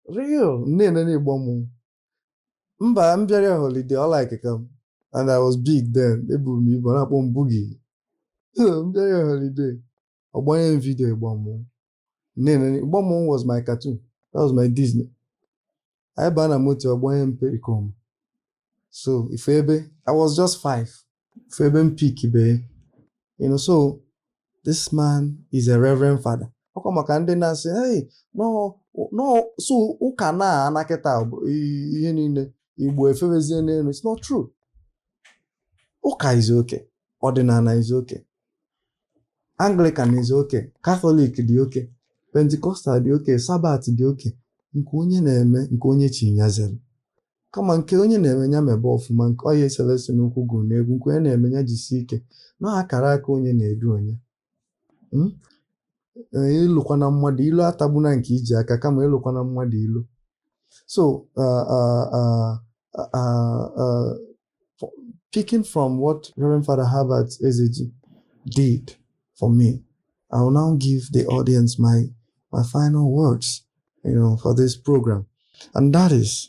real nne na-egba mmọnwụ mba m bịara holiday all like come and I was big then eburu m ibu na-akpọ m Boogie m bịara holiday ọgbanye m video ịgba mmọnwụ nne ịgba mmọnwụ was my cartoon, that was my Disney. anyị baa na moto ọgbanye m Perikom. So ife ebe I was just 5 ife ebe m pick ibe, you know. So this man is a reverend father. Maka ndị na-asị, hey, no, so ụka na anakịta ihe niile Igbo efebezie n'elu. It's not true. Ụka is okay. Ọdịnala is okay. Anglican is okay. Catholic dị okay. Pentecostal dị okay. Sabbath dị okay. Nke onye na-eme, nke onye chinyazere. Kama nke onye na-eme ya mebe ọfụma, nke onye Celestine ukwu gụrụ n'egwu, nke onye na-eme ya jisi ike. Na akara aka onye na-edu onye. Ịlụkwana mmadụ ilu atagbuna nke iji aka kama ịlụkwana mmadụ ilu. So picking from what Reverend Father Herbert Ezeji did for me, I will now give the audience my final words, you know, for this program, and that is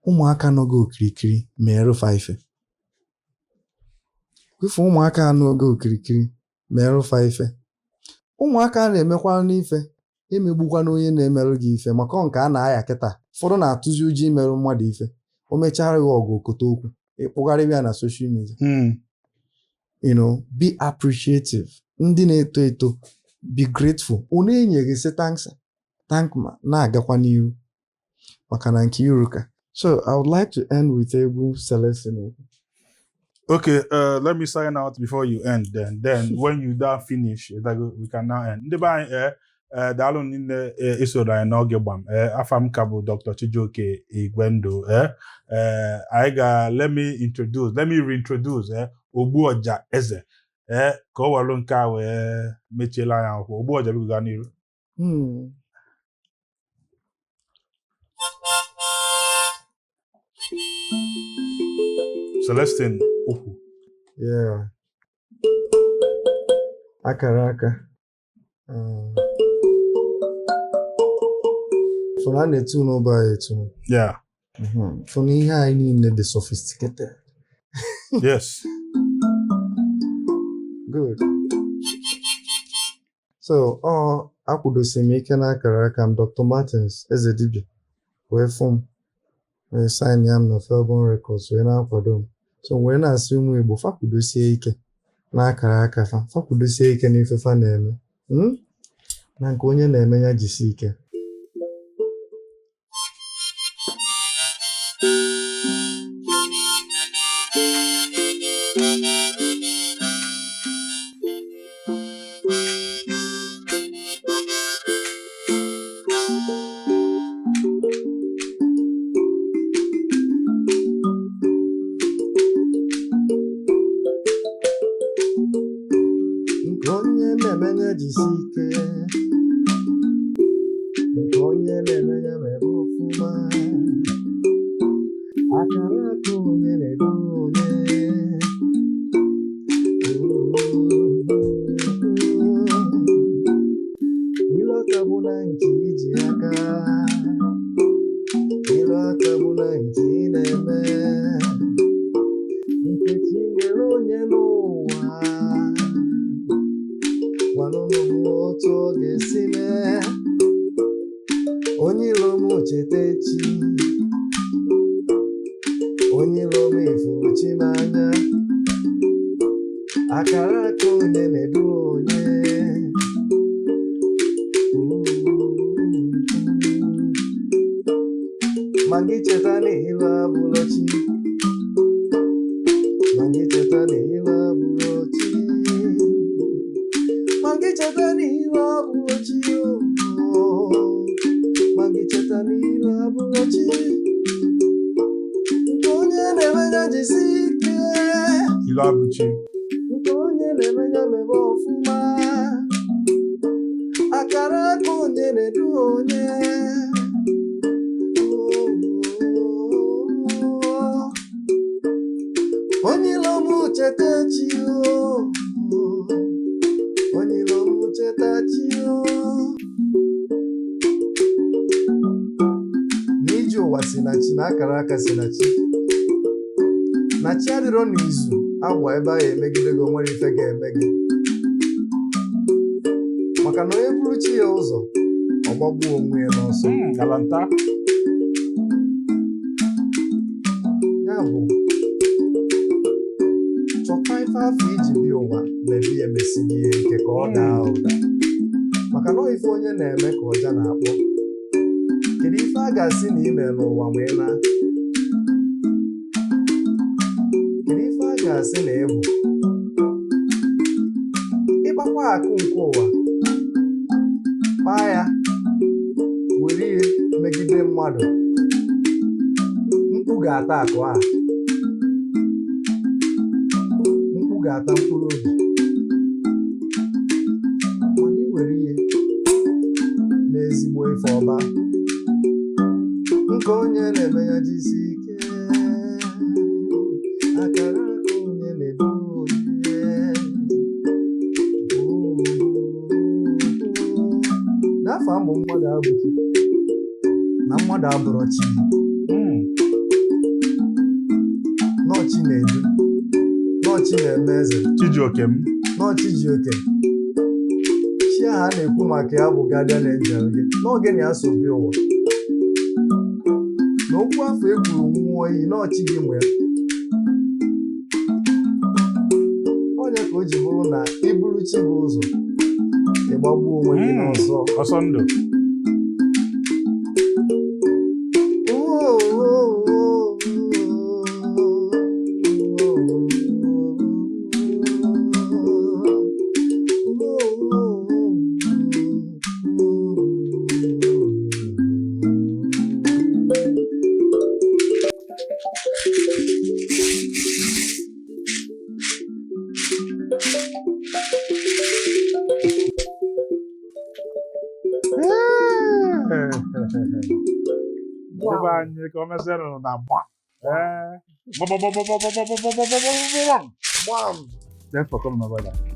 ụmụaka nọgo okirikiri merụ ife. Kwefu ụmụaka anọgo okirikiri merụ ife. Ụmụaka na-emekwa n'ife emegbukwa n'onye na-emerụ gị ife maka nke a na-aya kịta. Ụfọdụ na-atụzi uji imerụ mmadụ ife, o mechara gị ọgụ okoto okwu ịkpụgharị ya na social media. You know, be appreciative. Ndị na-eto eto, be grateful. Onye enye gị sị thank ma na-agakwa n'ihu maka na nke iruka. So I would like to end with Egwu Celestine. Okay, let me sign out before you end then. Then when you don't finish, we can now end. Ndị be anyị daalụ niile isoro anyị n'oge Gbam. Afa m ka bụ Dr. Chijioke Igwendo. Let me reintroduce Ogbuoja Eze. Ka ọ walụ nke a wee mechiela anyị akwụkwọ. Ogbuoja biko gaa n'iru. Celestine Ukwu. Yeah. Akara aka. For na na-etu n'ụba etu. Yeah. For na ihe anyị niile dị sophisticated. Yes. Good. So, akwụdosi m ike n'akara aka m Dr. Martins Ezedibia wee fụ m sign ya m na Felborn Records wee na-akwado m. So wee na-asị ụmụ Igbo fakwudosie ike n'akara aka fakwudosie ike n'ife fa na-eme na nke onye na-eme ya jisi ike. Onye na-eme ya jisi ike, onye na-eme ya mebe ọfụma, akara aka onye na-edu onye. cheta n'iru abụghị chi ma gị cheta n'iru abụghị chi nke onye na-emenya jisi ike ilu abụchi nke onye na-emenya mebe ọfụma akara aka onye na-edu onye onye ilo m cheta chi onye ilo m cheta chi n'ije ụwa si na chi na akara aka si na chi na chi adịrọ n'izu agwa ebe ahụ emegide gị onwere ife ga-eme gị maka na onye buru chi ya ụzọ ọ gbagbuo onwe ya n'ọsọ galanta ya bụ chọta ife afọ iji bịa ụwa mebi emesi gị ihe ike ka ọ daa ụda maka na ife onye na-eme ka ọja na-akpọ kedu ife a ga-asị na ime n'ụwa wee na kedu ife a ga-asị na ịbụ ịgbakwa akụ nke ụwa kpaa ya were ihe megide mmadụ mkpu ga-ata akụ a mkpu ga-ata mkpụrụ obi mana iwere ihe n'ezigbo ife ọba nke onye na-eme ya jisi ike akara aka onye na-ebu onye n'afọ mbụ mmadụ abụchi na mmadụ abụrọ chi n'ọchị na-edu n'ọchị na-eme eze Chijioke m n'ọchị ji oke chi ahụ a na-ekwu maka ya bụ guardian angel gị n'oge na-aso bi ụwa na okwu afọ ekwuru nwụọ iyi n'ọchị gị nwe ya onye ka o ji bụrụ na iburu chi bụ ụzọ ịgbagbuo onwe gị n'ọsọ ọsọ ndụ ebe anyị ka o mesịrị na gbam gbam gbam Thanks for coming, my brother.